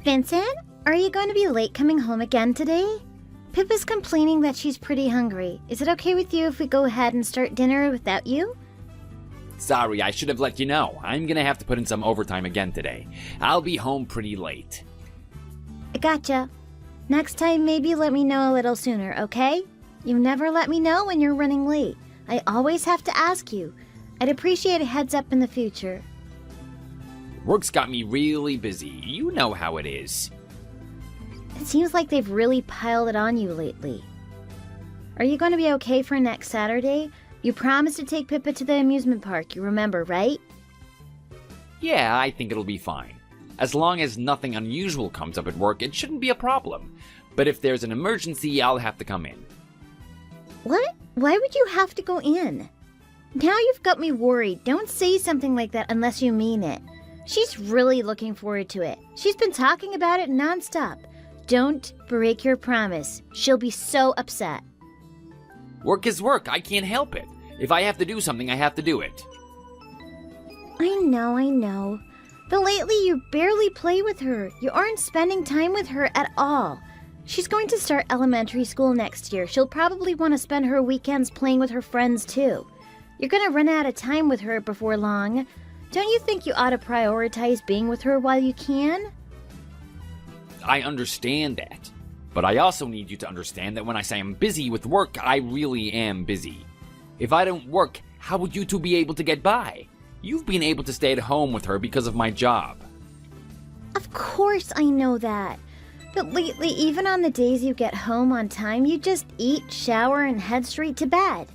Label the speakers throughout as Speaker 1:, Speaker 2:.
Speaker 1: Vincent, are you going to be late coming home again today? Pippa's complaining that she's pretty hungry. Is it okay with you if we go ahead and start dinner without you?
Speaker 2: Sorry, I should have let you know. I'm gonna have to put in some overtime again today. I'll be home pretty late.
Speaker 1: I gotcha. Next time, maybe let me know a little sooner, okay? You never let me know when you're running late. I always have to ask you. I'd appreciate a heads up in the future.
Speaker 2: Work's got me really busy. You know how it is.
Speaker 1: It seems like they've really piled it on you lately. Are you going to be okay for next Saturday? You promised to take Pippa to the amusement park, you remember, right?
Speaker 2: Yeah, I think it'll be fine. As long as nothing unusual comes up at work, it shouldn't be a problem. But if there's an emergency, I'll have to come in.
Speaker 1: What? Why would you have to go in? Now you've got me worried. Don't say something like that unless you mean it. She's really looking forward to it. She's been talking about it nonstop. Don't break your promise. She'll be so upset.
Speaker 2: Work is work. I can't help it. If I have to do something, I have to do it.
Speaker 1: I know. But lately you barely play with her. You aren't spending time with her at all. She's going to start elementary school next year. She'll probably want to spend her weekends playing with her friends too. You're going to run out of time with her before long. Don't you think you ought to prioritize being with her while you can?
Speaker 2: I understand that. But I also need you to understand that when I say I'm busy with work, I really am busy. If I don't work, how would you two be able to get by? You've been able to stay at home with her because of my job.
Speaker 1: Of course I know that. But lately, even on the days you get home on time, you just eat, shower, and head straight to bed.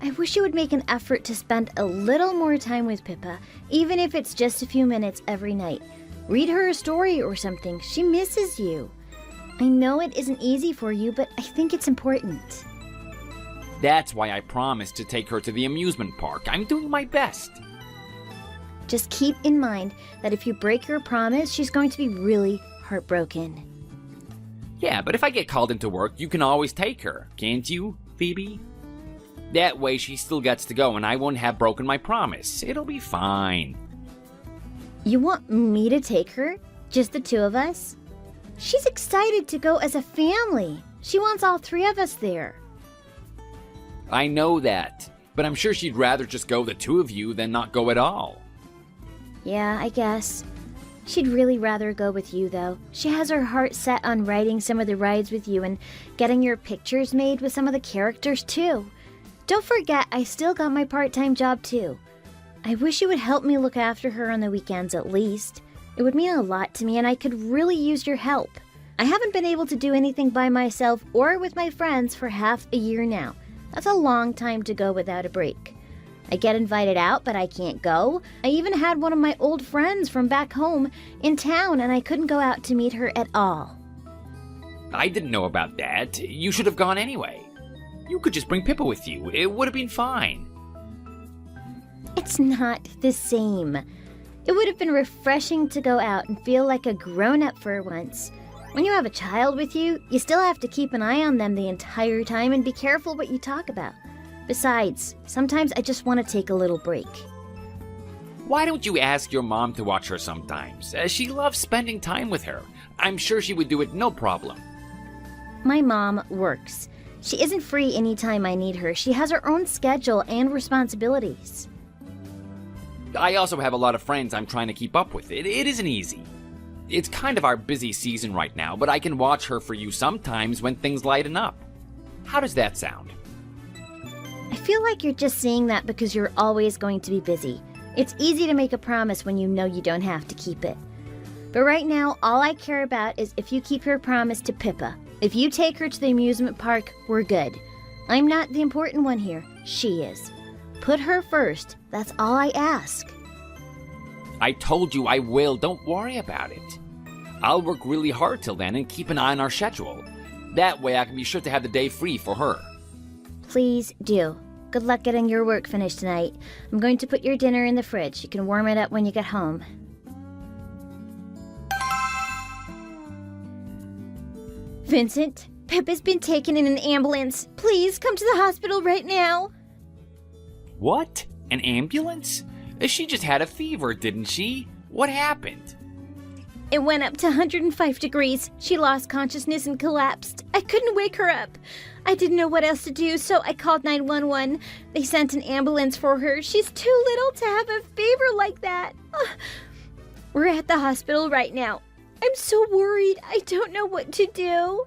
Speaker 1: I wish you would make an effort to spend a little more time with Pippa, even if it's just a few minutes every night. Read her a story or something. She misses you. I know it isn't easy for you, but I think it's important.
Speaker 2: That's why I promised to take her to the amusement park. I'm doing my best.
Speaker 1: Just keep in mind that if you break your promise, she's going to be really heartbroken.
Speaker 2: Yeah, but if I get called into work, you can always take her, can't you, Phoebe? That way she still gets to go and I won't have broken my promise. It'll be fine.
Speaker 1: You want me to take her? Just the two of us? She's excited to go as a family. She wants all three of us there.
Speaker 2: I know that, but I'm sure she'd rather just go the two of you than not go at all.
Speaker 1: Yeah, I guess. She'd really rather go with you, though. She has her heart set on riding some of the rides with you and getting your pictures made with some of the characters, too. Don't forget, I still got my part-time job, too. I wish you would help me look after her on the weekends, at least. It would mean a lot to me, and I could really use your help. I haven't been able to do anything by myself or with my friends for half a year now. That's a long time to go without a break. I get invited out, but I can't go. I even had one of my old friends from back home in town, and I couldn't go out to meet her at all.
Speaker 2: I didn't know about that. You should have gone anyway. You could just bring Pippa with you. It would have been fine.
Speaker 1: It's not the same. It would have been refreshing to go out and feel like a grown-up for once. When you have a child with you, you still have to keep an eye on them the entire time and be careful what you talk about. Besides, sometimes I just want to take a little break.
Speaker 2: Why don't you ask your mom to watch her sometimes? She loves spending time with her. I'm sure she would do it no problem.
Speaker 1: My mom works. She isn't free anytime I need her. She has her own schedule and responsibilities.
Speaker 2: I also have a lot of friends I'm trying to keep up with. It isn't easy. It's kind of our busy season right now, but I can watch her for you sometimes when things lighten up. How does that sound?
Speaker 1: I feel like you're just saying that because you're always going to be busy. It's easy to make a promise when you know you don't have to keep it. But right now, all I care about is if you keep your promise to Pippa. If you take her to the amusement park, we're good. I'm not the important one here. She is. Put her first. That's all I ask.
Speaker 2: I told you I will. Don't worry about it. I'll work really hard till then and keep an eye on our schedule. That way I can be sure to have the day free for her.
Speaker 1: Please do. Good luck getting your work finished tonight. I'm going to put your dinner in the fridge. You can warm it up when you get home. Vincent, Pippa's been taken in an ambulance. Please come to the hospital right now.
Speaker 2: What? An ambulance? She just had a fever, didn't she? What happened?
Speaker 1: It went up to 105 degrees. She lost consciousness and collapsed. I couldn't wake her up. I didn't know what else to do, so I called 911. They sent an ambulance for her. She's too little to have a fever like that. Ugh. We're at the hospital right now. I'm so worried. I don't know what to do.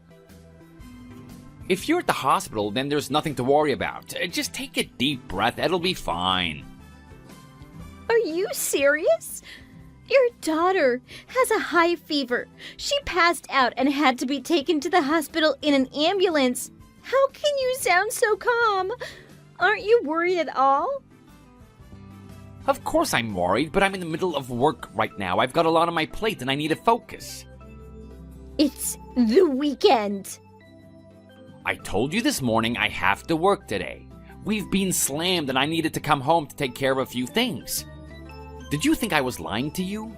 Speaker 2: If you're at the hospital, then there's nothing to worry about. Just take a deep breath. It'll be fine.
Speaker 1: Are you serious? Your daughter has a high fever. She passed out and had to be taken to the hospital in an ambulance. How can you sound so calm? Aren't you worried at all?
Speaker 2: Of course I'm worried, but I'm in the middle of work right now. I've got a lot on my plate and I need to focus.
Speaker 1: It's the weekend.
Speaker 2: I told you this morning I have to work today. We've been slammed and I needed to come home to take care of a few things. Did you think I was lying to you?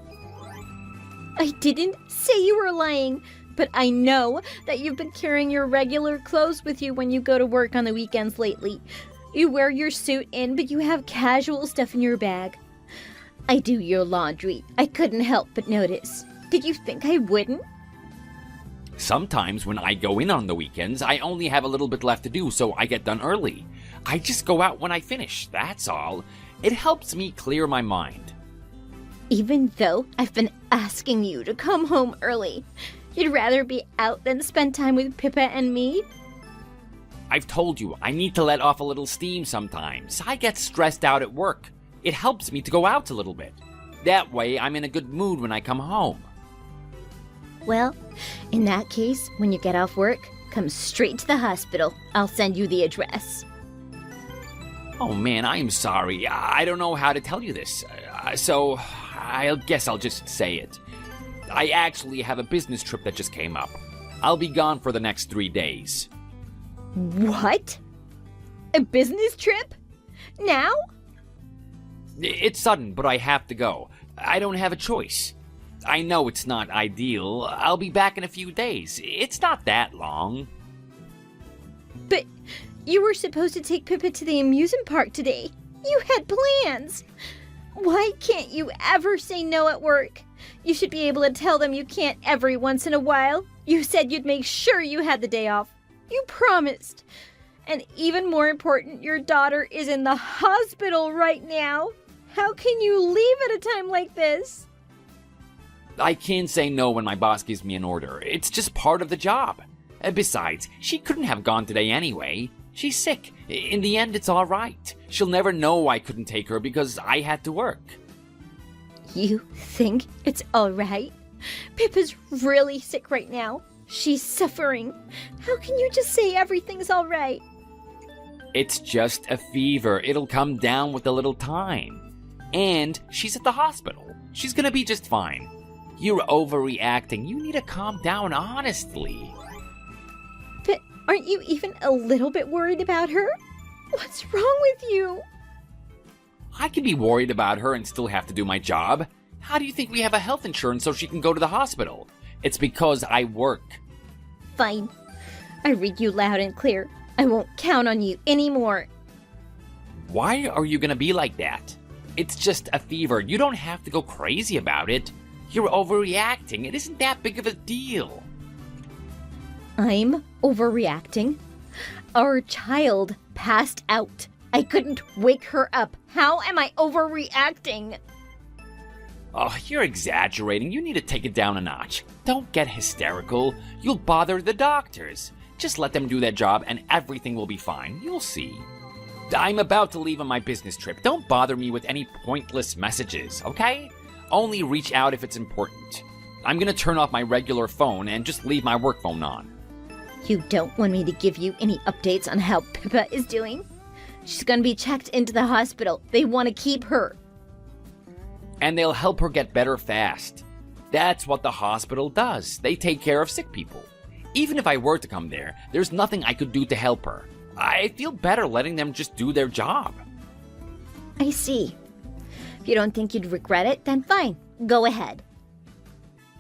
Speaker 1: I didn't say you were lying, but I know that you've been carrying your regular clothes with you when you go to work on the weekends lately. You wear your suit in, but you have casual stuff in your bag. I do your laundry. I couldn't help but notice. Did you think I wouldn't?
Speaker 2: Sometimes when I go in on the weekends, I only have a little bit left to do, so I get done early. I just go out when I finish, that's all. It helps me clear my mind.
Speaker 1: Even though I've been asking you to come home early, you'd rather be out than spend time with Pippa and me?
Speaker 2: I've told you, I need to let off a little steam sometimes. I get stressed out at work. It helps me to go out a little bit. That way, I'm in a good mood when I come home.
Speaker 1: Well, in that case, when you get off work, come straight to the hospital. I'll send you the address.
Speaker 2: Oh man, I'm sorry. I don't know how to tell you this. So, I guess I'll just say it. I actually have a business trip that just came up. I'll be gone for the next 3 days.
Speaker 1: What? A business trip? Now?
Speaker 2: It's sudden, but I have to go. I don't have a choice. I know it's not ideal. I'll be back in a few days. It's not that long.
Speaker 1: But you were supposed to take Pippa to the amusement park today. You had plans. Why can't you ever say no at work? You should be able to tell them you can't every once in a while. You said you'd make sure you had the day off. You promised. And even more important, your daughter is in the hospital right now. How can you leave at a time like this?
Speaker 2: I can't say no when my boss gives me an order. It's just part of the job. Besides, she couldn't have gone today anyway. She's sick. In the end, it's all right. She'll never know I couldn't take her because I had to work.
Speaker 1: You think it's all right? Pippa's really sick right now. She's suffering. How can you just say everything's all right?
Speaker 2: It's just a fever. It'll come down with a little time. And she's at the hospital. She's gonna be just fine. You're overreacting. You need to calm down, honestly.
Speaker 1: But aren't you even a little bit worried about her? What's wrong with you?
Speaker 2: I can be worried about her and still have to do my job. How do you think we have a health insurance so she can go to the hospital? It's because I work.
Speaker 1: Fine. I read you loud and clear. I won't count on you anymore.
Speaker 2: Why are you gonna be like that? It's just a fever. You don't have to go crazy about it. You're overreacting. It isn't that big of a deal.
Speaker 1: I'm overreacting? Our child passed out. I couldn't wake her up. How am I overreacting?
Speaker 2: Oh, you're exaggerating. You need to take it down a notch. Don't get hysterical. You'll bother the doctors. Just let them do their job and everything will be fine. You'll see. I'm about to leave on my business trip. Don't bother me with any pointless messages, okay? Only reach out if it's important. I'm gonna turn off my regular phone and just leave my work phone on.
Speaker 1: You don't want me to give you any updates on how Pippa is doing? She's gonna be checked into the hospital. They want to keep her.
Speaker 2: And they'll help her get better fast. That's what the hospital does. They take care of sick people. Even if I were to come there, there's nothing I could do to help her. I feel better letting them just do their job.
Speaker 1: I see. If you don't think you'd regret it, then fine. Go ahead.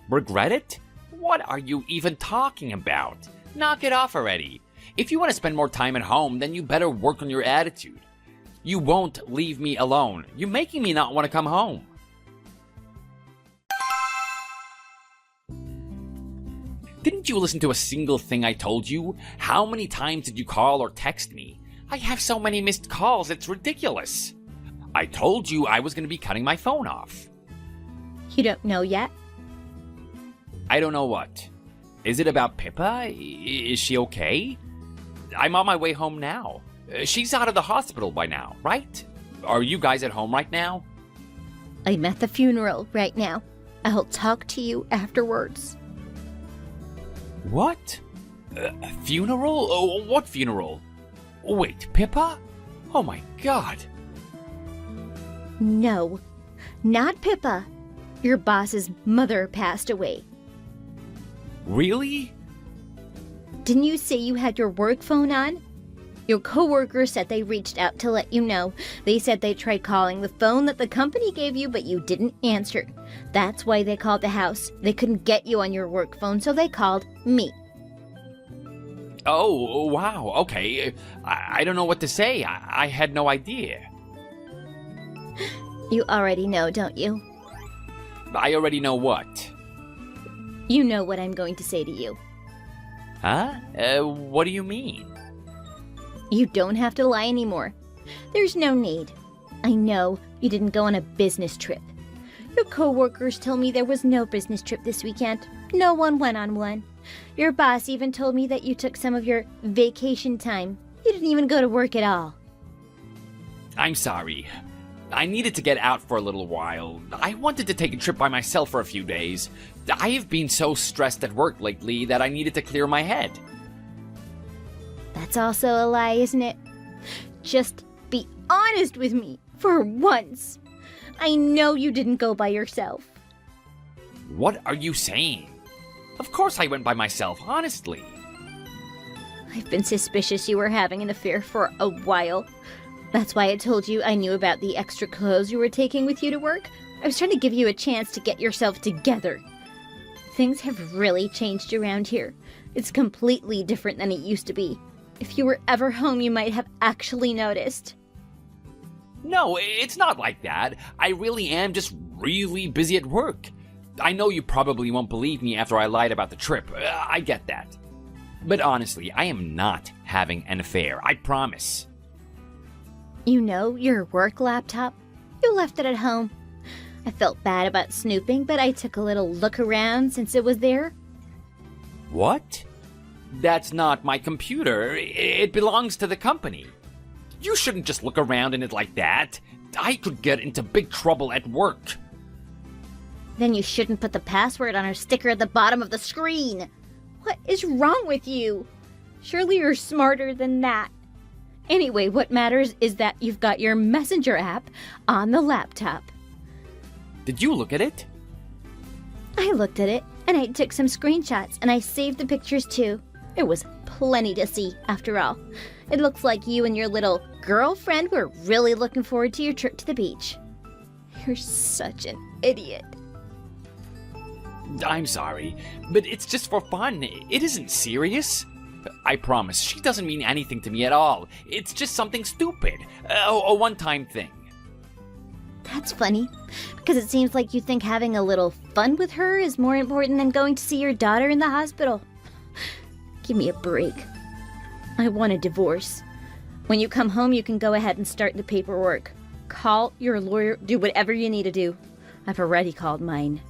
Speaker 2: Regret it? What are you even talking about? Knock it off already. If you want to spend more time at home, then you better work on your attitude. You won't leave me alone. You're making me not want to come home. Didn't you listen to a single thing I told you? How many times did you call or text me? I have so many missed calls, it's ridiculous. I told you I was going to be cutting my phone off.
Speaker 1: You don't know yet?
Speaker 2: I don't know what. Is it about Pippa? Is she okay? I'm on my way home now. She's out of the hospital by now, right? Are you guys at home right now?
Speaker 1: I'm at the funeral right now. I'll talk to you afterwards.
Speaker 2: What? A funeral? Oh, what funeral? Wait, Pippa? Oh my god.
Speaker 1: No, not Pippa. Your boss's mother passed away.
Speaker 2: Really?
Speaker 1: Didn't you say you had your work phone on? Your coworker said they reached out to let you know. They said they tried calling the phone that the company gave you, but you didn't answer. That's why they called the house. They couldn't get you on your work phone, so they called me.
Speaker 2: Oh, wow, okay. I don't know what to say. I had no idea.
Speaker 1: You already know, don't you?
Speaker 2: I already know what.
Speaker 1: You know what I'm going to say to you.
Speaker 2: Huh? What do you mean?
Speaker 1: You don't have to lie anymore. There's no need. I know you didn't go on a business trip. Your coworkers told me there was no business trip this weekend. No one went on one. Your boss even told me that you took some of your vacation time. You didn't even go to work at all.
Speaker 2: I'm sorry. I needed to get out for a little while. I wanted to take a trip by myself for a few days. I have been so stressed at work lately that I needed to clear my head.
Speaker 1: That's also a lie, isn't it? Just be honest with me for once. I know you didn't go by yourself.
Speaker 2: What are you saying? Of course I went by myself, honestly.
Speaker 1: I've been suspicious you were having an affair for a while. That's why I told you I knew about the extra clothes you were taking with you to work. I was trying to give you a chance to get yourself together. Things have really changed around here. It's completely different than it used to be. If you were ever home, you might have actually noticed.
Speaker 2: No, it's not like that. I really am just really busy at work. I know you probably won't believe me after I lied about the trip. I get that. But honestly, I am not having an affair. I promise.
Speaker 1: You know, your work laptop? You left it at home. I felt bad about snooping, but I took a little look around since it was there.
Speaker 2: What? That's not my computer. It belongs to the company. You shouldn't just look around in it like that. I could get into big trouble at work.
Speaker 1: Then you shouldn't put the password on our sticker at the bottom of the screen. What is wrong with you? Surely you're smarter than that. Anyway, what matters is that you've got your Messenger app on the laptop.
Speaker 2: Did you look at it?
Speaker 1: I looked at it, and I took some screenshots, and I saved the pictures too. There was plenty to see, after all. It looks like you and your little girlfriend were really looking forward to your trip to the beach. You're such an idiot.
Speaker 2: I'm sorry, but it's just for fun. It isn't serious. I promise, she doesn't mean anything to me at all. It's just something stupid. A one-time thing.
Speaker 1: That's funny, because it seems like you think having a little fun with her is more important than going to see your daughter in the hospital. Give me a break. I want a divorce. When you come home, you can go ahead and start the paperwork. Call your lawyer, do whatever you need to do. I've already called mine.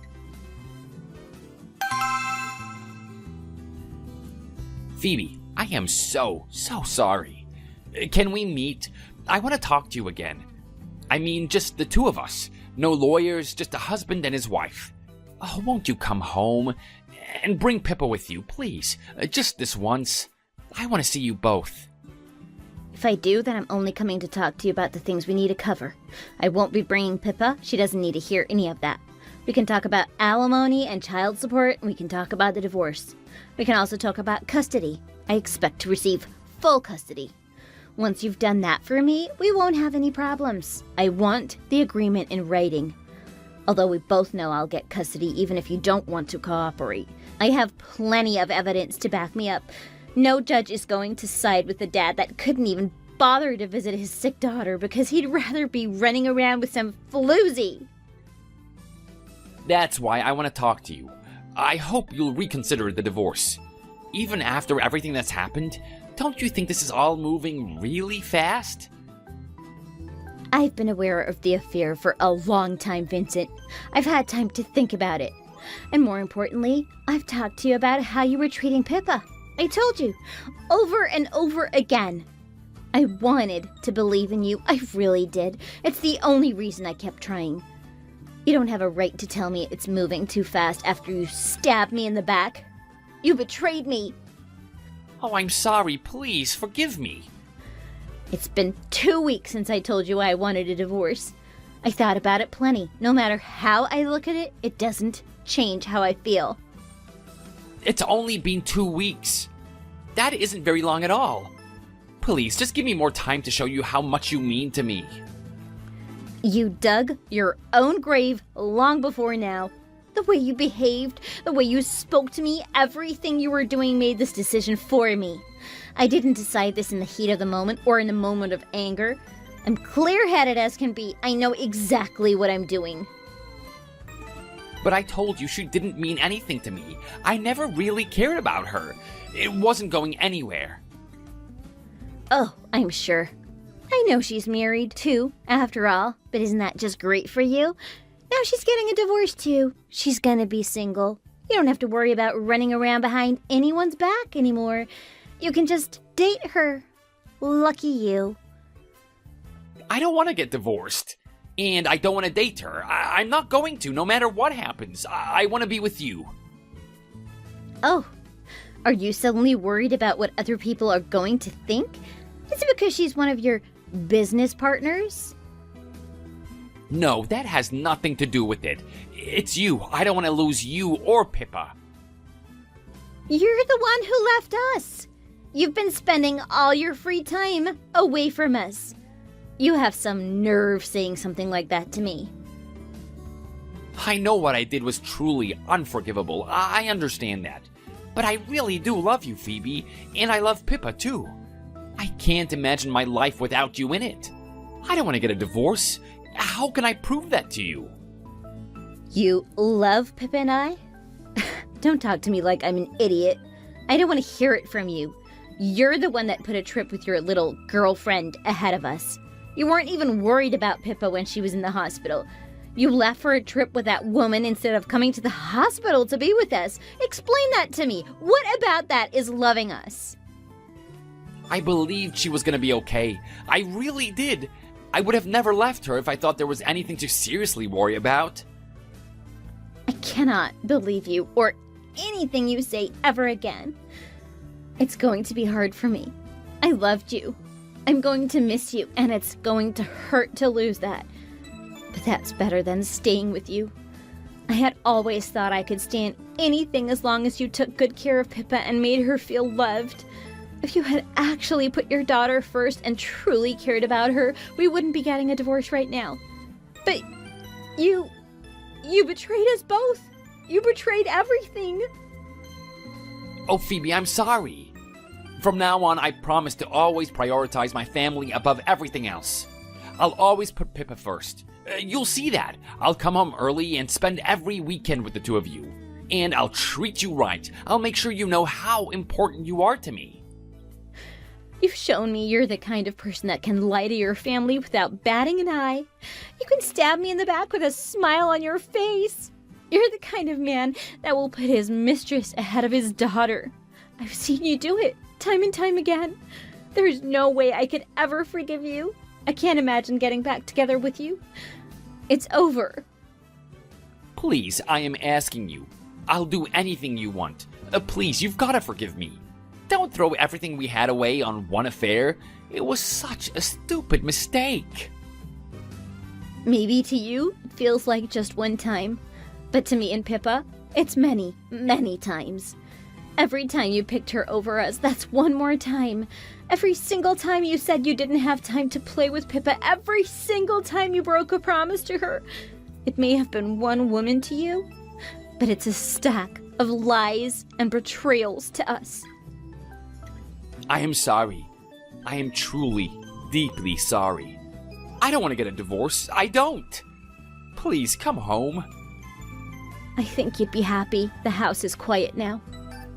Speaker 2: Phoebe, I am so sorry. Can we meet? I want to talk to you again. I mean, just the two of us. No lawyers, just a husband and his wife. Oh, won't you come home? And bring Pippa with you, please. Just this once. I want to see you both.
Speaker 1: If I do, then I'm only coming to talk to you about the things we need to cover. I won't be bringing Pippa. She doesn't need to hear any of that. We can talk about alimony and child support, and we can talk about the divorce. We can also talk about custody. I expect to receive full custody. Once you've done that for me, we won't have any problems. I want the agreement in writing. Although we both know I'll get custody even if you don't want to cooperate. I have plenty of evidence to back me up. No judge is going to side with the dad that couldn't even bother to visit his sick daughter because he'd rather be running around with some floozy.
Speaker 2: That's why I want to talk to you. I hope you'll reconsider the divorce. Even after everything that's happened, don't you think this is all moving really fast?
Speaker 1: I've been aware of the affair for a long time, Vincent. I've had time to think about it. And more importantly, I've talked to you about how you were treating Pippa. I told you, over and over again. I wanted to believe in you. I really did. It's the only reason I kept trying. You don't have a right to tell me it's moving too fast after you stabbed me in the back. You betrayed me.
Speaker 2: Oh, I'm sorry. Please, forgive me.
Speaker 1: It's been 2 weeks since I told you I wanted a divorce. I thought about it plenty. No matter how I look at it, it doesn't change how I feel.
Speaker 2: It's only been 2 weeks. That isn't very long at all. Please, just give me more time to show you how much you mean to me.
Speaker 1: You dug your own grave long before now. The way you behaved, the way you spoke to me, everything you were doing made this decision for me. I didn't decide this in the heat of the moment or in a moment of anger. I'm clear-headed as can be. I know exactly what I'm doing.
Speaker 2: But I told you she didn't mean anything to me. I never really cared about her. It wasn't going anywhere.
Speaker 1: Oh, I'm sure. I know she's married, too, after all. But isn't that just great for you? Now she's getting a divorce, too. She's gonna be single. You don't have to worry about running around behind anyone's back anymore. You can just date her. Lucky you.
Speaker 2: I don't want to get divorced. And I don't want to date her. I'm not going to, no matter what happens. I want to be with you.
Speaker 1: Oh, are you suddenly worried about what other people are going to think? Is it because she's one of your business partners?
Speaker 2: No, that has nothing to do with it. It's you. I don't want to lose you or Pippa.
Speaker 1: You're the one who left us. You've been spending all your free time away from us. You have some nerve saying something like that to me.
Speaker 2: I know what I did was truly unforgivable. I understand that. But I really do love you, Phoebe, and I love Pippa too. I can't imagine my life without you in it. I don't want to get a divorce. How can I prove that to you?
Speaker 1: You love Pippa and I? Don't talk to me like I'm an idiot. I don't want to hear it from you. You're the one that put a trip with your little girlfriend ahead of us. You weren't even worried about Pippa when she was in the hospital. You left for a trip with that woman instead of coming to the hospital to be with us. Explain that to me. What about that is loving us?
Speaker 2: I believed she was going to be okay. I really did. I would have never left her if I thought there was anything to seriously worry about.
Speaker 1: I cannot believe you or anything you say ever again. It's going to be hard for me. I loved you. I'm going to miss you, and it's going to hurt to lose that. But that's better than staying with you. I had always thought I could stand anything as long as you took good care of Pippa and made her feel loved. If you had actually put your daughter first and truly cared about her, we wouldn't be getting a divorce right now. But you betrayed us both. You betrayed everything.
Speaker 2: Oh, Phoebe, I'm sorry. From now on, I promise to always prioritize my family above everything else. I'll always put Pippa first. You'll see that. I'll come home early and spend every weekend with the two of you. And I'll treat you right. I'll make sure you know how important you are to me.
Speaker 1: You've shown me you're the kind of person that can lie to your family without batting an eye. You can stab me in the back with a smile on your face. You're the kind of man that will put his mistress ahead of his daughter. I've seen you do it time and time again. There's no way I could ever forgive you. I can't imagine getting back together with you. It's over.
Speaker 2: Please, I am asking you. I'll do anything you want. Please, you've got to forgive me. Don't throw everything we had away on one affair. It was such a stupid mistake.
Speaker 1: Maybe to you, it feels like just one time. But to me and Pippa, it's many, many times. Every time you picked her over us, that's one more time. Every single time you said you didn't have time to play with Pippa, every single time you broke a promise to her. It may have been one woman to you, but it's a stack of lies and betrayals to us.
Speaker 2: I am sorry. I am truly, deeply sorry. I don't want to get a divorce. I don't. Please, come home.
Speaker 1: I think you'd be happy. The house is quiet now.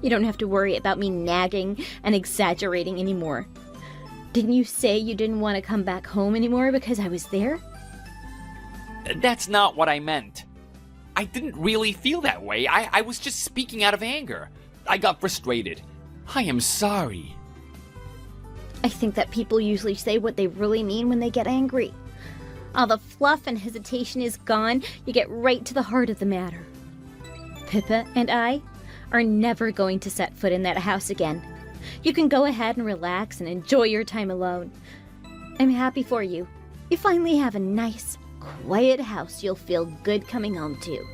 Speaker 1: You don't have to worry about me nagging and exaggerating anymore. Didn't you say you didn't want to come back home anymore because I was there?
Speaker 2: That's not what I meant. I didn't really feel that way. I was just speaking out of anger. I got frustrated. I am sorry.
Speaker 1: I think that people usually say what they really mean when they get angry. All the fluff and hesitation is gone. You get right to the heart of the matter. Pippa and I are never going to set foot in that house again. You can go ahead and relax and enjoy your time alone. I'm happy for you. You finally have a nice, quiet house you'll feel good coming home to.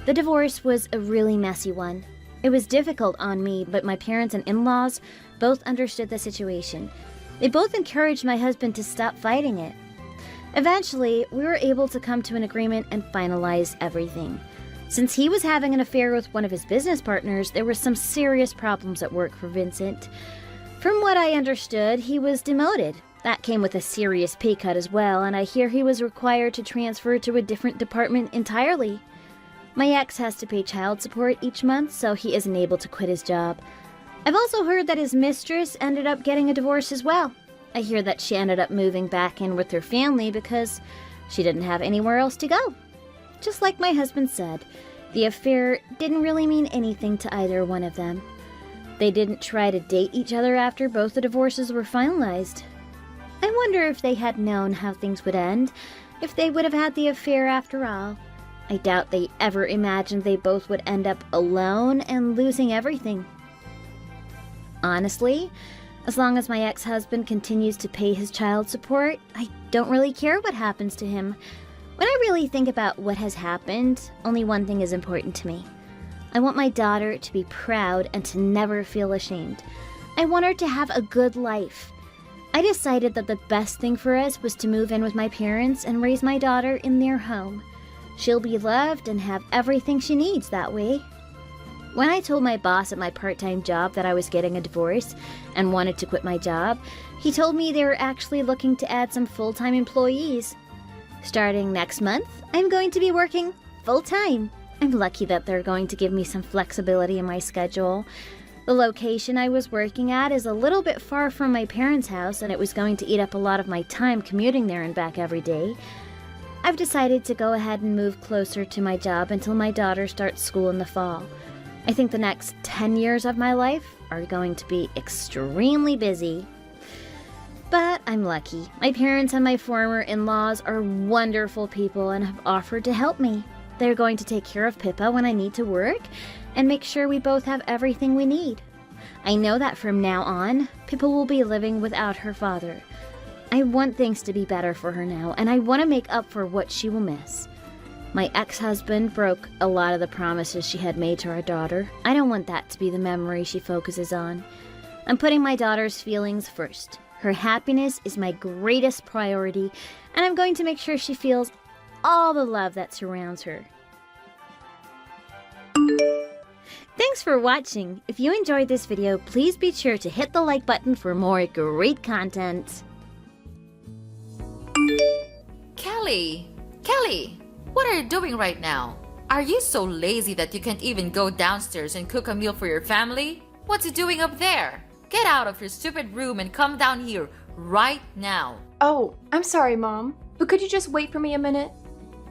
Speaker 1: The divorce was a really messy one. It was difficult on me, but my parents and in-laws both understood the situation. They both encouraged my husband to stop fighting it. Eventually, we were able to come to an agreement and finalize everything. Since he was having an affair with one of his business partners, there were some serious problems at work for Vincent. From what I understood, he was demoted. That came with a serious pay cut as well, and I hear he was required to transfer to a different department entirely. My ex has to pay child support each month, so he isn't able to quit his job. I've also heard that his mistress ended up getting a divorce as well. I hear that she ended up moving back in with her family because she didn't have anywhere else to go. Just like my husband said, the affair didn't really mean anything to either one of them. They didn't try to date each other after both the divorces were finalized. I wonder if they had known how things would end, if they would have had the affair after all. I doubt they ever imagined they both would end up alone and losing everything. Honestly, as long as my ex-husband continues to pay his child support, I don't really care what happens to him. When I really think about what has happened, only one thing is important to me. I want my daughter to be proud and to never feel ashamed. I want her to have a good life. I decided that the best thing for us was to move in with my parents and raise my daughter in their home. She'll be loved and have everything she needs that way. When I told my boss at my part-time job that I was getting a divorce and wanted to quit my job, he told me they were actually looking to add some full-time employees. Starting next month, I'm going to be working full-time. I'm lucky that they're going to give me some flexibility in my schedule. The location I was working at is a little bit far from my parents' house, and it was going to eat up a lot of my time commuting there and back every day. I've decided to go ahead and move closer to my job until my daughter starts school in the fall. I think the next 10 years of my life are going to be extremely busy. But I'm lucky. My parents and my former in-laws are wonderful people and have offered to help me. They're going to take care of Pippa when I need to work and make sure we both have everything we need. I know that from now on, Pippa will be living without her father. I want things to be better for her now, and I want to make up for what she will miss. My ex-husband broke a lot of the promises she had made to our daughter. I don't want that to be the memory she focuses on. I'm putting my daughter's feelings first. Her happiness is my greatest priority, and I'm going to make sure she feels all the love that surrounds her. Thanks for watching. If you enjoyed this video, please be sure to hit the like button for more great content.
Speaker 3: Kelly! Kelly! What are you doing right now? Are you so lazy that you can't even go downstairs and cook a meal for your family? What's you doing up there? Get out of your stupid room and come down here right now.
Speaker 4: Oh, I'm sorry, Mom, but could you just wait for me a minute?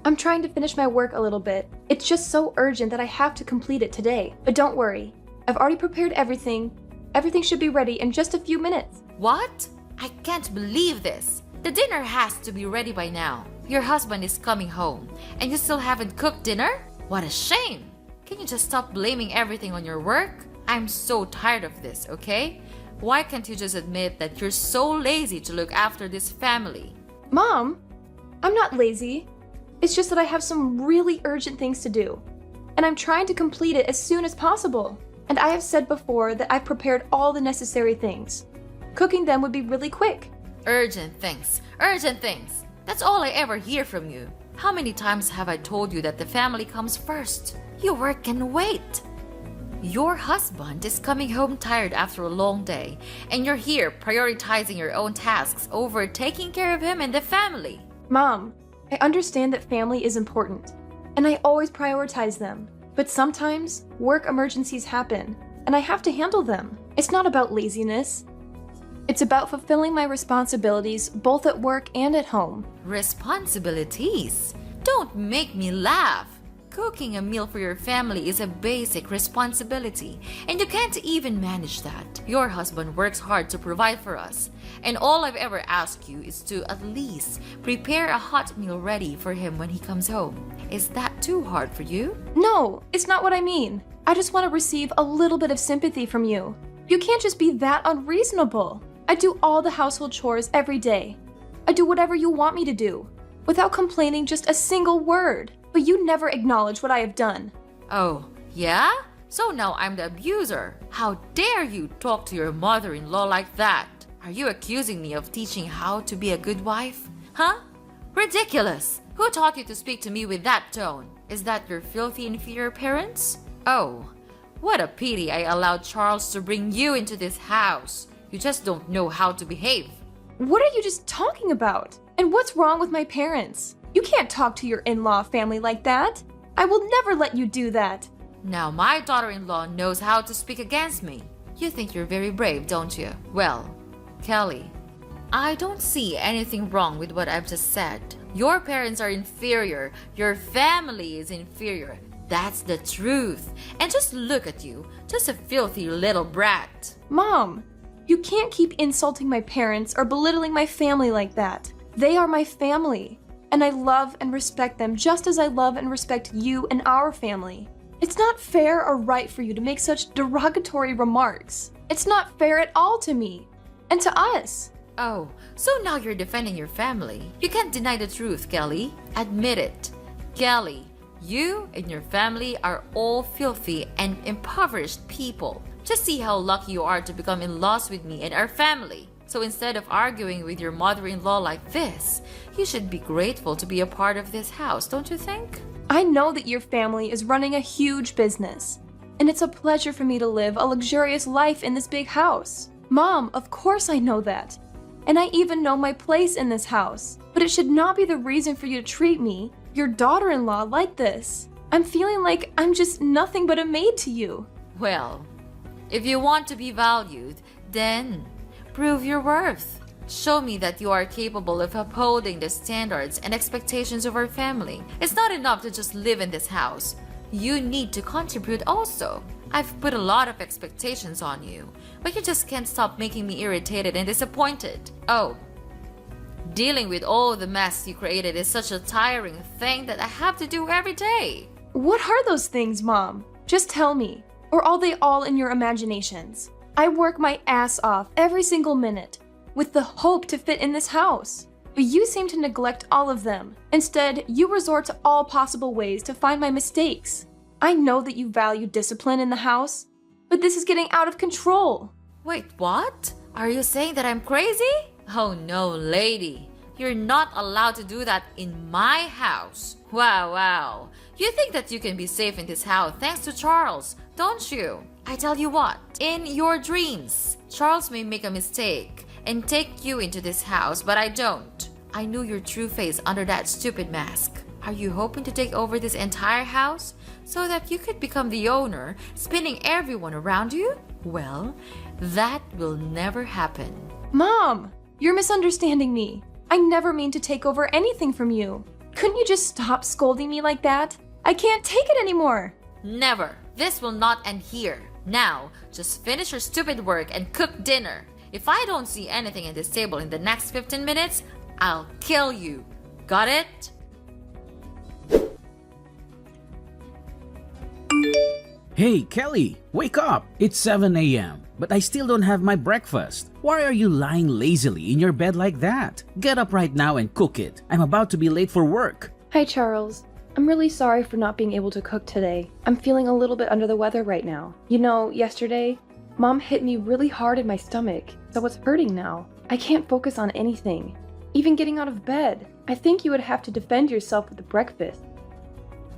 Speaker 4: I'm trying to finish my work a little bit. It's just so urgent that I have to complete it today. But don't worry, I've already prepared everything. Everything should be ready in just a few minutes.
Speaker 3: What? I can't believe this. The dinner has to be ready by now. Your husband is coming home, and you still haven't cooked dinner? What a shame! Can you just stop blaming everything on your work? I'm so tired of this, okay? Why can't you just admit that you're so lazy to look after this family?
Speaker 4: Mom, I'm not lazy. It's just that I have some really urgent things to do, and I'm trying to complete it as soon as possible. And I have said before that I've prepared all the necessary things. Cooking them would be really quick.
Speaker 3: Urgent things. Urgent things. That's all I ever hear from you. How many times have I told you that the family comes first? Your work can wait. Your husband is coming home tired after a long day, and you're here prioritizing your own tasks over taking care of him and the family.
Speaker 4: Mom, I understand that family is important, and I always prioritize them. But sometimes, work emergencies happen, and I have to handle them. It's not about laziness. It's about fulfilling my responsibilities both at work and at home.
Speaker 3: Responsibilities? Don't make me laugh. Cooking a meal for your family is a basic responsibility, and you can't even manage that. Your husband works hard to provide for us, and all I've ever asked you is to at least prepare a hot meal ready for him when he comes home. Is that too hard for you?
Speaker 4: No, it's not what I mean. I just want to receive a little bit of sympathy from you. You can't just be that unreasonable. I do all the household chores every day. I do whatever you want me to do, without complaining just a single word. But you never acknowledge what I have done.
Speaker 3: Oh, yeah? So now I'm the abuser. How dare you talk to your mother-in-law like that? Are you accusing me of teaching how to be a good wife? Huh? Ridiculous! Who taught you to speak to me with that tone? Is that your filthy inferior parents? Oh, what a pity I allowed Charles to bring you into this house. You just don't know how to behave.
Speaker 4: What are you just talking about? And what's wrong with my parents? You can't talk to your in-law family like that. I will never let you do that.
Speaker 3: Now my daughter-in-law knows how to speak against me. You think you're very brave, don't you? Well, Kelly, I don't see anything wrong with what I've just said. Your parents are inferior. Your family is inferior. That's the truth. And just look at you, just a filthy little brat.
Speaker 4: Mom, you can't keep insulting my parents or belittling my family like that. They are my family, and I love and respect them just as I love and respect you and our family. It's not fair or right for you to make such derogatory remarks. It's not fair at all to me, and to us.
Speaker 3: Oh, so now you're defending your family. You can't deny the truth, Kelly. Admit it. Kelly, you and your family are all filthy and impoverished people. Just see how lucky you are to become in-laws with me and our family. So instead of arguing with your mother-in-law like this, you should be grateful to be a part of this house, don't you think?
Speaker 4: I know that your family is running a huge business, and it's a pleasure for me to live a luxurious life in this big house. Mom, of course I know that. And I even know my place in this house. But it should not be the reason for you to treat me, your daughter-in-law, like this. I'm feeling like I'm just nothing but a maid to you.
Speaker 3: Well, if you want to be valued, then prove your worth. Show me that you are capable of upholding the standards and expectations of our family. It's not enough to just live in this house. You need to contribute also. I've put a lot of expectations on you, but you just can't stop making me irritated and disappointed. Oh, dealing with all the mess you created is such a tiring thing that I have to do every day.
Speaker 4: What are those things, Mom? Just tell me. Or are they all in your imaginations? I work my ass off every single minute with the hope to fit in this house. But you seem to neglect all of them. Instead, you resort to all possible ways to find my mistakes. I know that you value discipline in the house, but this is getting out of control.
Speaker 3: Wait, what? Are you saying that I'm crazy? Oh no, lady. You're not allowed to do that in my house. Wow. You think that you can be safe in this house thanks to Charles, don't you? I tell you what, in your dreams, Charles may make a mistake and take you into this house, but I don't. I knew your true face under that stupid mask. Are you hoping to take over this entire house so that you could become the owner, spinning everyone around you? Well, that will never happen.
Speaker 4: Mom, you're misunderstanding me. I never mean to take over anything from you. Couldn't you just stop scolding me like that? I can't take it anymore.
Speaker 3: Never. This will not end here. Now, just finish your stupid work and cook dinner. If I don't see anything in this table in the next 15 minutes, I'll kill you. Got it?
Speaker 5: Hey, Kelly, wake up! It's 7 a.m., but I still don't have my breakfast. Why are you lying lazily in your bed like that? Get up right now and cook it. I'm about to be late for work.
Speaker 4: Hi, Charles. I'm really sorry for not being able to cook today. I'm feeling a little bit under the weather right now. You know, yesterday, Mom hit me really hard in my stomach, so it's hurting now. I can't focus on anything, even getting out of bed. I think you would have to defend yourself with the breakfast.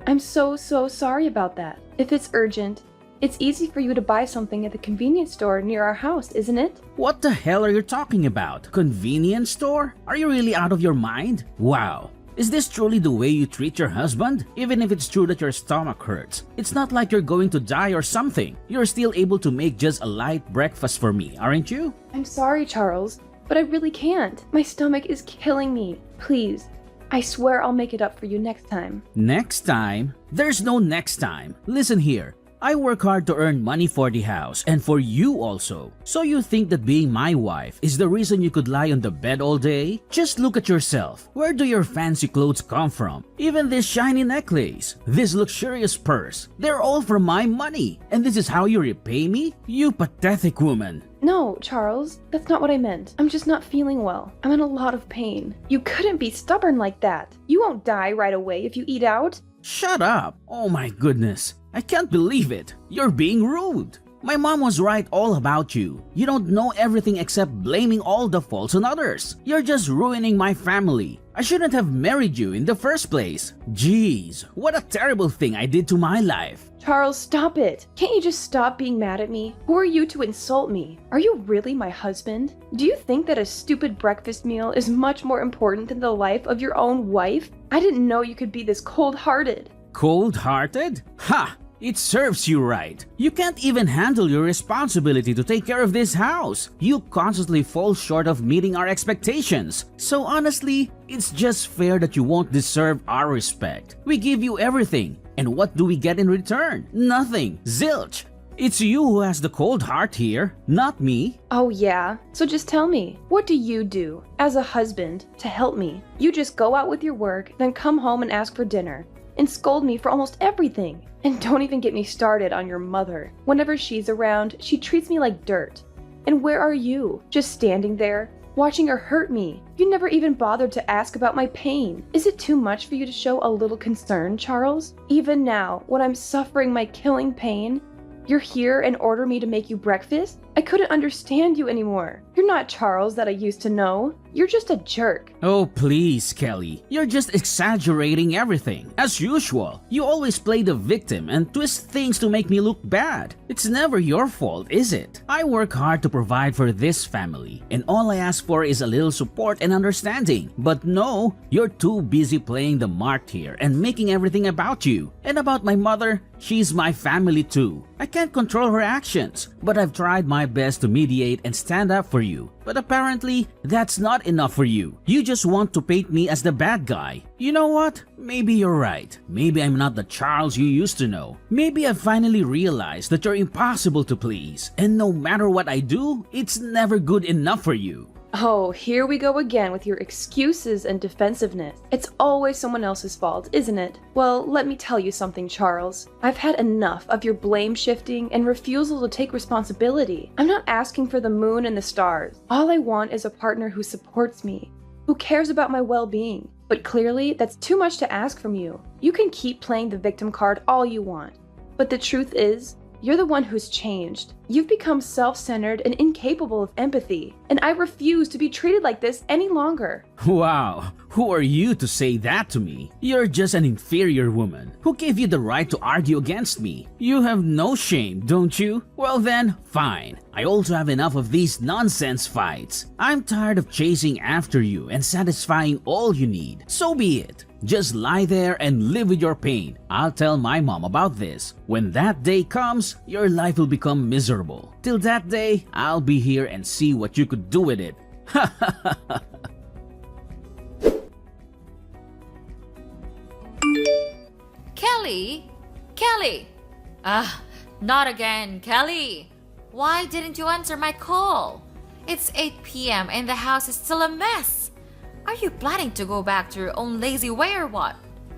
Speaker 4: I'm so sorry about that. If it's urgent, It's easy for you to buy something at the convenience store near our house, isn't it?
Speaker 5: What the hell are you talking about? Convenience store? Are you really out of your mind? Wow. Is this truly the way you treat your husband? Even if it's true that your stomach hurts, it's not like you're going to die or something. You're still able to make just a light breakfast for me, aren't you?
Speaker 4: I'm sorry, Charles, but I really can't. My stomach is killing me. Please, I swear I'll make it up for you next time.
Speaker 5: Next time? There's no next time. Listen here. I work hard to earn money for the house and for you also. So you think that being my wife is the reason you could lie on the bed all day? Just look at yourself. Where do your fancy clothes come from? Even this shiny necklace, this luxurious purse, they're all from my money. And this is how you repay me? You pathetic woman.
Speaker 4: No, Charles, that's not what I meant. I'm just not feeling well. I'm in a lot of pain. You couldn't be stubborn like that. You won't die right away if you eat out.
Speaker 5: Shut up! Oh my goodness. I can't believe it. You're being rude. My mom was right all about you. You don't know everything except blaming all the faults on others. You're just ruining my family. I shouldn't have married you in the first place. Jeez, what a terrible thing I did to my life.
Speaker 4: Charles, stop it. Can't you just stop being mad at me? Who are you to insult me? Are you really my husband? Do you think that a stupid breakfast meal is much more important than the life of your own wife? I didn't know you could be this cold-hearted.
Speaker 5: Cold-hearted? Ha! It serves you right. You can't even handle your responsibility to take care of this house. You constantly fall short of meeting our expectations. So honestly, it's just fair that you won't deserve our respect. We give you everything. And what do we get in return? Nothing. Zilch. It's you who has the cold heart here, not me.
Speaker 4: Oh yeah? So just tell me, what do you do as a husband to help me? You just go out with your work, then come home and ask for dinner, and scold me for almost everything. And don't even get me started on your mother. Whenever she's around, she treats me like dirt. And where are you? Just standing there, watching her hurt me. You never even bothered to ask about my pain. Is it too much for you to show a little concern, Charles? Even now, when I'm suffering my killing pain, you're here and order me to make you breakfast? I couldn't understand you anymore. You're not Charles that I used to know. You're just a jerk.
Speaker 5: Oh, please, Kelly. You're just exaggerating everything. As usual, you always play the victim and twist things to make me look bad. It's never your fault, is it? I work hard to provide for this family, and all I ask for is a little support and understanding. But no, you're too busy playing the mark here and making everything about you. And about my mother, she's my family too. I can't control her actions, but I've tried my best to mediate and stand up for you. But apparently, that's not enough for you. You just want to paint me as the bad guy. You know what? Maybe you're right. Maybe I'm not the Charles you used to know. Maybe I finally realized that you're impossible to please. And no matter what I do, it's never good enough for you.
Speaker 4: Oh, here we go again with your excuses and defensiveness. It's always someone else's fault, isn't it? Well, let me tell you something, Charles. I've had enough of your blame shifting and refusal to take responsibility. I'm not asking for the moon and the stars. All I want is a partner who supports me, who cares about my well-being. But clearly, that's too much to ask from you. You can keep playing the victim card all you want. But the truth is, you're the one who's changed. You've become self-centered and incapable of empathy, and I refuse to be treated like this any longer.
Speaker 5: Wow, who are you to say that to me? You're just an inferior woman. Who gave you the right to argue against me? You have no shame, don't you? Well then, fine. I also have enough of these nonsense fights. I'm tired of chasing after you and satisfying all you need. So be it. Just lie there and live with your pain. I'll tell my mom about this. When that day comes, your life will become miserable. Till that day, I'll be here and see what you could do with it.
Speaker 3: Kelly? Kelly! Not again, Kelly! Why didn't you answer my call? It's 8 p.m. and the house is still a mess. Are you planning to go back to your own lazy way or what?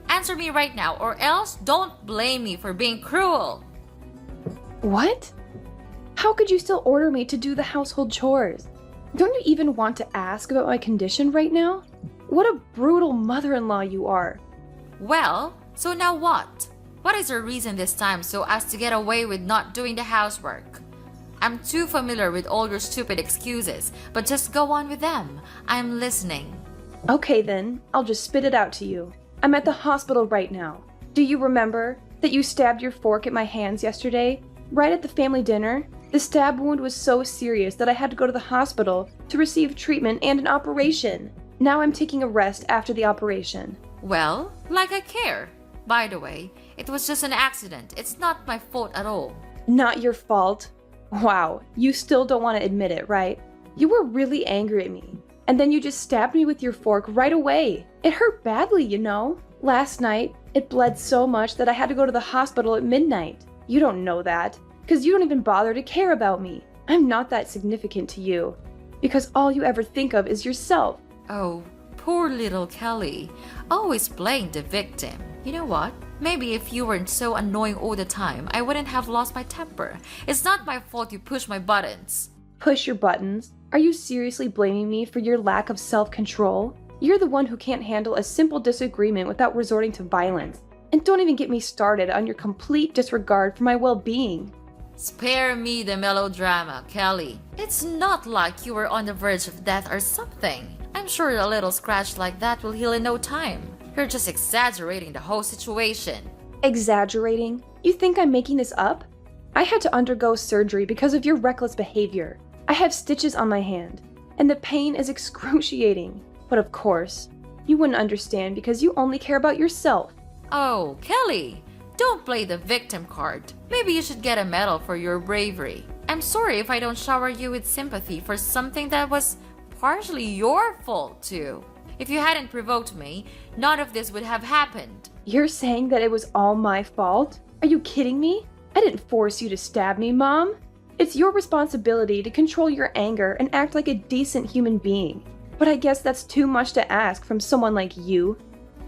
Speaker 3: Answer me right now, or else don't blame me for being cruel.
Speaker 4: What? How could you still order me to do the household chores? Don't you even want to ask about my condition right now? What a brutal mother-in-law you are.
Speaker 3: Well, so now what? What is your reason this time so as to get away with not doing the housework? I'm too familiar with all your stupid excuses, but just go on with them. I'm listening.
Speaker 4: Okay then, I'll just spit it out to you. I'm at the hospital right now. Do you remember that you stabbed your fork at my hands yesterday? right at the family dinner. The stab wound was so serious that I had to go to the hospital to receive treatment and an operation. Now I'm taking a rest after the operation.
Speaker 3: Well, like I care. By the way, it was just an accident. It's not my fault at all.
Speaker 4: Not your fault. Wow, you still don't want to admit it, right? You were really angry at me. And then you just stabbed me with your fork right away. It hurt badly, you know. Last night, it bled so much that I had to go to the hospital at midnight. You don't know that, because you don't even bother to care about me. I'm not that significant to you, because all you ever think of is yourself.
Speaker 3: Oh, poor little Kelly. Always playing the victim. You know what? Maybe if you weren't so annoying all the time, I wouldn't have lost my temper. It's not my fault you push my buttons.
Speaker 4: Push your buttons? Are you seriously blaming me for your lack of self-control? You're the one who can't handle a simple disagreement without resorting to violence. And don't even get me started on your complete disregard for my well-being.
Speaker 3: Spare me the melodrama, Kelly. It's not like you were on the verge of death or something. I'm sure a little scratch like that will heal in no time. You're just exaggerating the whole situation.
Speaker 4: Exaggerating? You think I'm making this up? I had to undergo surgery because of your reckless behavior. I have stitches on my hand, and the pain is excruciating. But of course, you wouldn't understand because you only care about yourself.
Speaker 3: Oh, Kelly, don't play the victim card. Maybe you should get a medal for your bravery. I'm sorry if I don't shower you with sympathy for something that was partially your fault too. If you hadn't provoked me, none of this would have happened.
Speaker 4: You're saying that it was all my fault? Are you kidding me? I didn't force you to stab me, Mom. It's your responsibility to control your anger and act like a decent human being. But I guess that's too much to ask from someone like you.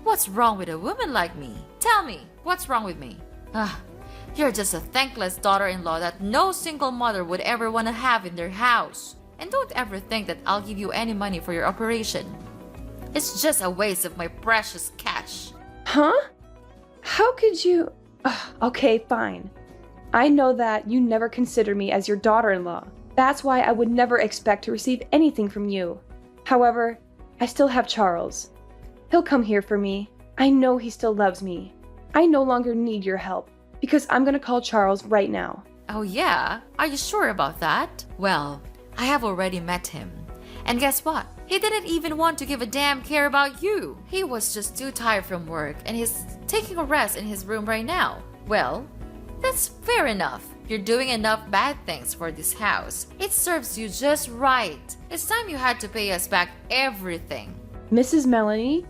Speaker 3: What's wrong with a woman like me? Tell me, what's wrong with me? You're just a thankless daughter-in-law that no single mother would ever want to have in their house. And don't ever think that I'll give you any money for your operation. It's just a waste of my precious cash.
Speaker 4: Huh? How could you... Okay, fine. I know that you never consider me as your daughter-in-law. That's why I would never expect to receive anything from you. However, I still have Charles. He'll come here for me. I know he still loves me. I no longer need your help, because I'm gonna call Charles right now.
Speaker 3: Oh yeah? Are you sure about that? Well, I have already met him. And guess what? He didn't even want to give a damn care about you. He was just too tired from work and he's taking a rest in his room right now. Well, that's fair enough. You're doing enough bad things for this house. It serves you just right. It's time you had to pay us back everything.
Speaker 4: Mrs. Melanie,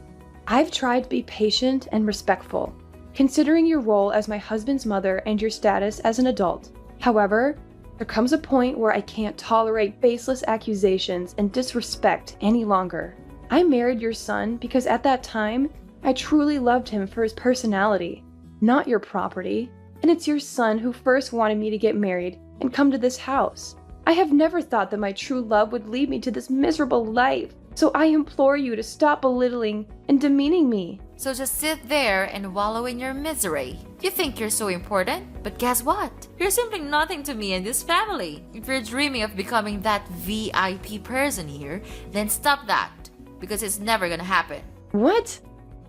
Speaker 4: I've tried to be patient and respectful, considering your role as my husband's mother and your status as an adult. However, there comes a point where I can't tolerate baseless accusations and disrespect any longer. I married your son because at that time, I truly loved him for his personality, not your property. And it's your son who first wanted me to get married and come to this house. I have never thought that my true love would lead me to this miserable life. So I implore you to stop belittling and demeaning me.
Speaker 3: So just sit there and wallow in your misery. You think you're so important, but guess what? You're simply nothing to me and this family. If you're dreaming of becoming that VIP person here, then stop that, because it's never gonna happen.
Speaker 4: What?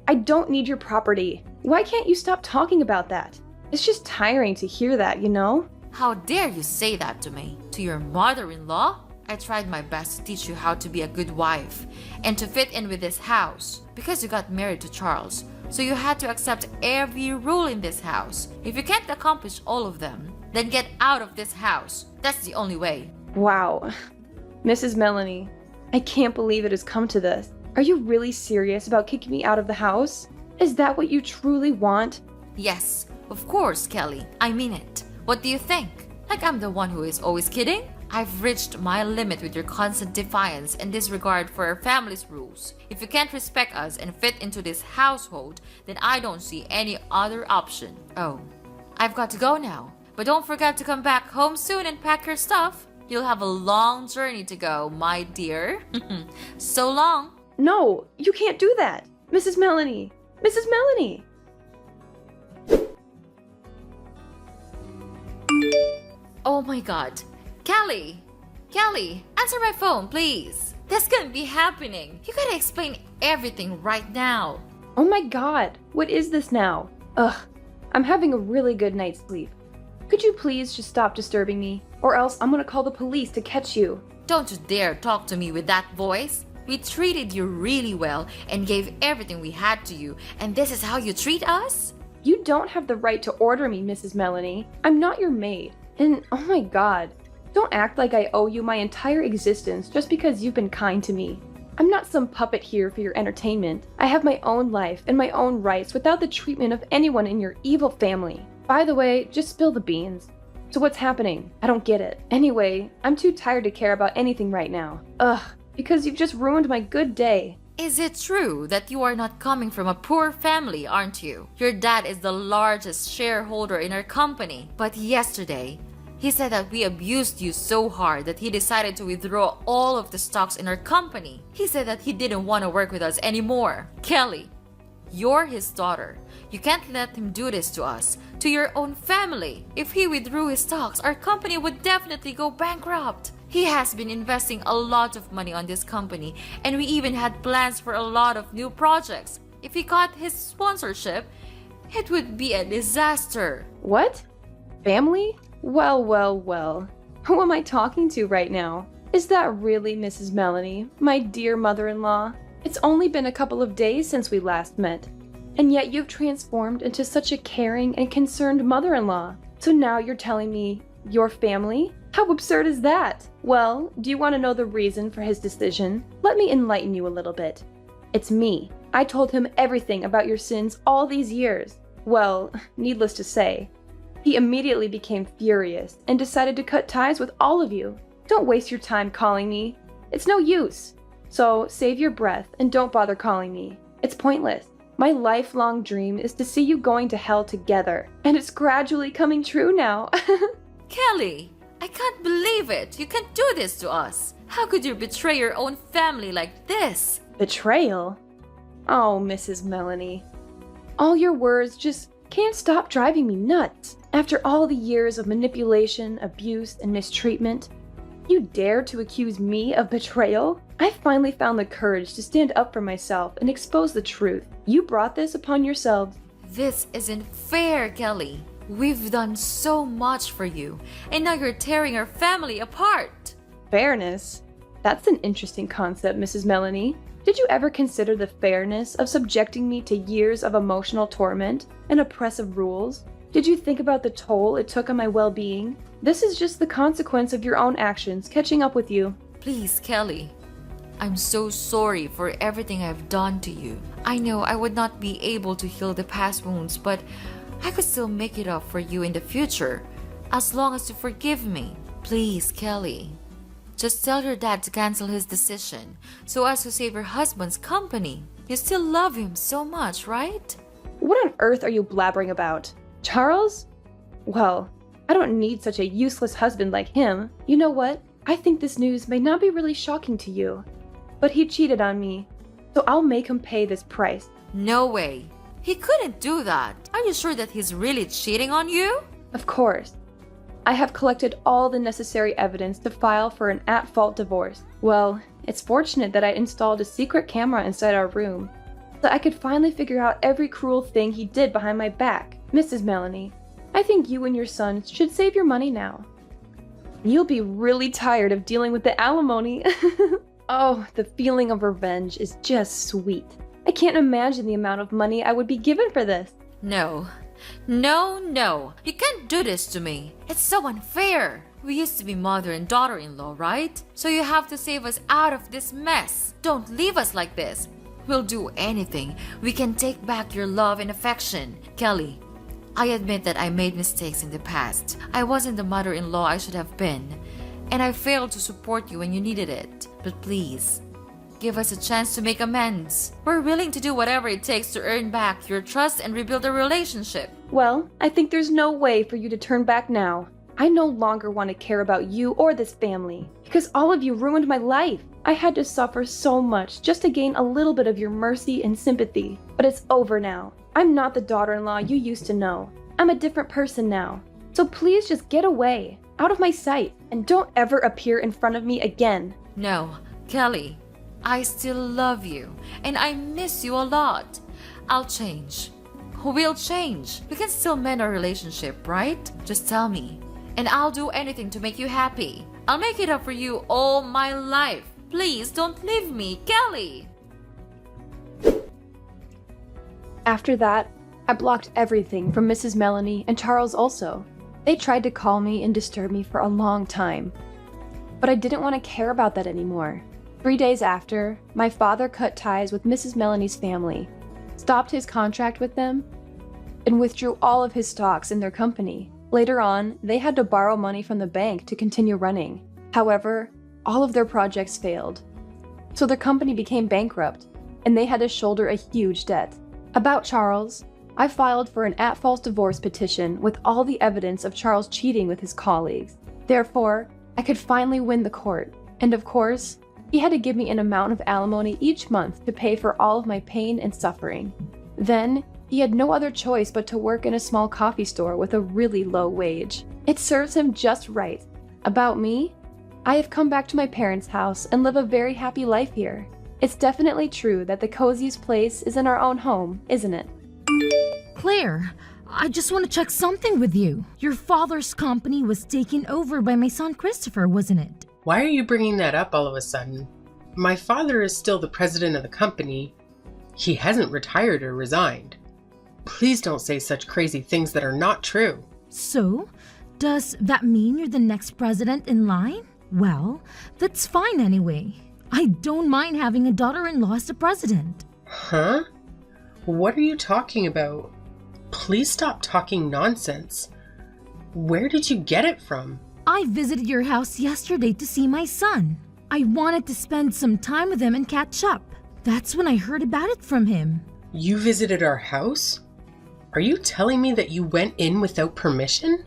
Speaker 4: I don't need your property. Why can't you stop talking about that? It's just tiring to hear that, you know?
Speaker 3: How dare you say that to me? To your mother-in-law? I tried my best to teach you how to be a good wife and to fit in with this house because you got married to Charles. So you had to accept every rule in this house. If you can't accomplish all of them, then get out of this house. That's the only way.
Speaker 4: Wow. Mrs. Melanie, I can't believe it has come to this. Are you really serious about kicking me out of the house? Is that what you truly want?
Speaker 3: Yes, of course, Kelly. I mean it. What do you think? Like I'm the one who is always kidding? I've reached my limit with your constant defiance and disregard for our family's rules. If you can't respect us and fit into this household, then I don't see any other option. Oh, I've got to go now. But don't forget to come back home soon and pack your stuff. You'll have a long journey to go, my dear. So long.
Speaker 4: No, you can't do that. Mrs. Melanie. Mrs. Melanie.
Speaker 3: Oh my god. Kelly! Kelly, answer my phone, please. This can't be happening. You gotta explain everything right now.
Speaker 4: Oh my god, what is this now? Ugh, I'm having a really good night's sleep. Could you please just stop disturbing me? Or else I'm gonna call the police to catch you.
Speaker 3: Don't you dare talk to me with that voice. We treated you really well and gave everything we had to you, and this is how you treat us?
Speaker 4: You don't have the right to order me, Mrs. Melanie. I'm not your maid. And oh my god, don't act like I owe you my entire existence just because you've been kind to me. I'm not some puppet here for your entertainment. I have my own life and my own rights without the treatment of anyone in your evil family. By the way, just spill the beans. So what's happening? I don't get it. Anyway, I'm too tired to care about anything right now. Ugh, because you've just ruined my good day.
Speaker 3: Is it true that you are not coming from a poor family, aren't you? Your dad is the largest shareholder in our company, but yesterday, he said that we abused you so hard that he decided to withdraw all of the stocks in our company. He said that he didn't want to work with us anymore. Kelly, you're his daughter. You can't let him do this to us, to your own family. If he withdrew his stocks, our company would definitely go bankrupt. He has been investing a lot of money on this company, and we even had plans for a lot of new projects. If he got his sponsorship, it would be a disaster.
Speaker 4: What? Family? Well. Who am I talking to right now? Is that really Mrs. Melanie, my dear mother-in-law? It's only been a couple of days since we last met, and yet you've transformed into such a caring and concerned mother-in-law. So now you're telling me your family? How absurd is that? Well, do you want to know the reason for his decision? Let me enlighten you a little bit. It's me. I told him everything about your sins all these years. Well, needless to say, he immediately became furious and decided to cut ties with all of you. Don't waste your time calling me. It's no use. So save your breath and don't bother calling me. It's pointless. My lifelong dream is to see you going to hell together, and it's gradually coming true now.
Speaker 3: Kelly, I can't believe it. You can't do this to us. How could you betray your own family like this?
Speaker 4: Betrayal? Oh, Mrs. Melanie. All your words just can't stop driving me nuts. After all the years of manipulation, abuse, and mistreatment, you dare to accuse me of betrayal? I finally found the courage to stand up for myself and expose the truth. You brought this upon yourselves.
Speaker 3: This isn't fair, Kelly. We've done so much for you, and now you're tearing our family apart.
Speaker 4: Fairness? That's an interesting concept, Mrs. Melanie. Did you ever consider the fairness of subjecting me to years of emotional torment and oppressive rules? Did you think about the toll it took on my well-being? This is just the consequence of your own actions catching up with you.
Speaker 3: Please, Kelly. I'm so sorry for everything I've done to you. I know I would not be able to heal the past wounds, but I could still make it up for you in the future, as long as you forgive me. Please, Kelly. Just tell your dad to cancel his decision, so as to save your husband's company. You still love him so much, right?
Speaker 4: What on earth are you blabbering about? Charles? Well, I don't need such a useless husband like him. You know what? I think this news may not be really shocking to you, but he cheated on me, so I'll make him pay this price.
Speaker 3: No way. He couldn't do that. Are you sure that he's really cheating on you?
Speaker 4: Of course. I have collected all the necessary evidence to file for an at-fault divorce. Well, it's fortunate that I installed a secret camera inside our room, so I could finally figure out every cruel thing he did behind my back. Mrs. Melanie, I think you and your son should save your money now. You'll be really tired of dealing with the alimony. Oh, the feeling of revenge is just sweet. I can't imagine the amount of money I would be given for this.
Speaker 3: No. You can't do this to me. It's so unfair. We used to be mother and daughter-in-law, right? So you have to save us out of this mess. Don't leave us like this. We'll do anything. We can take back your love and affection. Kelly, I admit that I made mistakes in the past. I wasn't the mother-in-law I should have been, and I failed to support you when you needed it. But please, give us a chance to make amends. We're willing to do whatever it takes to earn back your trust and rebuild a relationship.
Speaker 4: Well, I think there's no way for you to turn back now. I no longer want to care about you or this family, because all of you ruined my life. I had to suffer so much just to gain a little bit of your mercy and sympathy. But it's over now. I'm not the daughter-in-law you used to know. I'm a different person now. So please just get away, out of my sight, and don't ever appear in front of me again.
Speaker 3: No, Kelly, I still love you, and I miss you a lot. I'll change. We'll change. We can still mend our relationship, right? Just tell me. And I'll do anything to make you happy. I'll make it up for you all my life. Please don't leave me, Kelly.
Speaker 4: After that, I blocked everything from Mrs. Melanie and Charles also. They tried to call me and disturb me for a long time. But I didn't want to care about that anymore. 3 days after, my father cut ties with Mrs. Melanie's family, stopped his contract with them, and withdrew all of his stocks in their company. Later on, they had to borrow money from the bank to continue running. However, all of their projects failed. So their company became bankrupt, and they had to shoulder a huge debt. About Charles, I filed for an at-fault divorce petition with all the evidence of Charles cheating with his colleagues. Therefore, I could finally win the court. And of course, he had to give me an amount of alimony each month to pay for all of my pain and suffering. Then, he had no other choice but to work in a small coffee store with a really low wage. It serves him just right. About me, I have come back to my parents' house and live a very happy life here. It's definitely true that the coziest place is in our own home, isn't it?
Speaker 6: Claire, I just want to check something with you. Your father's company was taken over by my son Christopher, wasn't it?
Speaker 7: Why are you bringing that up all of a sudden? My father is still the president of the company. He hasn't retired or resigned. Please don't say such crazy things that are not true.
Speaker 6: So, does that mean you're the next president in line? Well, that's fine anyway. I don't mind having a daughter-in-law as the president.
Speaker 7: Huh? What are you talking about? Please stop talking nonsense. Where did you get it from?
Speaker 6: I visited your house yesterday to see my son. I wanted to spend some time with him and catch up. That's when I heard about it from him.
Speaker 7: You visited our house? Are you telling me that you went in without permission?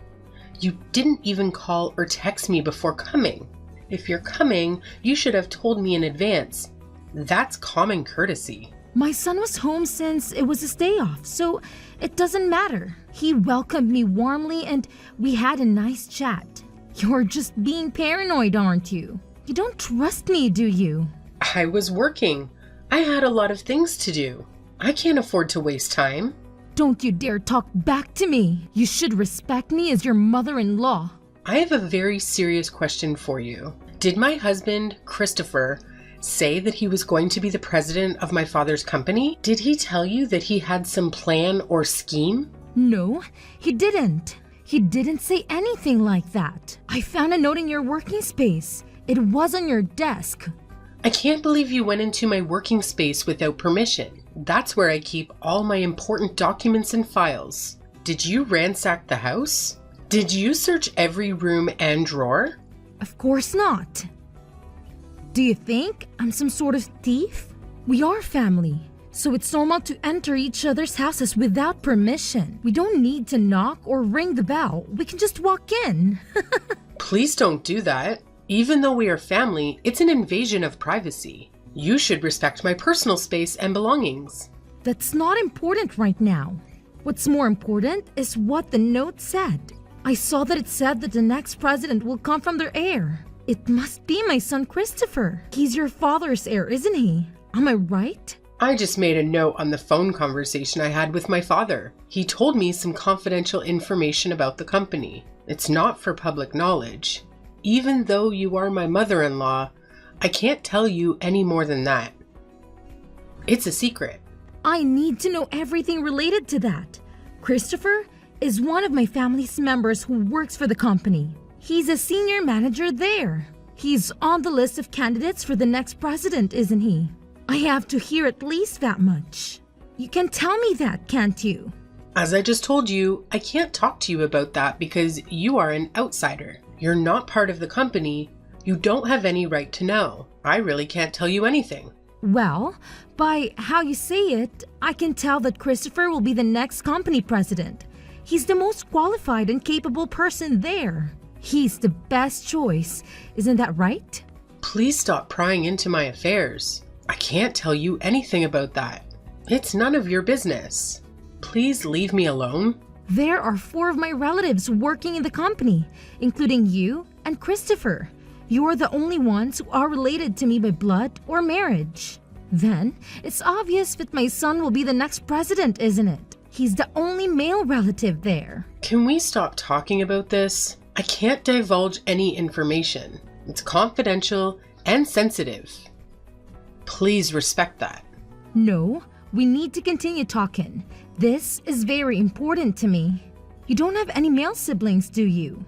Speaker 7: You didn't even call or text me before coming. If you're coming, you should have told me in advance. That's common courtesy.
Speaker 6: My son was home since it was his day off, so it doesn't matter. He welcomed me warmly and we had a nice chat. You're just being paranoid, aren't you? You don't trust me, do you?
Speaker 7: I was working. I had a lot of things to do. I can't afford to waste time.
Speaker 6: Don't you dare talk back to me. You should respect me as your mother-in-law.
Speaker 7: I have a very serious question for you. Did my husband, Christopher, say that he was going to be the president of my father's company? Did he tell you that he had some plan or scheme?
Speaker 6: No, he didn't. He didn't say anything like that. I found a note in your working space. It was on your desk.
Speaker 7: I can't believe you went into my working space without permission. That's where I keep all my important documents and files. Did you ransack the house? Did you search every room and drawer?
Speaker 6: Of course not. Do you think I'm some sort of thief? We are family, so it's normal to enter each other's houses without permission. We don't need to knock or ring the bell. We can just walk in.
Speaker 7: Please don't do that. Even though we are family, it's an invasion of privacy. You should respect my personal space and belongings.
Speaker 6: That's not important right now. What's more important is what the note said. I saw that it said that the next president will come from their heir. It must be my son Christopher. He's your father's heir, isn't he? Am I right?
Speaker 7: I just made a note on the phone conversation I had with my father. He told me some confidential information about the company. It's not for public knowledge. Even though you are my mother-in-law, I can't tell you any more than that. It's a secret.
Speaker 6: I need to know everything related to that. Christopher is one of my family's members who works for the company. He's a senior manager there. He's on the list of candidates for the next president, isn't he? I have to hear at least that much. You can tell me that, can't you?
Speaker 7: As I just told you, I can't talk to you about that because you are an outsider. You're not part of the company. You don't have any right to know. I really can't tell you anything.
Speaker 6: Well, by how you say it, I can tell that Christopher will be the next company president. He's the most qualified and capable person there. He's the best choice. Isn't that right?
Speaker 7: Please stop prying into my affairs. I can't tell you anything about that. It's none of your business. Please leave me alone.
Speaker 6: There are 4 of my relatives working in the company, including you and Christopher. You're the only ones who are related to me by blood or marriage. Then, it's obvious that my son will be the next president, isn't it? He's the only male relative there.
Speaker 7: Can we stop talking about this? I can't divulge any information. It's confidential and sensitive. Please respect that.
Speaker 6: No, we need to continue talking. This is very important to me. You don't have any male siblings, do you?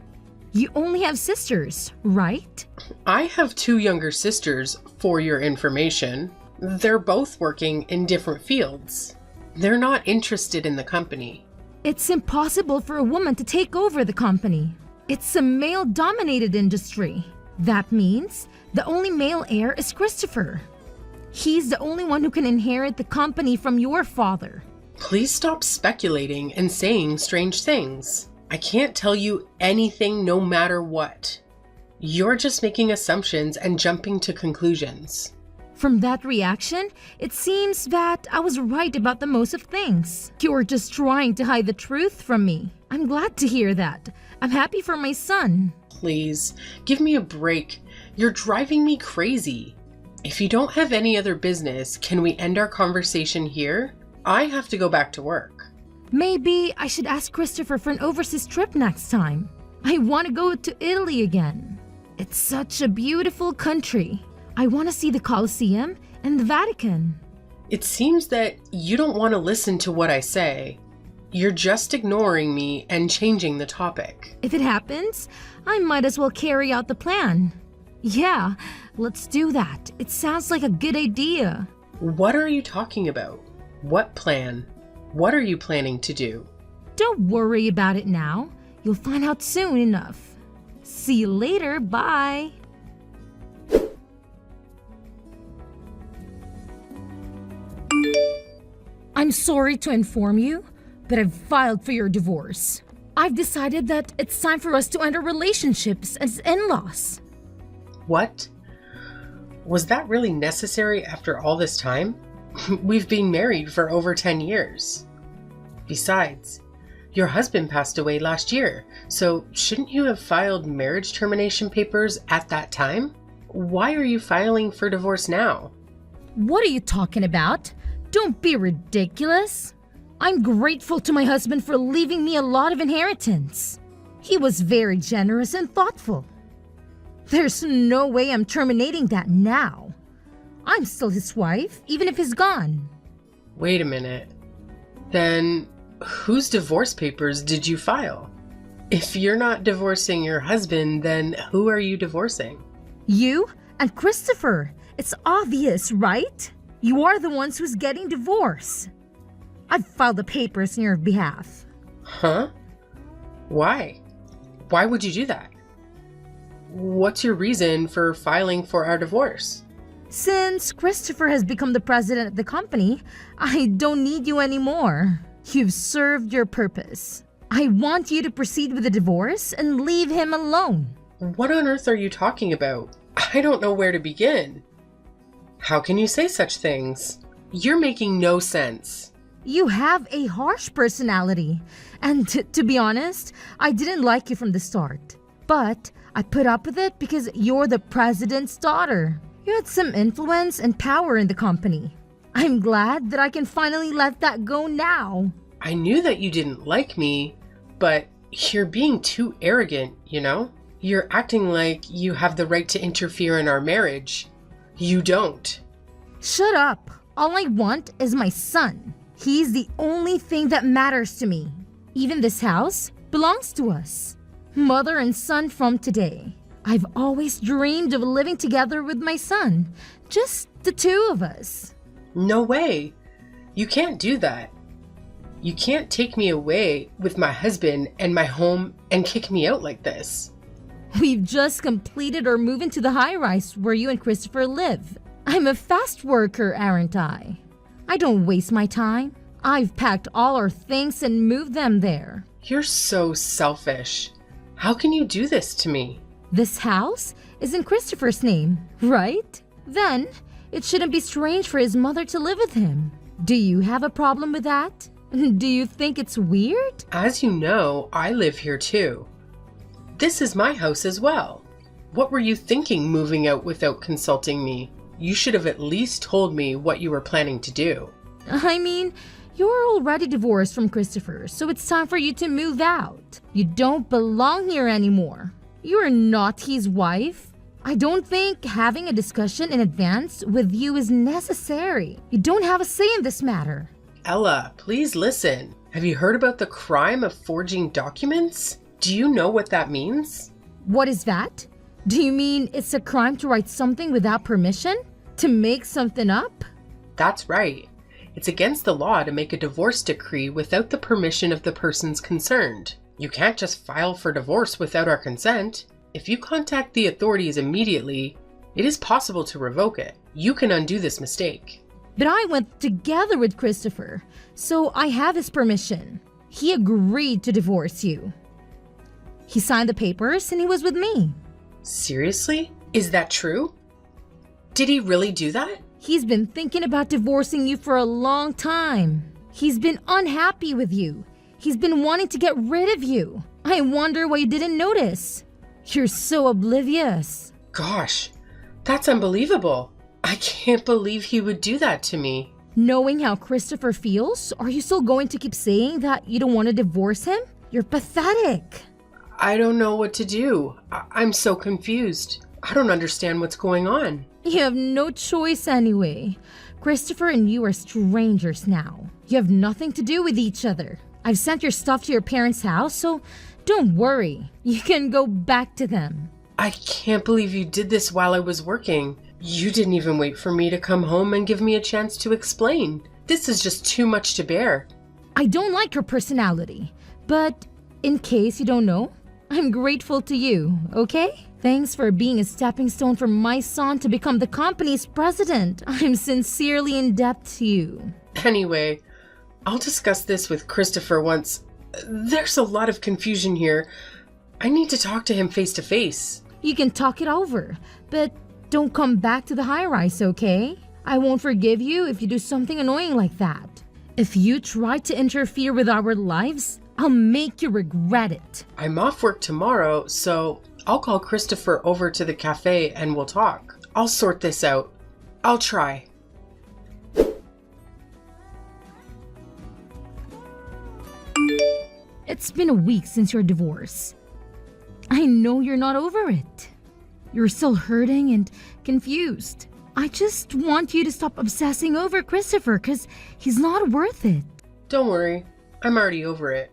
Speaker 6: You only have sisters, right?
Speaker 7: I have 2 younger sisters, for your information. They're both working in different fields. They're not interested in the company.
Speaker 6: It's impossible for a woman to take over the company. It's a male-dominated industry. That means the only male heir is Christopher. He's the only one who can inherit the company from your father.
Speaker 7: Please stop speculating and saying strange things. I can't tell you anything no matter what. You're just making assumptions and jumping to conclusions.
Speaker 6: From that reaction, it seems that I was right about the most of things. You're just trying to hide the truth from me. I'm glad to hear that. I'm happy for my son.
Speaker 7: Please, give me a break. You're driving me crazy. If you don't have any other business, can we end our conversation here? I have to go back to work.
Speaker 6: Maybe I should ask Christopher for an overseas trip next time. I want to go to Italy again. It's such a beautiful country. I want to see the Colosseum and the Vatican.
Speaker 7: It seems that you don't want to listen to what I say. You're just ignoring me and changing the topic.
Speaker 6: If it happens, I might as well carry out the plan. Yeah, let's do that. It sounds like a good idea.
Speaker 7: What are you talking about? What plan? What are you planning to do?
Speaker 6: Don't worry about it now. You'll find out soon enough. See you later. Bye. I'm sorry to inform you, but I've filed for your divorce. I've decided that it's time for us to end our relationships as in-laws.
Speaker 7: What? Was that really necessary after all this time? We've been married for over 10 years. Besides, your husband passed away last year, so shouldn't you have filed marriage termination papers at that time? Why are you filing for divorce now?
Speaker 6: What are you talking about? Don't be ridiculous. I'm grateful to my husband for leaving me a lot of inheritance. He was very generous and thoughtful. There's no way I'm terminating that now. I'm still his wife, even if he's gone.
Speaker 7: Wait a minute. Then whose divorce papers did you file? If you're not divorcing your husband, then who are you divorcing?
Speaker 6: You and Christopher. It's obvious, right? You are the ones who's getting divorced. I've filed the papers on your behalf.
Speaker 7: Huh? Why? Why would you do that? What's your reason for filing for our divorce?
Speaker 6: Since Christopher has become the president of the company, I don't need you anymore. You've served your purpose. I want you to proceed with the divorce and leave him alone.
Speaker 7: What on earth are you talking about? I don't know where to begin. How can you say such things? You're making no sense.
Speaker 6: You have a harsh personality. And to be honest, I didn't like you from the start. But I put up with it because you're the president's daughter. You had some influence and power in the company. I'm glad that I can finally let that go now.
Speaker 7: I knew that you didn't like me, but you're being too arrogant, you know? You're acting like you have the right to interfere in our marriage. You don't.
Speaker 6: Shut up. All I want is my son. He's the only thing that matters to me. Even this house belongs to us. Mother and son from today. I've always dreamed of living together with my son. Just the two of us.
Speaker 7: No way. You can't do that. You can't take me away with my husband and my home and kick me out like this.
Speaker 6: We've just completed our move into the high-rise where you and Christopher live. I'm a fast worker, aren't I? I don't waste my time. I've packed all our things and moved them there.
Speaker 7: You're so selfish. How can you do this to me?
Speaker 6: This house is in Christopher's name, right? Then, it shouldn't be strange for his mother to live with him. Do you have a problem with that? Do you think it's weird?
Speaker 7: As you know, I live here too. This is my house as well. What were you thinking moving out without consulting me? You should have at least told me what you were planning to do.
Speaker 6: I mean, You're already divorced from Christopher, so it's time for you to move out. You don't belong here anymore. You're not his wife. I don't think having a discussion in advance with you is necessary. You don't have a say in this matter.
Speaker 7: Ella, please listen. Have you heard about the crime of forging documents? Do you know what that means?
Speaker 6: What is that? Do you mean it's a crime to write something without permission? To make something up?
Speaker 7: That's right. It's against the law to make a divorce decree without the permission of the persons concerned. You can't just file for divorce without our consent. If you contact the authorities immediately, it is possible to revoke it. You can undo this mistake.
Speaker 6: But I went together with Christopher, so I have his permission. He agreed to divorce you. He signed the papers and he was with me.
Speaker 7: Seriously? Is that true? Did he really do that?
Speaker 6: He's been thinking about divorcing you for a long time. He's been unhappy with you. He's been wanting to get rid of you. I wonder why you didn't notice. You're so oblivious.
Speaker 7: Gosh, that's unbelievable. I can't believe he would do that to me.
Speaker 6: Knowing how Christopher feels, are you still going to keep saying that you don't want to divorce him? You're pathetic.
Speaker 7: I don't know what to do. I'm so confused. I don't understand what's going on.
Speaker 6: You have no choice anyway. Christopher and you are strangers now. You have nothing to do with each other. I've sent your stuff to your parents' house, so don't worry. You can go back to them.
Speaker 7: I can't believe you did this while I was working. You didn't even wait for me to come home and give me a chance to explain. This is just too much to bear.
Speaker 6: I don't like your personality, but in case you don't know, I'm grateful to you, okay? Thanks for being a stepping stone for my son to become the company's president. I'm sincerely in debt to you.
Speaker 7: Anyway, I'll discuss this with Christopher once. There's a lot of confusion here. I need to talk to him face to face.
Speaker 6: You can talk it over, but don't come back to the high-rise, okay? I won't forgive you if you do something annoying like that. If you try to interfere with our lives, I'll make you regret it.
Speaker 7: I'm off work tomorrow, so I'll call Christopher over to the cafe and we'll talk. I'll sort this out. I'll try.
Speaker 6: It's been a week since your divorce. I know you're not over it. You're still hurting and confused. I just want you to stop obsessing over Christopher because he's not worth it.
Speaker 7: Don't worry, I'm already over it.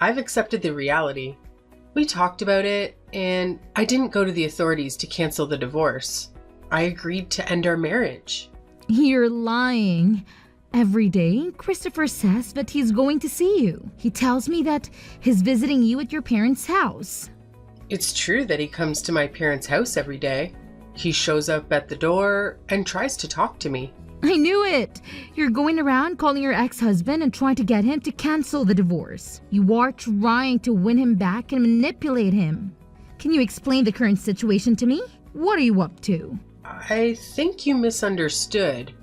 Speaker 7: I've accepted the reality. We talked about it, and I didn't go to the authorities to cancel the divorce. I agreed to end our marriage.
Speaker 6: You're lying. Every day, Christopher says that he's going to see you. He tells me that he's visiting you at your parents' house.
Speaker 7: It's true that he comes to my parents' house every day. He shows up at the door and tries to talk to me.
Speaker 6: I knew it! You're going around calling your ex-husband and trying to get him to cancel the divorce. You are trying to win him back and manipulate him. Can you explain the current situation to me? What are you up to?
Speaker 7: I think you misunderstood.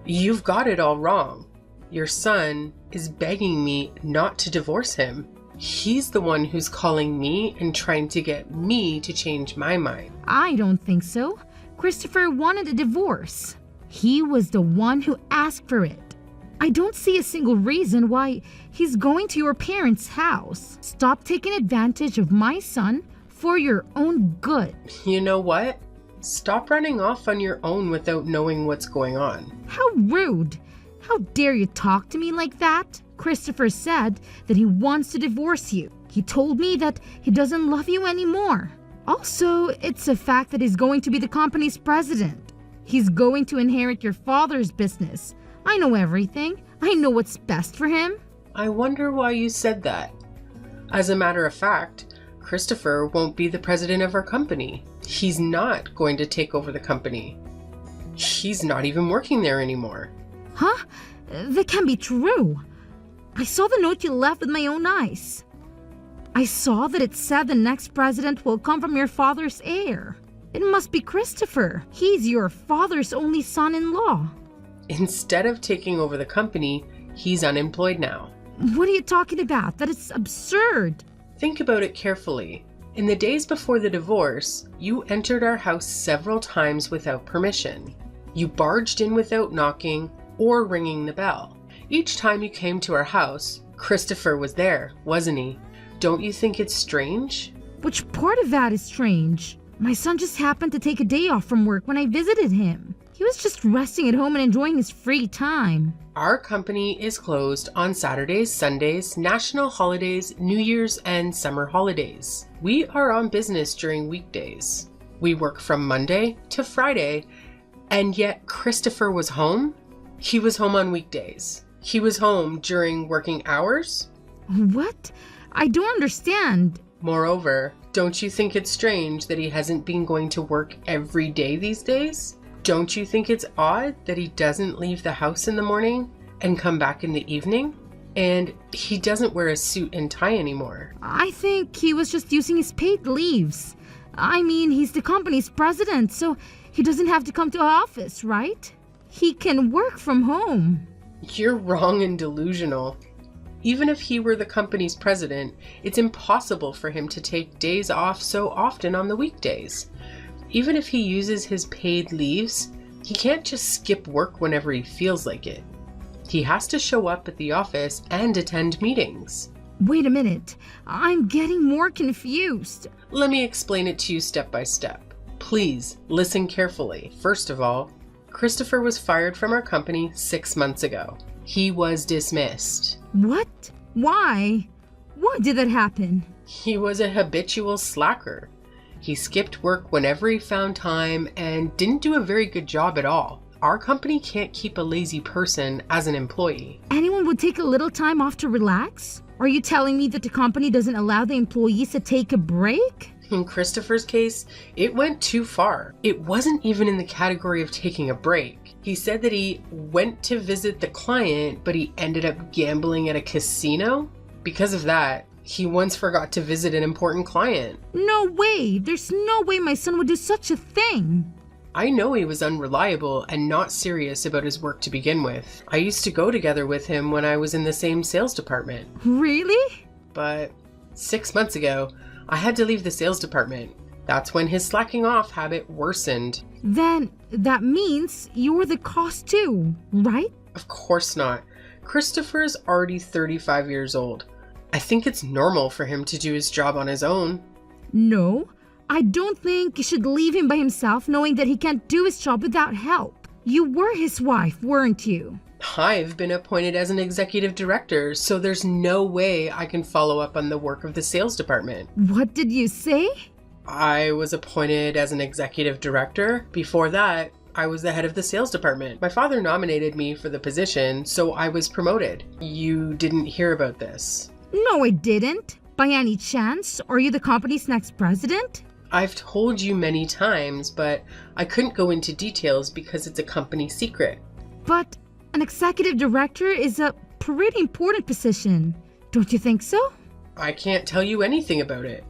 Speaker 7: You've got it all wrong. Your son is begging me not to divorce him. He's the one who's calling me and trying to get me to change my mind.
Speaker 6: I don't think so. Christopher wanted a divorce. He was the one who asked for it. I don't see a single reason why he's going to your parents' house. Stop taking advantage of my son for your own good.
Speaker 7: You know what? Stop running off on your own without knowing what's going on.
Speaker 6: How rude! How dare you talk to me like that? Christopher said that he wants to divorce you. He told me that he doesn't love you anymore. Also, it's a fact that he's going to be the company's president. He's going to inherit your father's business. I know everything. I know what's best for him.
Speaker 7: I wonder why you said that. As a matter of fact, Christopher won't be the president of our company. He's not going to take over the company. He's not even working there anymore.
Speaker 6: Huh? That can't be true. I saw the note you left with my own eyes. I saw that it said the next president will come from your father's heir. It must be Christopher. He's your father's only son-in-law.
Speaker 7: Instead of taking over the company, he's unemployed now.
Speaker 6: What are you talking about? That is absurd.
Speaker 7: Think about it carefully. In the days before the divorce, you entered our house several times without permission. You barged in without knocking or ringing the bell. Each time you came to our house, Christopher was there, wasn't he? Don't you think it's strange?
Speaker 6: Which part of that is strange? My son just happened to take a day off from work when I visited him. He was just resting at home and enjoying his free time.
Speaker 7: Our company is closed on Saturdays, Sundays, national holidays, New Year's, and summer holidays. We are on business during weekdays. We work from Monday to Friday, and yet Christopher was home? He was home on weekdays. He was home during working hours?
Speaker 6: What? I don't understand.
Speaker 7: Moreover, don't you think it's strange that he hasn't been going to work every day these days? Don't you think it's odd that he doesn't leave the house in the morning and come back in the evening? And he doesn't wear a suit and tie anymore.
Speaker 6: I think he was just using his paid leaves. I mean, he's the company's president, so he doesn't have to come to office, right? He can work from home.
Speaker 7: You're wrong and delusional. Even if he were the company's president, it's impossible for him to take days off so often on the weekdays. Even if he uses his paid leaves, he can't just skip work whenever he feels like it. He has to show up at the office and attend meetings.
Speaker 6: Wait a minute. I'm getting more confused.
Speaker 7: Let me explain it to you step by step. Please listen carefully. First of all, Christopher was fired from our company 6 months ago. He was dismissed.
Speaker 6: What? Why? Why did that happen?
Speaker 7: He was a habitual slacker. He skipped work whenever he found time and didn't do a very good job at all. Our company can't keep a lazy person as an employee.
Speaker 6: Anyone would take a little time off to relax? Are you telling me that the company doesn't allow the employees to take a break?
Speaker 7: In Christopher's case, it went too far. It wasn't even in the category of taking a break. He said that he went to visit the client, but he ended up gambling at a casino. Because of that, he once forgot to visit an important client.
Speaker 6: No way! There's no way my son would do such a thing!
Speaker 7: I know he was unreliable and not serious about his work to begin with. I used to go together with him when I was in the same sales department.
Speaker 6: Really?
Speaker 7: But 6 months ago, I had to leave the sales department. That's when his slacking off habit worsened.
Speaker 6: Then that means you're the cause too, right?
Speaker 7: Of course not. Christopher's already 35 years old. I think it's normal for him to do his job on his own.
Speaker 6: No, I don't think you should leave him by himself knowing that he can't do his job without help. You were his wife, weren't you?
Speaker 7: I've been appointed as an executive director, so there's no way I can follow up on the work of the sales department.
Speaker 6: What did you say?
Speaker 7: I was appointed as an executive director. Before that, I was the head of the sales department. My father nominated me for the position, so I was promoted. You didn't hear about this.
Speaker 6: No, I didn't. By any chance, are you the company's next president?
Speaker 7: I've told you many times, but I couldn't go into details because it's a company secret.
Speaker 6: But an executive director is a pretty important position. Don't you think so?
Speaker 7: I can't tell you anything about it.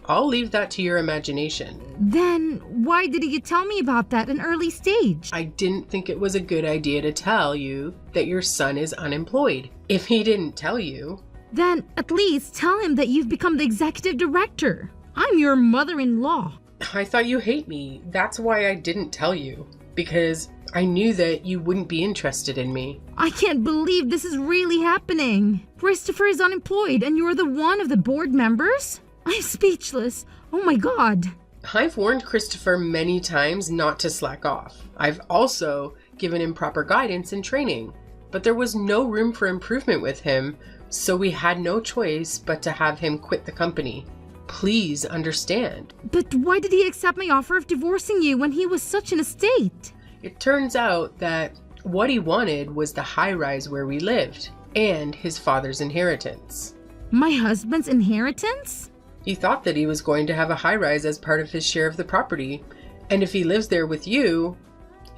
Speaker 7: I'll leave that to your imagination.
Speaker 6: Then why didn't you tell me about that at an early stage?
Speaker 7: I didn't think it was a good idea to tell you that your son is unemployed. If he didn't tell you...
Speaker 6: Then at least tell him that you've become the executive director. I'm your mother-in-law.
Speaker 7: I thought you hate me. That's why I didn't tell you. Because I knew that you wouldn't be interested in me.
Speaker 6: I can't believe this is really happening. Christopher is unemployed and you're the one of the board members? I'm speechless. Oh my god.
Speaker 7: I've warned Christopher many times not to slack off. I've also given him proper guidance and training. But there was no room for improvement with him, so we had no choice but to have him quit the company. Please understand.
Speaker 6: But why did he accept my offer of divorcing you when he was such in a state?
Speaker 7: It turns out that what he wanted was the high-rise where we lived, and his father's inheritance.
Speaker 6: My husband's inheritance?
Speaker 7: He thought that he was going to have a high-rise as part of his share of the property, and if he lives there with you,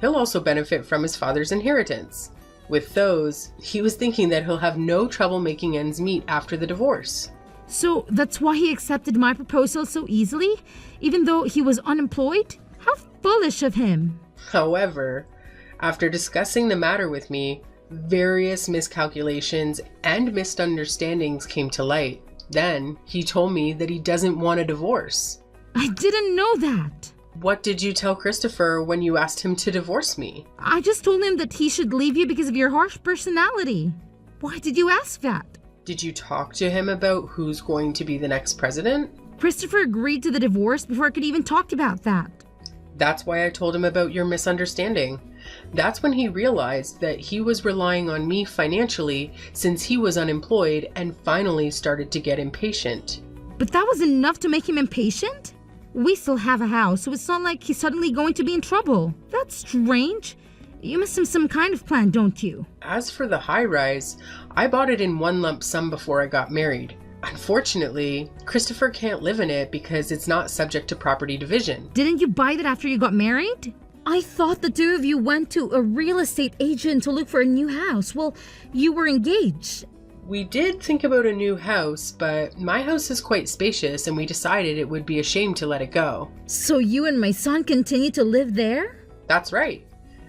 Speaker 7: he'll also benefit from his father's inheritance. With those, he was thinking that he'll have no trouble making ends meet after the divorce.
Speaker 6: So that's why he accepted my proposal so easily, even though he was unemployed? How foolish of him.
Speaker 7: However, after discussing the matter with me, various miscalculations and misunderstandings came to light. Then he told me that he doesn't want a divorce.
Speaker 6: I didn't know that.
Speaker 7: What did you tell Christopher when you asked him to divorce me?
Speaker 6: I just told him that he should leave you because of your harsh personality. Why did you ask that?
Speaker 7: Did you talk to him about who's going to be the next president?
Speaker 6: Christopher agreed to the divorce before I could even talk about that.
Speaker 7: That's why I told him about your misunderstanding. That's when he realized that he was relying on me financially since he was unemployed and finally started to get impatient.
Speaker 6: But that was enough to make him impatient? We still have a house, so it's not like he's suddenly going to be in trouble. That's strange. You must have some kind of plan, don't you?
Speaker 7: As for the high rise, I bought it in one lump sum before I got married. Unfortunately, Christopher can't live in it because it's not subject to property division.
Speaker 6: Didn't you buy that after you got married? I thought the two of you went to a real estate agent to look for a new house. Well, you were engaged.
Speaker 7: We did think about a new house, but my house is quite spacious and we decided it would be a shame to let it go.
Speaker 6: So you and my son continue to live there?
Speaker 7: That's right.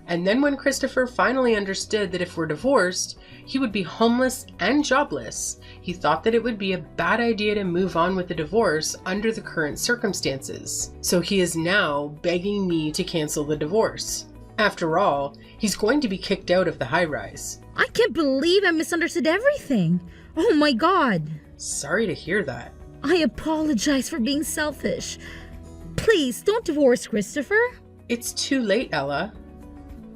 Speaker 7: And then when Christopher finally understood that if we're divorced, he would be homeless and jobless, he thought that it would be a bad idea to move on with the divorce under the current circumstances. So he is now begging me to cancel the divorce. After all, he's going to be kicked out of the high rise.
Speaker 6: I can't believe I misunderstood everything. Oh my God.
Speaker 7: Sorry to hear that.
Speaker 6: I apologize for being selfish. Please don't divorce Christopher.
Speaker 7: It's too late, Ella.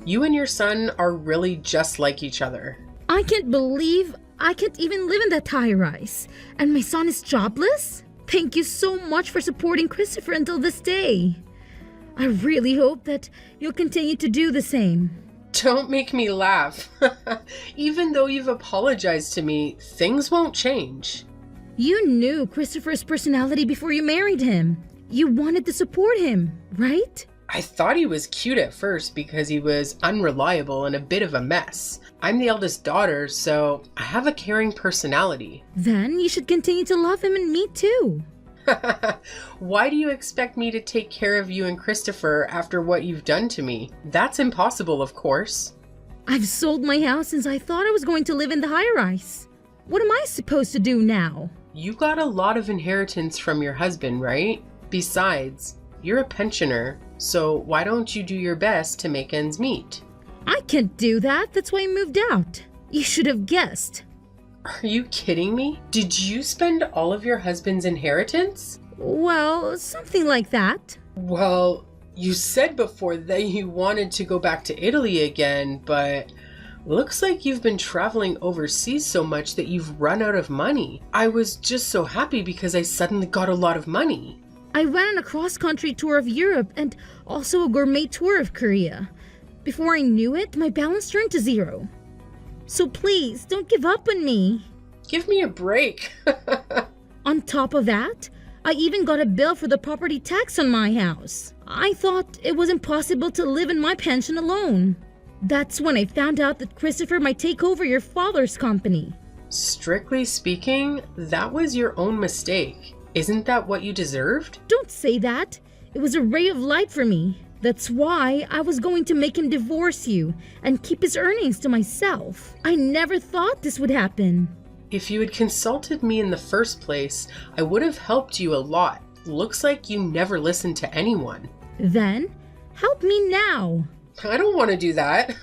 Speaker 7: You and your son are really just like each other.
Speaker 6: I can't believe I can't even live in that high rise. And my son is jobless? Thank you so much for supporting Christopher until this day. I really hope that you'll continue to do the same.
Speaker 7: Don't make me laugh. Even though you've apologized to me, things won't change.
Speaker 6: You knew Christopher's personality before you married him. You wanted to support him, right?
Speaker 7: I thought he was cute at first because he was unreliable and a bit of a mess. I'm the eldest daughter, so I have a caring personality.
Speaker 6: Then you should continue to love him and me too.
Speaker 7: Why do you expect me to take care of you and Christopher after what you've done to me? That's impossible, of course.
Speaker 6: I've sold my house since I thought I was going to live in the high-rise. What am I supposed to do now?
Speaker 7: You got a lot of inheritance from your husband, right? Besides, you're a pensioner, so why don't you do your best to make ends meet?
Speaker 6: I can't do that. That's why I moved out. You should have guessed.
Speaker 7: Are you kidding me? Did you spend all of your husband's inheritance?
Speaker 6: Well, something like that.
Speaker 7: Well, you said before that you wanted to go back to Italy again, but looks like you've been traveling overseas so much that you've run out of money. I was just so happy because I suddenly got a lot of money.
Speaker 6: I went on a cross-country tour of Europe and also a gourmet tour of Korea. Before I knew it, my balance turned to zero. So please, don't give up on me.
Speaker 7: Give me a break.
Speaker 6: On top of that, I even got a bill for the property tax on my house. I thought it was impossible to live in my pension alone. That's when I found out that Christopher might take over your father's company.
Speaker 7: Strictly speaking, that was your own mistake. Isn't that what you deserved?
Speaker 6: Don't say that. It was a ray of light for me. That's why I was going to make him divorce you and keep his earnings to myself. I never thought this would happen.
Speaker 7: If you had consulted me in the first place, I would have helped you a lot. Looks like you never listened to anyone.
Speaker 6: Then, help me now.
Speaker 7: I don't want to do that.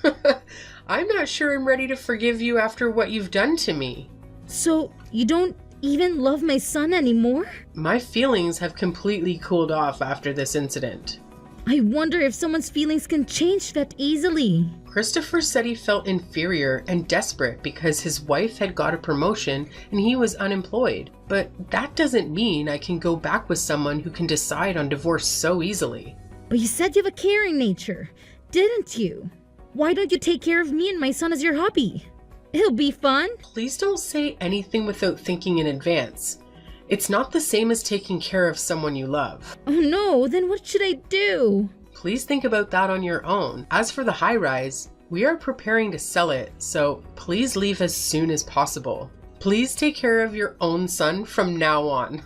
Speaker 7: I'm not sure I'm ready to forgive you after what you've done to me.
Speaker 6: So, you don't even love my son anymore?
Speaker 7: My feelings have completely cooled off after this incident.
Speaker 6: I wonder if someone's feelings can change that easily.
Speaker 7: Christopher said he felt inferior and desperate because his wife had got a promotion and he was unemployed. But that doesn't mean I can go back with someone who can decide on divorce so easily.
Speaker 6: But you said you have a caring nature, didn't you? Why don't you take care of me and my son as your hobby? It'll be fun.
Speaker 7: Please don't say anything without thinking in advance. It's not the same as taking care of someone you love.
Speaker 6: Oh no, then what should I do?
Speaker 7: Please think about that on your own. As for the high rise, we are preparing to sell it, so please leave as soon as possible. Please take care of your own son from now on.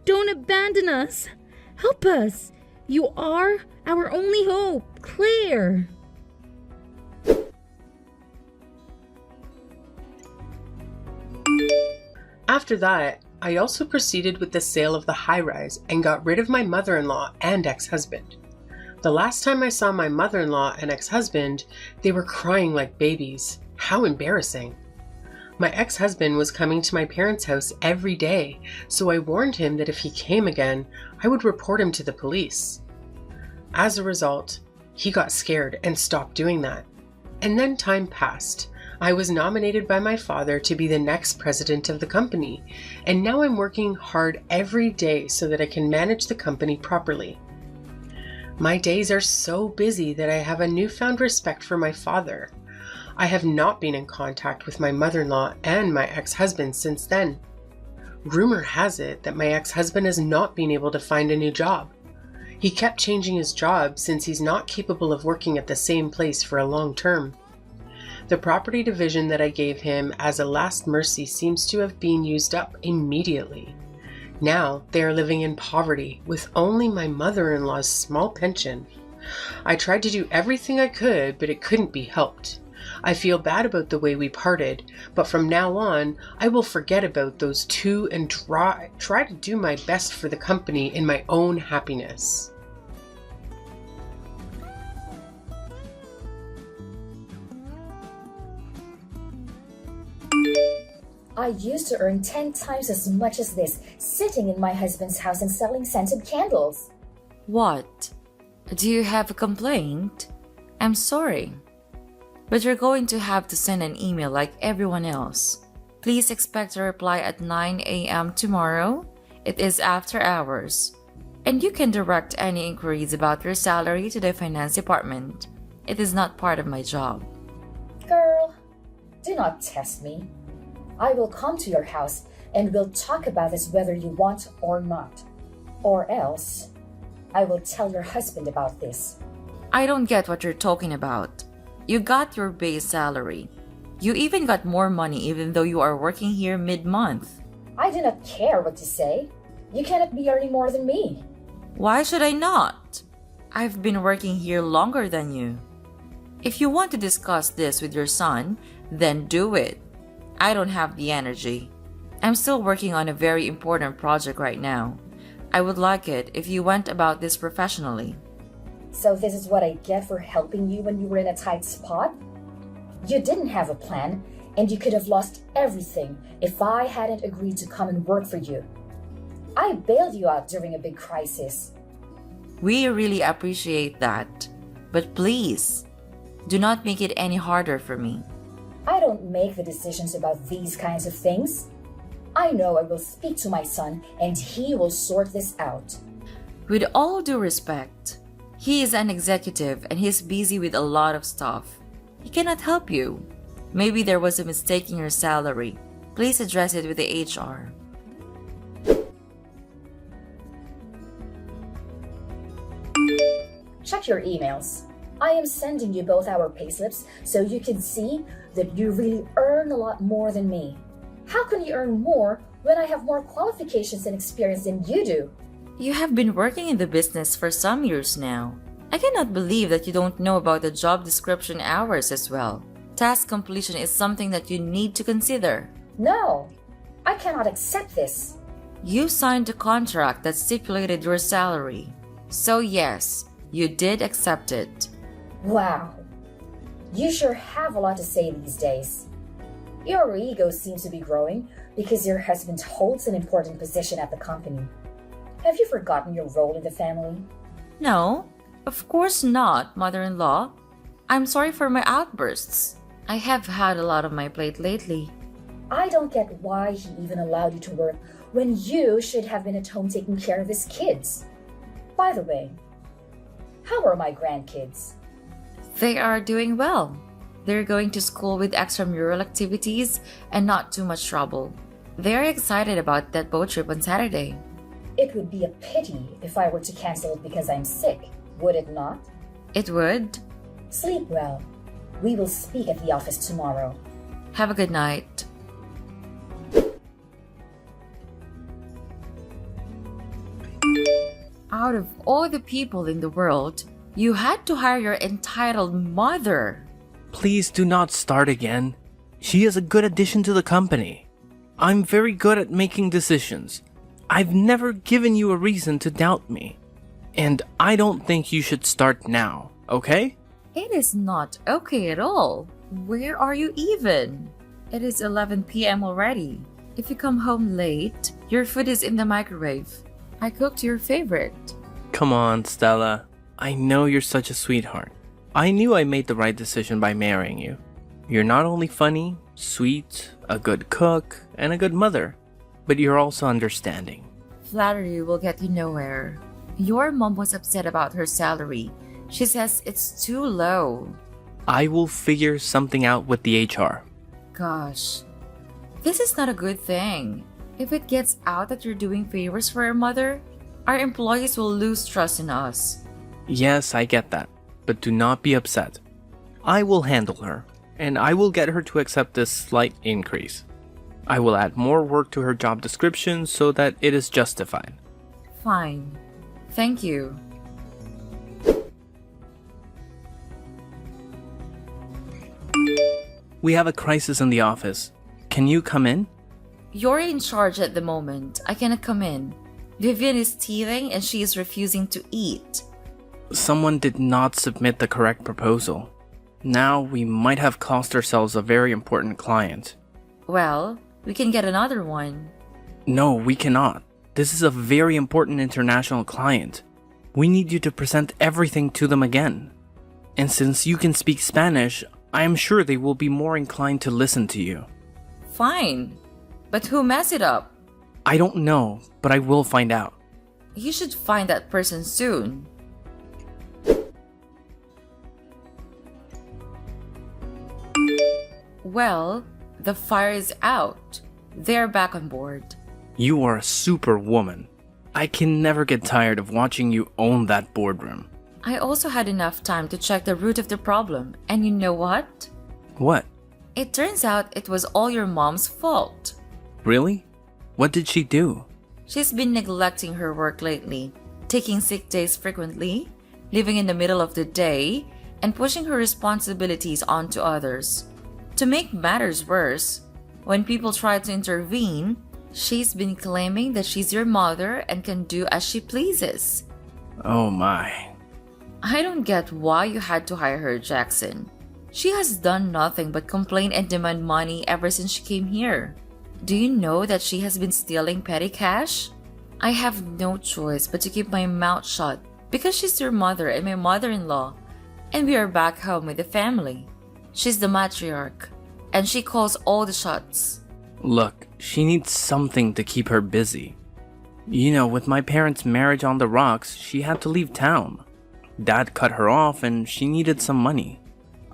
Speaker 6: Don't abandon us. Help us. You are our only hope, Claire.
Speaker 7: After that, I also proceeded with the sale of the high-rise and got rid of my mother-in-law and ex-husband. The last time I saw my mother-in-law and ex-husband, they were crying like babies. How embarrassing. My ex-husband was coming to my parents' house every day, so I warned him that if he came again, I would report him to the police. As a result, he got scared and stopped doing that. And then time passed. I was nominated by my father to be the next president of the company, and now I'm working hard every day so that I can manage the company properly. My days are so busy that I have a newfound respect for my father. I have not been in contact with my mother-in-law and my ex-husband since then. Rumor has it that my ex-husband has not been able to find a new job. He kept changing his job since he's not capable of working at the same place for a long term. The property division that I gave him as a last mercy seems to have been used up immediately. Now they are living in poverty with only my mother-in-law's small pension. I tried to do everything I could, but it couldn't be helped. I feel bad about the way we parted, but from now on, I will forget about those two and try to do my best for the company in my own happiness.
Speaker 8: I used to earn 10 times as much as this sitting in my husband's house and selling scented candles.
Speaker 3: What? Do you have a complaint? I'm sorry, but you're going to have to send an email like everyone else. Please expect a reply at 9 a.m. tomorrow. It is after hours. And you can direct any inquiries about your salary to the finance department. It is not part of my job.
Speaker 8: Girl, do not test me. I will come to your house and we'll talk about this whether you want or not. Or else, I will tell your husband about this.
Speaker 3: I don't get what you're talking about. You got your base salary. You even got more money even though you are working here mid-month.
Speaker 8: I do not care what you say. You cannot be earning more than me.
Speaker 3: Why should I not? I've been working here longer than you. If you want to discuss this with your son, then do it. I don't have the energy. I'm still working on a very important project right now. I would like it if you went about this professionally.
Speaker 8: So this is what I get for helping you when you were in a tight spot? You didn't have a plan, and you could have lost everything if I hadn't agreed to come and work for you. I bailed you out during a big crisis.
Speaker 3: We really appreciate that. But please, do not make it any harder for me.
Speaker 8: I don't make the decisions about these kinds of things. I know I will speak to my son and he will sort this out.
Speaker 3: With all due respect, he is an executive and he's busy with a lot of stuff. He cannot help you. Maybe there was a mistake in your salary. Please address it with the HR.
Speaker 8: Check your emails. I am sending you both our payslips so you can see that you really earn a lot more than me. How can you earn more when I have more qualifications and experience than you do?
Speaker 3: You have been working in the business for some years now. I cannot believe that you don't know about the job description hours as well. Task completion is something that you need to consider.
Speaker 8: No, I cannot accept this.
Speaker 3: You signed a contract that stipulated your salary. So yes, you did accept it.
Speaker 8: Wow. You sure have a lot to say these days. Your ego seems to be growing because your husband holds an important position at the company. Have you forgotten your role in the family?
Speaker 3: No, of course not, mother-in-law. I'm sorry for my outbursts. I have had a lot on my plate lately.
Speaker 8: I don't get why he even allowed you to work when you should have been at home taking care of his kids. By the way, how are my grandkids?
Speaker 3: They are doing well. They're going to school with extramural activities and not too much trouble. They're excited about that boat trip on Saturday.
Speaker 8: It would be a pity if I were to cancel it because I'm sick, would it not?
Speaker 3: It would.
Speaker 8: Sleep well. We will speak at the office tomorrow.
Speaker 3: Have a good night. Out of all the people in the world, you had to hire your entitled mother.
Speaker 9: Please do not start again. She is a good addition to the company. I'm very good at making decisions. I've never given you a reason to doubt me. And I don't think you should start now, okay?
Speaker 3: It is not okay at all. Where are you even? It is 11 p.m. already. If you come home late, your food is in the microwave. I cooked your favorite.
Speaker 9: Come on, Stella. I know you're such a sweetheart. I knew I made the right decision by marrying you. You're not only funny, sweet, a good cook, and a good mother, but you're also understanding.
Speaker 3: Flattery will get you nowhere. Your mom was upset about her salary. She says it's too low.
Speaker 9: I will figure something out with the HR.
Speaker 3: Gosh, this is not a good thing. If it gets out that you're doing favors for your mother, our employees will lose trust in us.
Speaker 9: Yes, I get that, but do not be upset. I will handle her, and I will get her to accept this slight increase. I will add more work to her job description so that it is justified.
Speaker 3: Fine. Thank you.
Speaker 9: We have a crisis in the office. Can you come in?
Speaker 3: You're in charge at the moment. I cannot come in. Vivian is teething and she is refusing to eat.
Speaker 9: Someone did not submit the correct proposal. Now we might have cost ourselves a very important client.
Speaker 3: Well, we can get another one.
Speaker 9: No, we cannot. This is a very important international client. We need you to present everything to them again. And since you can speak Spanish, I am sure they will be more inclined to listen to you.
Speaker 3: Fine. But who messed it up?
Speaker 9: I don't know, but I will find out.
Speaker 3: You should find that person soon. Well, the fire is out. They're back on board.
Speaker 9: You are a superwoman. I can never get tired of watching you own that boardroom.
Speaker 3: I also had enough time to check the root of the problem, and you know what?
Speaker 9: What?
Speaker 3: It turns out it was all your mom's fault.
Speaker 9: Really? What did she do?
Speaker 3: She's been neglecting her work lately, taking sick days frequently, living in the middle of the day, and pushing her responsibilities onto others. To make matters worse, when people try to intervene, she's been claiming that she's your mother and can do as she pleases.
Speaker 9: Oh my.
Speaker 3: I don't get why you had to hire her, Jackson. She has done nothing but complain and demand money ever since she came here. Do you know that she has been stealing petty cash? I have no choice but to keep my mouth shut because she's your mother and my mother-in-law, and we are back home with the family. She's the matriarch, and she calls all the shots.
Speaker 9: Look, she needs something to keep her busy. You know, with my parents' marriage on the rocks, she had to leave town. Dad cut her off and she needed some money.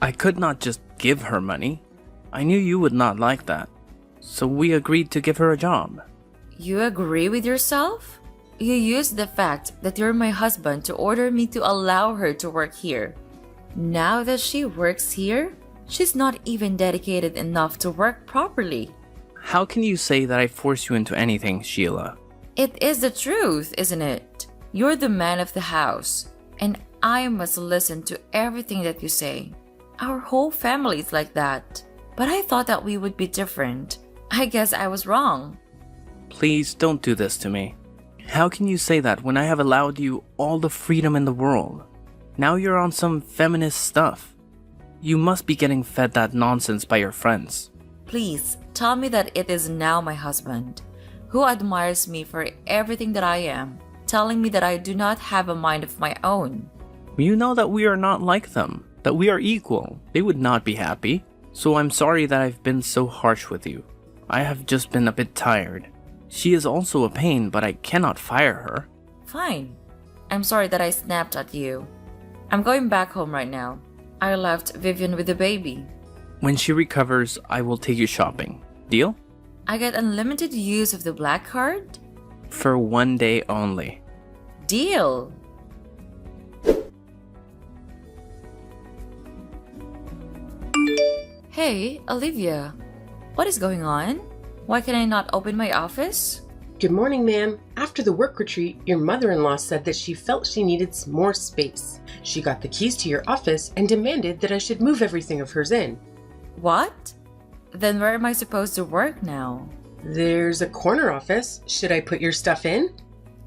Speaker 9: I could not just give her money. I knew you would not like that. So we agreed to give her a job.
Speaker 3: You agree with yourself? You used the fact that you're my husband to order me to allow her to work here. Now that she works here, she's not even dedicated enough to work properly.
Speaker 9: How can you say that I force you into anything, Sheila?
Speaker 3: It is the truth, isn't it? You're the man of the house, and I must listen to everything that you say. Our whole family is like that. But I thought that we would be different. I guess I was wrong.
Speaker 9: Please don't do this to me. How can you say that when I have allowed you all the freedom in the world? Now you're on some feminist stuff. You must be getting fed that nonsense by your friends.
Speaker 3: Please, tell me that it is now my husband, who admires me for everything that I am, telling me that I do not have a mind of my own.
Speaker 9: You know that we are not like them, that we are equal. They would not be happy. So I'm sorry that I've been so harsh with you. I have just been a bit tired. She is also a pain, but I cannot fire her.
Speaker 3: Fine. I'm sorry that I snapped at you. I'm going back home right now. I left Vivian with the baby.
Speaker 9: When she recovers, I will take you shopping. Deal?
Speaker 3: I get unlimited use of the black card?
Speaker 9: For 1 day only.
Speaker 3: Deal! Hey, Olivia. What is going on? Why can I not open my office?
Speaker 7: Good morning, ma'am. After the work retreat, your mother-in-law said that she felt she needed some more space. She got the keys to your office and demanded that I should move everything of hers in.
Speaker 3: What? Then where am I supposed to work now?
Speaker 7: There's a corner office. Should I put your stuff in?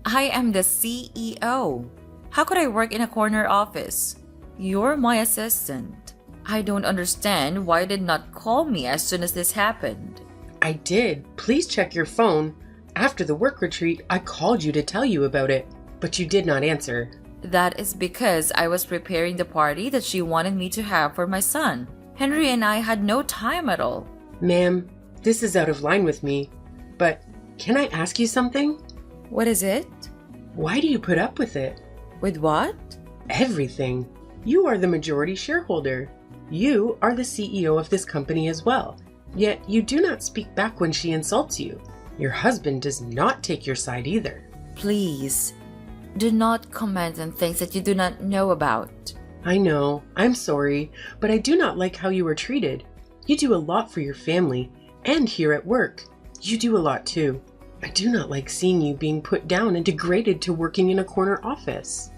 Speaker 3: I am the CEO. How could I work in a corner office? You're my assistant. I don't understand why you did not call me as soon as this happened.
Speaker 7: I did. Please check your phone. After the work retreat, I called you to tell you about it, but you did not answer.
Speaker 3: That is because I was preparing the party that she wanted me to have for my son. Henry and I had no time at all.
Speaker 7: Ma'am, this is out of line with me, but can I ask you something?
Speaker 3: What is it?
Speaker 7: Why do you put up with it?
Speaker 3: With what?
Speaker 7: Everything. You are the majority shareholder. You are the CEO of this company as well. Yet you do not speak back when she insults you. Your husband does not take your side either.
Speaker 3: Please, do not comment on things that you do not know about.
Speaker 7: I know, I'm sorry, but I do not like how you were treated. You do a lot for your family, and here at work. You do a lot too. I do not like seeing you being put down and degraded to working in a corner office.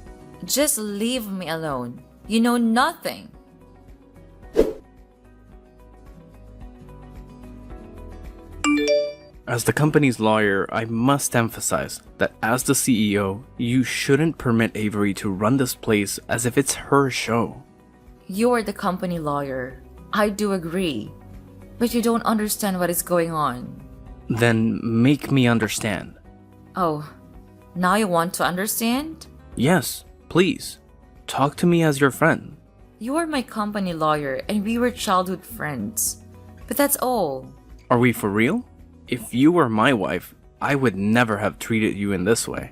Speaker 3: Just leave me alone. You know nothing.
Speaker 9: As the company's lawyer, I must emphasize that as the CEO, you shouldn't permit Avery to run this place as if it's her show.
Speaker 3: You're the company lawyer. I do agree. But you don't understand what is going on.
Speaker 9: Then make me understand.
Speaker 3: Oh, now you want to understand?
Speaker 9: Yes, please. Talk to me as your friend.
Speaker 3: You are my company lawyer and we were childhood friends. But that's all.
Speaker 9: Are we for real? If you were my wife, I would never have treated you in this way.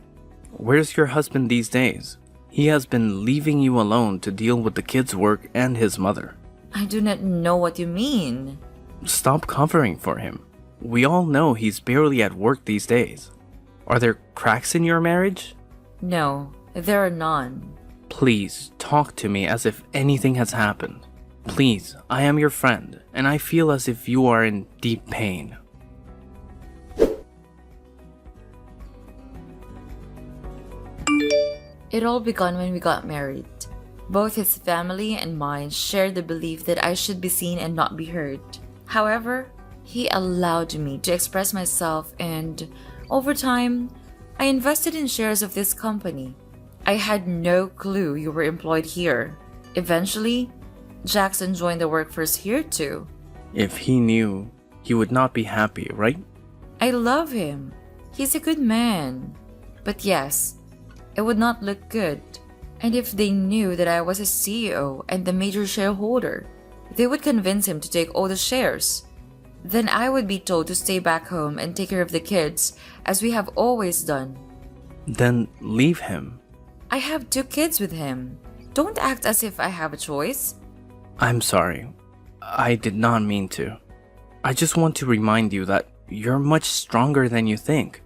Speaker 9: Where's your husband these days? He has been leaving you alone to deal with the kids' work and his mother.
Speaker 3: I do not know what you mean.
Speaker 9: Stop covering for him. We all know he's barely at work these days. Are there cracks in your marriage?
Speaker 3: No, there are none.
Speaker 9: Please talk to me as if anything has happened. Please, I am your friend, and I feel as if you are in deep pain.
Speaker 3: It all began when we got married. Both his family and mine shared the belief that I should be seen and not be heard. However, he allowed me to express myself and, over time, I invested in shares of this company. I had no clue you were employed here. Eventually, Jackson joined the workforce here too.
Speaker 9: If he knew, he would not be happy, right?
Speaker 3: I love him. He's a good man. But yes, it would not look good. And if they knew that I was a CEO and the major shareholder, they would convince him to take all the shares. Then I would be told to stay back home and take care of the kids, as we have always done.
Speaker 9: Then leave him.
Speaker 3: I have 2 kids with him. Don't act as if I have a choice.
Speaker 9: I'm sorry. I did not mean to. I just want to remind you that you're much stronger than you think.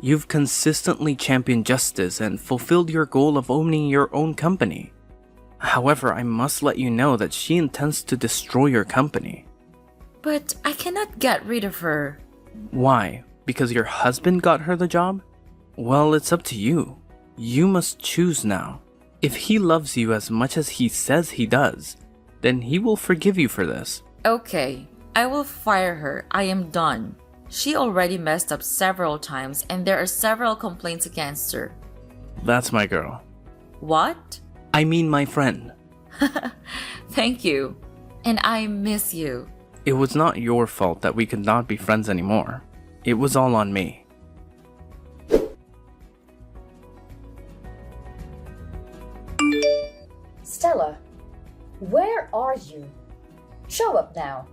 Speaker 9: You've consistently championed justice and fulfilled your goal of owning your own company. However, I must let you know that she intends to destroy your company.
Speaker 3: But I cannot get rid of her.
Speaker 9: Why? Because your husband got her the job? Well, it's up to you. You must choose now. If he loves you as much as he says he does, then he will forgive you for this.
Speaker 3: Okay, I will fire her. I am done. She already messed up several times and there are several complaints against her.
Speaker 9: That's my girl.
Speaker 3: What?
Speaker 9: I mean my friend.
Speaker 3: Thank you. And I miss you.
Speaker 9: It was not your fault that we could not be friends anymore. It was all on me.
Speaker 8: Stella, where are you? Show up now.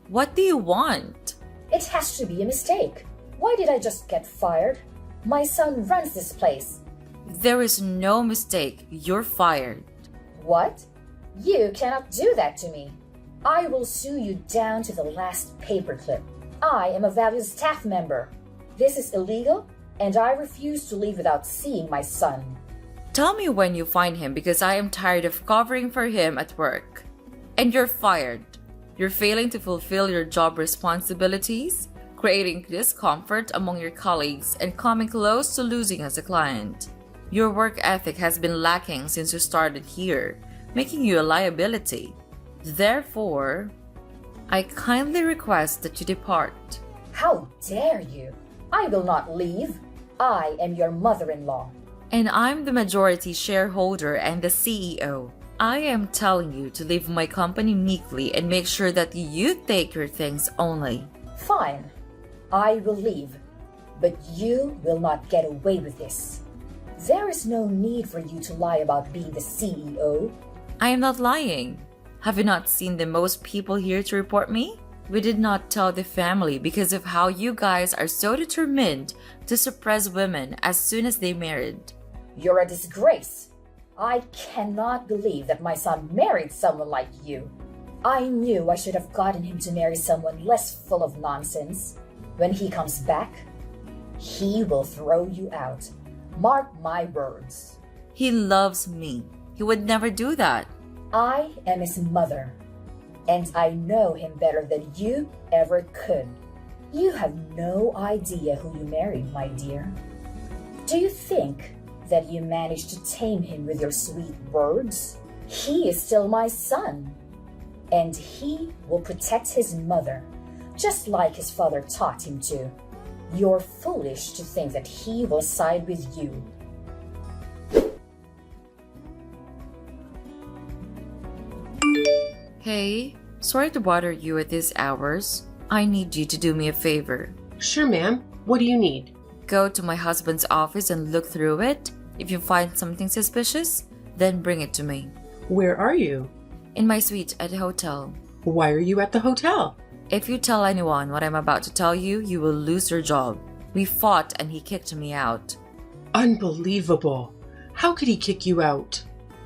Speaker 3: What do you want?
Speaker 8: It has to be a mistake. Why did I just get fired? My son runs this place.
Speaker 3: There is no mistake. You're fired.
Speaker 8: What? You cannot do that to me. I will sue you down to the last paperclip. I am a valued staff member. This is illegal, and I refuse to leave without seeing my son.
Speaker 3: Tell me when you find him because I am tired of covering for him at work. And you're fired. You're failing to fulfill your job responsibilities, creating discomfort among your colleagues, and coming close to losing as a client. Your work ethic has been lacking since you started here, making you a liability. Therefore, I kindly request that you depart.
Speaker 8: How dare you? I will not leave. I am your mother-in-law.
Speaker 3: And I'm the majority shareholder and the CEO. I am telling you to leave my company meekly and make sure that you take your things only.
Speaker 8: Fine. I will leave. But you will not get away with this. There is no need for you to lie about being the CEO.
Speaker 3: I am not lying. Have you not seen the most people here to report me? We did not tell the family because of how you guys are so determined to suppress women as soon as they married.
Speaker 8: You're a disgrace. I cannot believe that my son married someone like you. I knew I should have gotten him to marry someone less full of nonsense. When he comes back, he will throw you out. Mark my words.
Speaker 3: He loves me. He would never do that.
Speaker 8: I am his mother, and I know him better than you ever could. You have no idea who you married, my dear. Do you think that you managed to tame him with your sweet words? He is still my son, and he will protect his mother, just like his father taught him to. You're foolish to think that he will side with you.
Speaker 3: Hey, sorry to bother you at these hours. I need you to do me a favor.
Speaker 7: Sure, ma'am. What do you need?
Speaker 3: Go to my husband's office and look through it. If you find something suspicious, then bring it to me.
Speaker 7: Where are you?
Speaker 3: In my suite at the hotel.
Speaker 7: Why are you at the hotel?
Speaker 3: If you tell anyone what I'm about to tell you, you will lose your job. We fought and he kicked me out.
Speaker 7: Unbelievable. How could he kick you out?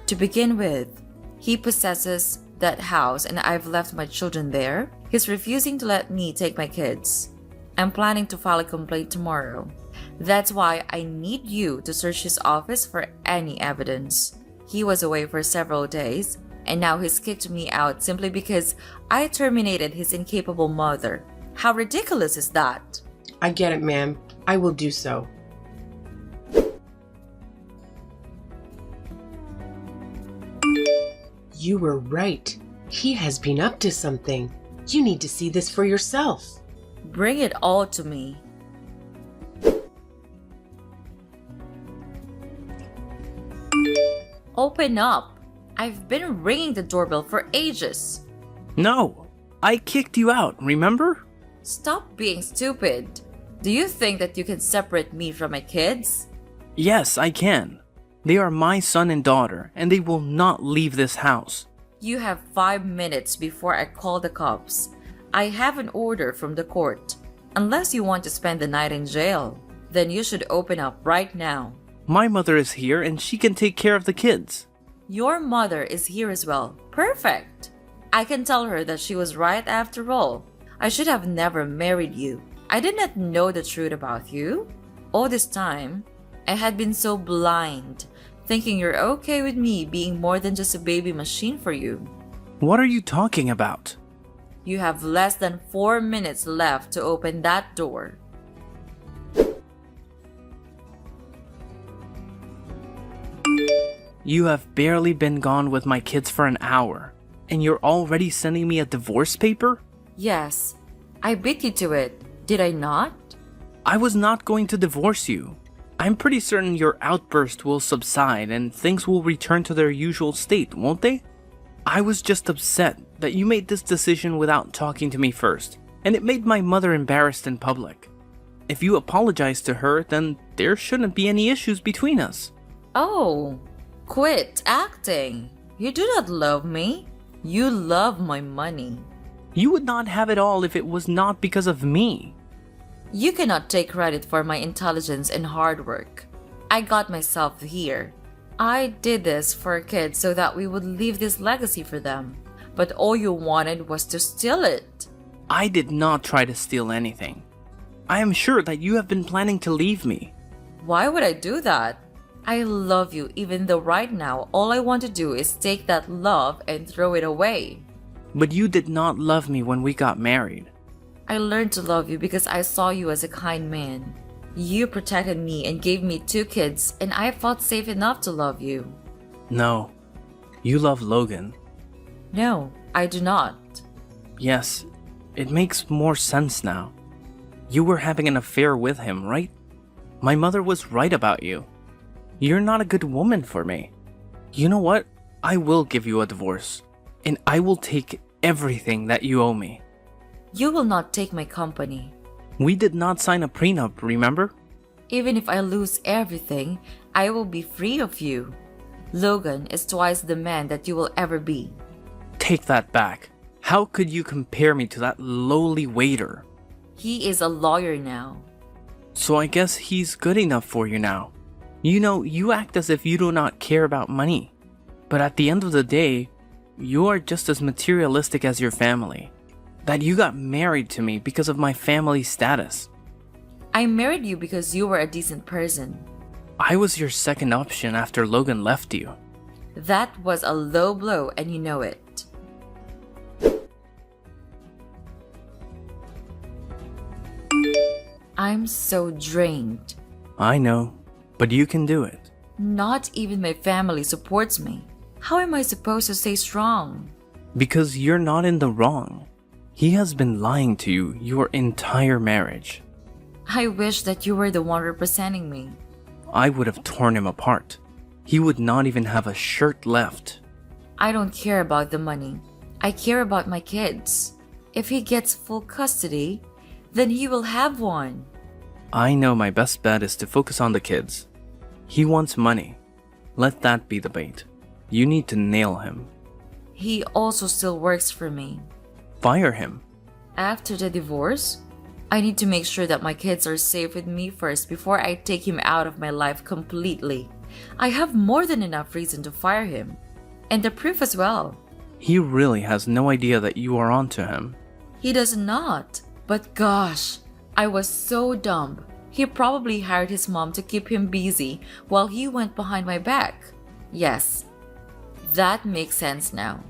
Speaker 3: To begin with, he possesses that house and I've left my children there. He's refusing to let me take my kids. I'm planning to file a complaint tomorrow. That's why I need you to search his office for any evidence. He was away for several days, and now he's kicked me out simply because I terminated his incapable mother. How ridiculous is that?
Speaker 7: I get it, ma'am. I will do so. You were right. He has been up to something. You need to see this for yourself.
Speaker 3: Bring it all to me. Open up. I've been ringing the doorbell for ages.
Speaker 9: No, I kicked you out, remember?
Speaker 3: Stop being stupid. Do you think that you can separate me from my kids?
Speaker 9: Yes, I can. They are my son and daughter, and they will not leave this house.
Speaker 3: You have 5 minutes before I call the cops. I have an order from the court. Unless you want to spend the night in jail, then you should open up right now.
Speaker 9: My mother is here and she can take care of the kids.
Speaker 3: Your mother is here as well. Perfect. I can tell her that she was right after all. I should have never married you. I did not know the truth about you. All this time, I had been so blind, thinking you're okay with me being more than just a baby machine for you.
Speaker 9: What are you talking about?
Speaker 3: You have less than 4 minutes left to open that door.
Speaker 9: You have barely been gone with my kids for an hour, and you're already sending me a divorce paper?
Speaker 3: Yes, I beat you to it, did I not?
Speaker 9: I was not going to divorce you. I'm pretty certain your outburst will subside and things will return to their usual state, won't they? I was just upset that you made this decision without talking to me first, and it made my mother embarrassed in public. If you apologize to her, then there shouldn't be any issues between us.
Speaker 3: Oh, quit acting. You do not love me. You love my money.
Speaker 9: You would not have it all if it was not because of me.
Speaker 3: You cannot take credit for my intelligence and hard work. I got myself here. I did this for kids so that we would leave this legacy for them. But all you wanted was to steal it.
Speaker 9: I did not try to steal anything. I am sure that you have been planning to leave me.
Speaker 3: Why would I do that? I love you even though right now all I want to do is take that love and throw it away.
Speaker 9: But you did not love me when we got married.
Speaker 3: I learned to love you because I saw you as a kind man. You protected me and gave me 2 kids, and I felt safe enough to love you.
Speaker 9: No, you love Logan.
Speaker 3: No, I do not.
Speaker 9: Yes, it makes more sense now. You were having an affair with him, right? My mother was right about you. You're not a good woman for me. You know what? I will give you a divorce, and I will take everything that you owe me.
Speaker 3: You will not take my company.
Speaker 9: We did not sign a prenup, remember?
Speaker 3: Even if I lose everything, I will be free of you. Logan is twice the man that you will ever be.
Speaker 9: Take that back. How could you compare me to that lowly waiter?
Speaker 3: He is a lawyer now.
Speaker 9: So I guess he's good enough for you now. You know, you act as if you do not care about money. But at the end of the day, you are just as materialistic as your family. That you got married to me because of my family status.
Speaker 3: I married you because you were a decent person.
Speaker 9: I was your second option after Logan left you.
Speaker 3: That was a low blow and you know it. I'm so drained.
Speaker 9: I know, but you can do it.
Speaker 3: Not even my family supports me. How am I supposed to stay strong?
Speaker 9: Because you're not in the wrong. He has been lying to you your entire marriage.
Speaker 3: I wish that you were the one representing me.
Speaker 9: I would have torn him apart. He would not even have a shirt left.
Speaker 3: I don't care about the money. I care about my kids. If he gets full custody, then he will have one.
Speaker 9: I know my best bet is to focus on the kids. He wants money. Let that be the bait. You need to nail him.
Speaker 3: He also still works for me.
Speaker 9: Fire him.
Speaker 3: After the divorce, I need to make sure that my kids are safe with me first before I take him out of my life completely. I have more than enough reason to fire him. And the proof as well.
Speaker 9: He really has no idea that you are onto him.
Speaker 3: He does not. But gosh, I was so dumb. He probably hired his mom to keep him busy while he went behind my back. Yes, that makes sense now.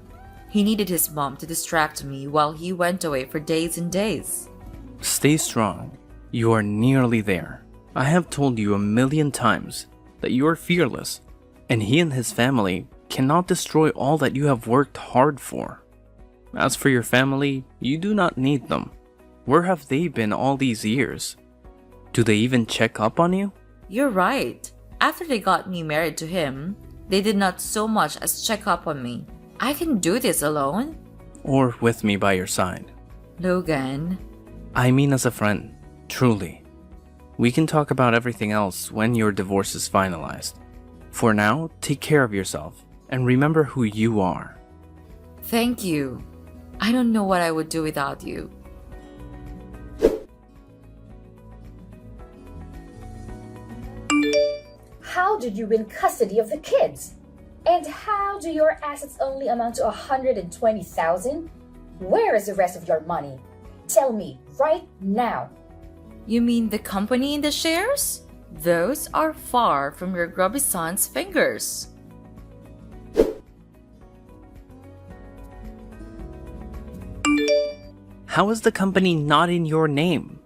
Speaker 3: He needed his mom to distract me while he went away for days and days.
Speaker 9: Stay strong. You are nearly there. I have told you a million times that you are fearless, and he and his family cannot destroy all that you have worked hard for. As for your family, you do not need them. Where have they been all these years? Do they even check up on you?
Speaker 3: You're right. After they got me married to him, they did not so much as check up on me. I can do this alone.
Speaker 9: Or with me by your side.
Speaker 3: Logan.
Speaker 9: I mean as a friend, truly. We can talk about everything else when your divorce is finalized. For now, take care of yourself and remember who you are.
Speaker 3: Thank you. I don't know what I would do without you.
Speaker 8: How did you win custody of the kids? And how do your assets only amount to 120,000? Where is the rest of your money? Tell me right now.
Speaker 3: You mean the company in the shares? Those are far from your grubby son's fingers.
Speaker 9: How is the company not in your name?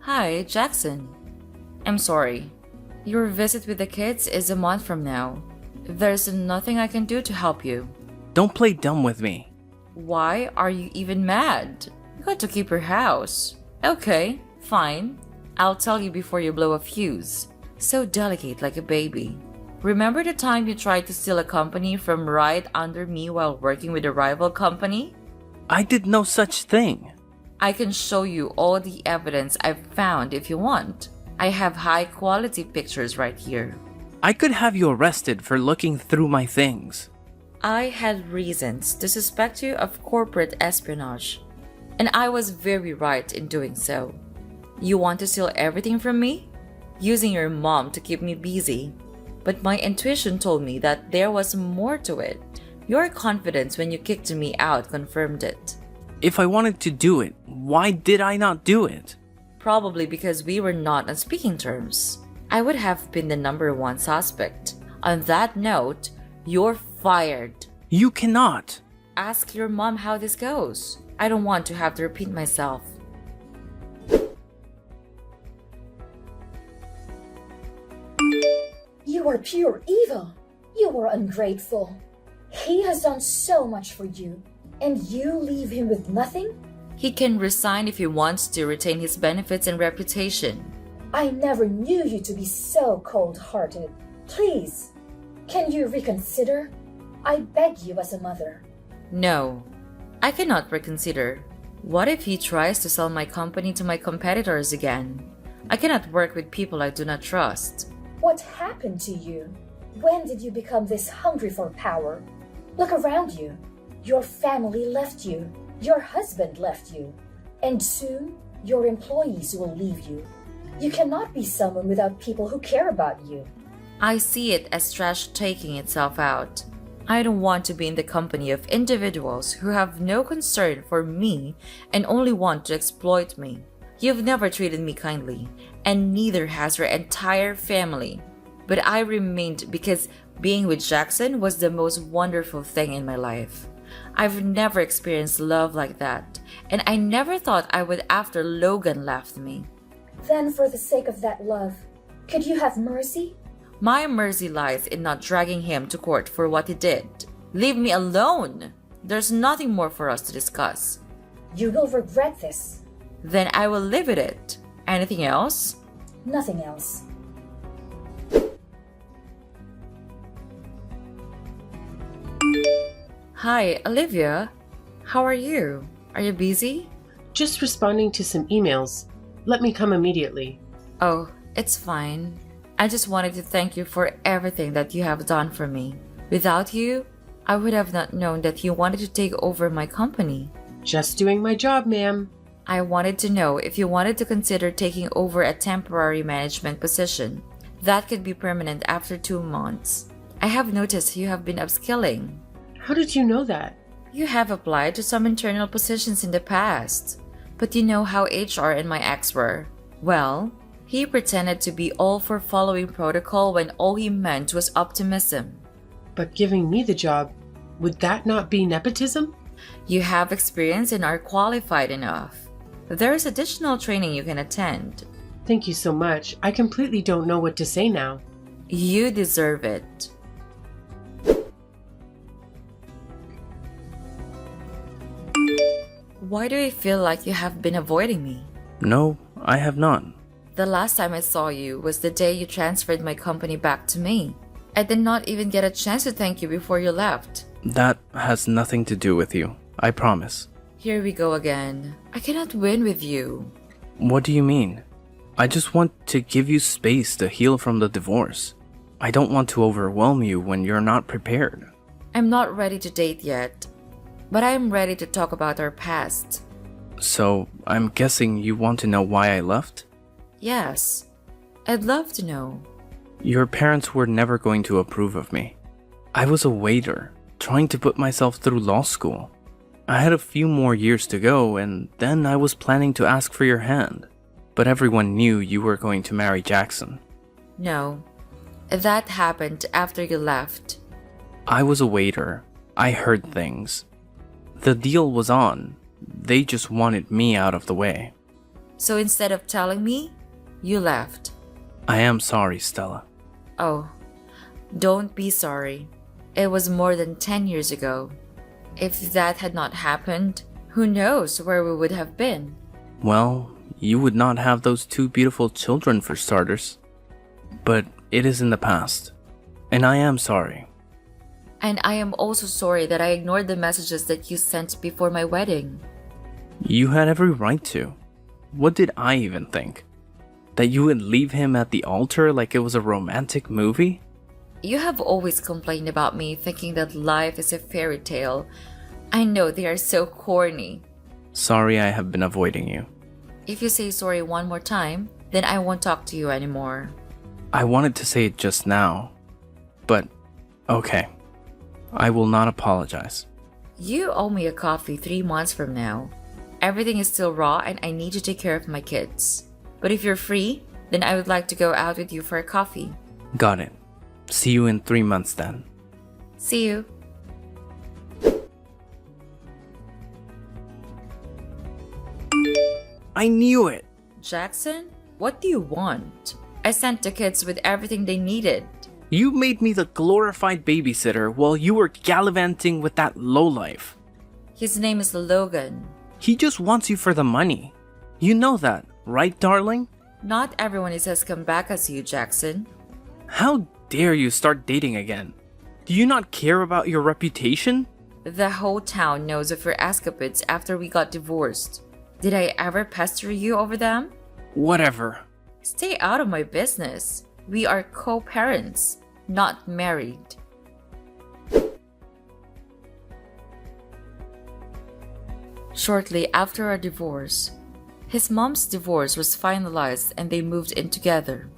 Speaker 3: Hi, Jackson. I'm sorry. Your visit with the kids is a month from now. There's nothing I can do to help you.
Speaker 9: Don't play dumb with me.
Speaker 3: Why are you even mad? You got to keep your house. Okay, fine. I'll tell you before you blow a fuse. So delicate like a baby. Remember the time you tried to steal a company from right under me while working with a rival company?
Speaker 9: I did no such thing.
Speaker 3: I can show you all the evidence I've found if you want. I have high quality pictures right here.
Speaker 9: I could have you arrested for looking through my things.
Speaker 3: I had reasons to suspect you of corporate espionage, and I was very right in doing so. You want to steal everything from me? Using your mom to keep me busy. But my intuition told me that there was more to it. Your confidence when you kicked me out confirmed it.
Speaker 9: If I wanted to do it, why did I not do it?
Speaker 3: Probably because we were not on speaking terms. I would have been the number one suspect. On that note, you're fired.
Speaker 9: You cannot.
Speaker 3: Ask your mom how this goes. I don't want to have to repeat myself.
Speaker 8: You are pure evil. You are ungrateful. He has done so much for you, and you leave him with nothing?
Speaker 3: He can resign if he wants to retain his benefits and reputation.
Speaker 8: I never knew you to be so cold-hearted. Please, can you reconsider? I beg you as a mother.
Speaker 3: No, I cannot reconsider. What if he tries to sell my company to my competitors again? I cannot work with people I do not trust.
Speaker 8: What happened to you? When did you become this hungry for power? Look around you. Your family left you. Your husband left you. And soon, your employees will leave you. You cannot be someone without people who care about you.
Speaker 3: I see it as trash taking itself out. I don't want to be in the company of individuals who have no concern for me and only want to exploit me. You've never treated me kindly, and neither has your entire family. But I remained because being with Jackson was the most wonderful thing in my life. I've never experienced love like that, and I never thought I would after Logan left me.
Speaker 8: Then, for the sake of that love, could you have mercy?
Speaker 3: My mercy lies in not dragging him to court for what he did. Leave me alone! There's nothing more for us to discuss.
Speaker 8: You will regret this.
Speaker 3: Then I will live with it. Anything else?
Speaker 8: Nothing else.
Speaker 3: Hi, Olivia. How are you? Are you busy?
Speaker 7: Just responding to some emails. Let me come immediately.
Speaker 3: Oh, it's fine. I just wanted to thank you for everything that you have done for me. Without you, I would have not known that you wanted to take over my company.
Speaker 7: Just doing my job, ma'am.
Speaker 3: I wanted to know if you wanted to consider taking over a temporary management position. That could be permanent after 2 months. I have noticed you have been upskilling.
Speaker 7: How did you know that?
Speaker 3: You have applied to some internal positions in the past. But you know how HR and my ex were. Well, he pretended to be all for following protocol when all he meant was optimism.
Speaker 7: But giving me the job, would that not be nepotism?
Speaker 3: You have experience and are qualified enough. There is additional training you can attend.
Speaker 7: Thank you so much. I completely don't know what to say now.
Speaker 3: You deserve it. Why do you feel like you have been avoiding me?
Speaker 9: No, I have not.
Speaker 3: The last time I saw you was the day you transferred my company back to me. I did not even get a chance to thank you before you left.
Speaker 9: That has nothing to do with you. I promise.
Speaker 3: Here we go again. I cannot win with you.
Speaker 9: What do you mean? I just want to give you space to heal from the divorce. I don't want to overwhelm you when you're not prepared.
Speaker 3: I'm not ready to date yet, but I am ready to talk about our past.
Speaker 9: So, I'm guessing you want to know why I left?
Speaker 3: Yes, I'd love to know.
Speaker 9: Your parents were never going to approve of me. I was a waiter, trying to put myself through law school. I had a few more years to go, and then I was planning to ask for your hand. But everyone knew you were going to marry Jackson.
Speaker 3: No, that happened after you left.
Speaker 9: I was a waiter. I heard things. The deal was on. They just wanted me out of the way.
Speaker 3: So instead of telling me, you left.
Speaker 9: I am sorry, Stella.
Speaker 3: Oh, don't be sorry. It was more than 10 years ago. If that had not happened, who knows where we would have been?
Speaker 9: Well, you would not have those 2 beautiful children for starters. But it is in the past. And I am sorry.
Speaker 3: And I am also sorry that I ignored the messages that you sent before my wedding.
Speaker 9: You had every right to. What did I even think? That you would leave him at the altar like it was a romantic movie?
Speaker 3: You have always complained about me thinking that life is a fairy tale. I know they are so corny.
Speaker 9: Sorry I have been avoiding you.
Speaker 3: If you say sorry one more time, then I won't talk to you anymore.
Speaker 9: I wanted to say it just now. But, okay. I will not apologize.
Speaker 3: You owe me a coffee 3 months from now. Everything is still raw and I need to take care of my kids. But if you're free, then I would like to go out with you for a coffee.
Speaker 9: Got it. See you in 3 months then.
Speaker 3: See you.
Speaker 9: I knew it!
Speaker 3: Jackson, what do you want? I sent the kids with everything they needed.
Speaker 9: You made me the glorified babysitter while you were gallivanting with that lowlife.
Speaker 3: His name is Logan.
Speaker 9: He just wants you for the money. You know that, right, darling?
Speaker 3: Not everyone is as come back as you, Jackson.
Speaker 9: How dare you start dating again? Do you not care about your reputation?
Speaker 3: The whole town knows of your escapades after we got divorced. Did I ever pester you over them?
Speaker 9: Whatever.
Speaker 3: Stay out of my business. We are co-parents, not married. Shortly after our divorce, his mom's divorce was finalized and they moved in together.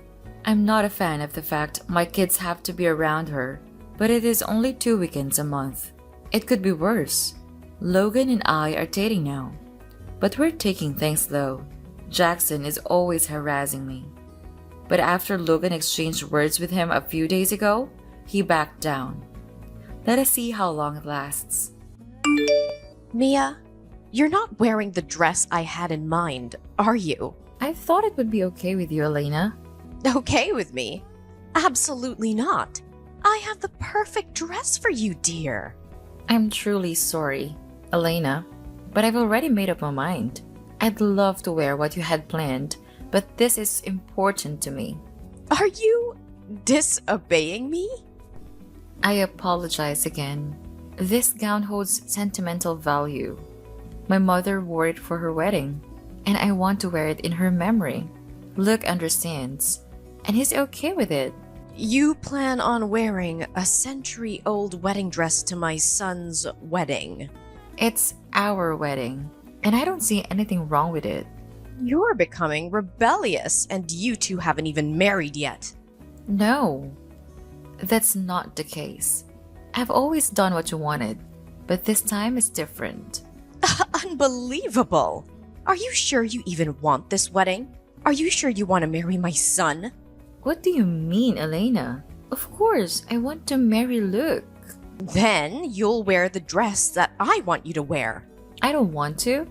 Speaker 3: I'm not a fan of the fact my kids have to be around her, but it is only 2 weekends a month. It could be worse. Logan and I are dating now, but we're taking things slow. Jackson is always harassing me. But after Logan exchanged words with him a few days ago, he backed down. Let us see how long it lasts.
Speaker 10: Mia, you're not wearing the dress I had in mind, are you?
Speaker 3: I thought it would be okay with you, Elena.
Speaker 10: Okay with me? Absolutely not. I have the perfect dress for you, dear.
Speaker 3: I'm truly sorry, Elena, but I've already made up my mind. I'd love to wear what you had planned, but this is important to me.
Speaker 10: Are you disobeying me?
Speaker 3: I apologize again. This gown holds sentimental value. My mother wore it for her wedding, and I want to wear it in her memory. Luke understands, and he's okay with it.
Speaker 10: You plan on wearing a century-old wedding dress to my son's wedding.
Speaker 3: It's our wedding, and I don't see anything wrong with it.
Speaker 10: You're becoming rebellious, and you two haven't even married yet.
Speaker 3: No, that's not the case. I've always done what you wanted, but this time is different.
Speaker 10: Unbelievable! Are you sure you even want this wedding? Are you sure you want to marry my son?
Speaker 3: What do you mean, Elena? Of course, I want to marry Luke.
Speaker 10: Then you'll wear the dress that I want you to wear.
Speaker 3: I don't want to.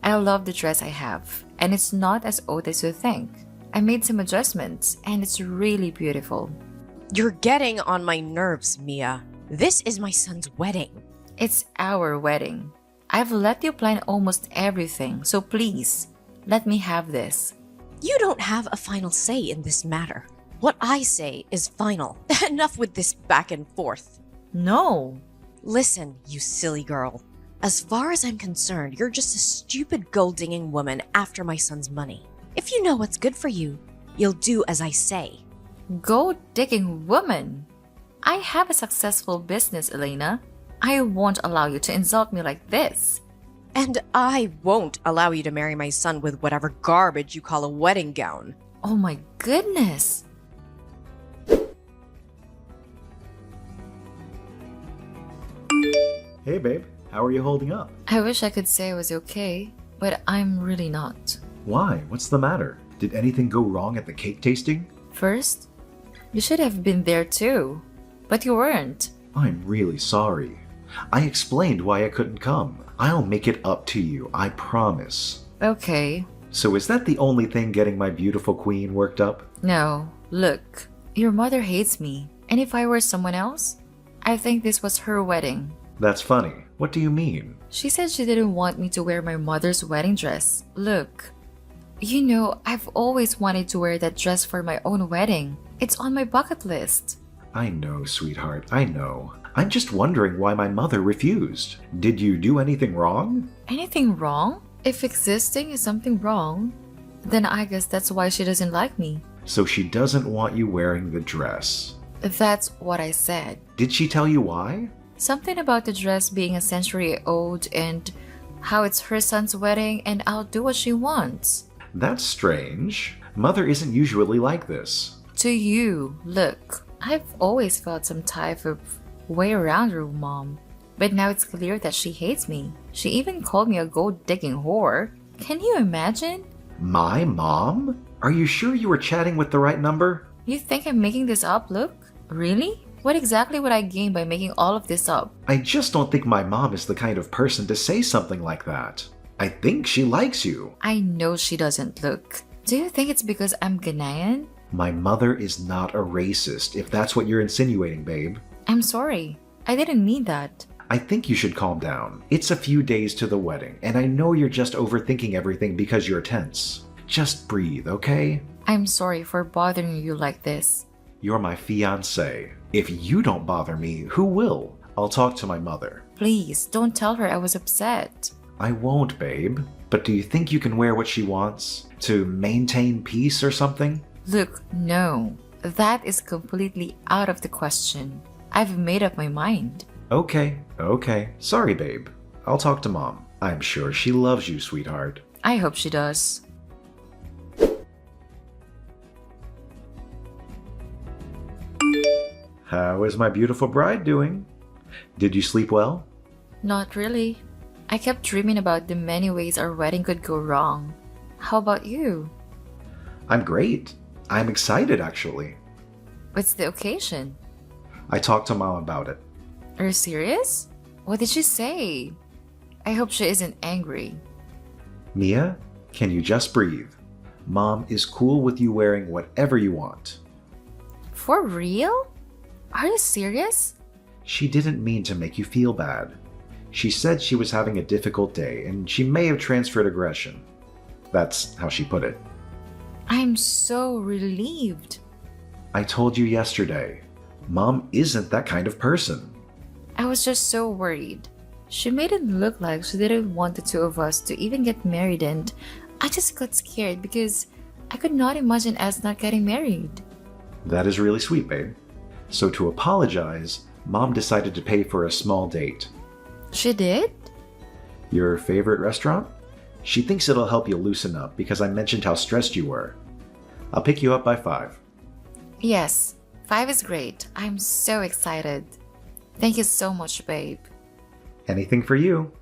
Speaker 3: I love the dress I have, and it's not as old as you think. I made some adjustments, and it's really beautiful.
Speaker 10: You're getting on my nerves, Mia. This is my son's wedding.
Speaker 3: It's our wedding. I've let you plan almost everything, so please, let me have this.
Speaker 10: You don't have a final say in this matter. What I say is final. Enough with this back and forth.
Speaker 3: No.
Speaker 10: Listen, you silly girl. As far as I'm concerned, you're just a stupid gold-digging woman after my son's money. If you know what's good for you, you'll do as I say.
Speaker 3: Gold-digging woman? I have a successful business, Elena. I won't allow you to insult me like this.
Speaker 10: And I won't allow you to marry my son with whatever garbage you call a wedding gown.
Speaker 3: Oh my goodness.
Speaker 11: Hey babe, how are you holding up?
Speaker 3: I wish I could say I was okay, but I'm really not.
Speaker 11: Why? What's the matter? Did anything go wrong at the cake tasting?
Speaker 3: First, you should have been there too, but you weren't.
Speaker 11: I'm really sorry. I explained why I couldn't come. I'll make it up to you, I promise.
Speaker 3: Okay.
Speaker 11: So is that the only thing getting my beautiful queen worked up?
Speaker 3: No, look, your mother hates me, and if I were someone else, I think this was her wedding.
Speaker 11: That's funny. What do you mean?
Speaker 3: She said she didn't want me to wear my mother's wedding dress. Look, you know, I've always wanted to wear that dress for my own wedding. It's on my bucket list.
Speaker 11: I know, sweetheart, I know. I'm just wondering why my mother refused. Did you do anything wrong?
Speaker 3: Anything wrong? If existing is something wrong, then I guess that's why she doesn't like me.
Speaker 11: So she doesn't want you wearing the dress.
Speaker 3: That's what I said.
Speaker 11: Did she tell you why?
Speaker 3: Something about the dress being a century old and how it's her son's wedding and I'll do what she wants.
Speaker 11: That's strange. Mother isn't usually like this.
Speaker 3: To you, look, I've always felt some type of way around her mom. But now it's clear that she hates me. She even called me a gold-digging whore. Can you imagine?
Speaker 11: My mom? Are you sure you were chatting with the right number?
Speaker 3: You think I'm making this up, Luke? Really? What exactly would I gain by making all of this up?
Speaker 11: I just don't think my mom is the kind of person to say something like that. I think she likes you.
Speaker 3: I know she doesn't, Luke. Do you think it's because I'm Ghanaian?
Speaker 11: My mother is not a racist, if that's what you're insinuating, babe.
Speaker 3: I'm sorry. I didn't mean that.
Speaker 11: I think you should calm down. It's a few days to the wedding, and I know you're just overthinking everything because you're tense. Just breathe, okay?
Speaker 3: I'm sorry for bothering you like this.
Speaker 11: You're my fiancé. If you don't bother me, who will? I'll talk to my mother.
Speaker 3: Please, don't tell her I was upset.
Speaker 11: I won't, babe. But do you think you can wear what she wants? To maintain peace or something?
Speaker 3: Look, no. That is completely out of the question. I've made up my mind.
Speaker 11: Okay. Sorry, babe. I'll talk to Mom. I'm sure she loves you, sweetheart.
Speaker 3: I hope she does.
Speaker 11: How is my beautiful bride doing? Did you sleep well?
Speaker 3: Not really. I kept dreaming about the many ways our wedding could go wrong. How about you?
Speaker 11: I'm great. I'm excited, actually.
Speaker 3: What's the occasion?
Speaker 11: I talked to Mom about it.
Speaker 3: Are you serious? What did she say? I hope she isn't angry.
Speaker 11: Mia, can you just breathe? Mom is cool with you wearing whatever you want.
Speaker 3: For real? Are you serious?
Speaker 11: She didn't mean to make you feel bad. She said she was having a difficult day and she may have transferred aggression. That's how she put it.
Speaker 3: I'm so relieved.
Speaker 11: I told you yesterday, Mom isn't that kind of person.
Speaker 3: I was just so worried. She made it look like she didn't want the two of us to even get married, and I just got scared because I could not imagine us not getting married.
Speaker 11: That is really sweet, babe. So to apologize, Mom decided to pay for a small date.
Speaker 3: She did?
Speaker 11: Your favorite restaurant? She thinks it'll help you loosen up because I mentioned how stressed you were. I'll pick you up by 5.
Speaker 3: Yes, 5 is great. I'm so excited. Thank you so much, babe.
Speaker 11: Anything for you.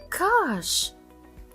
Speaker 3: Gosh,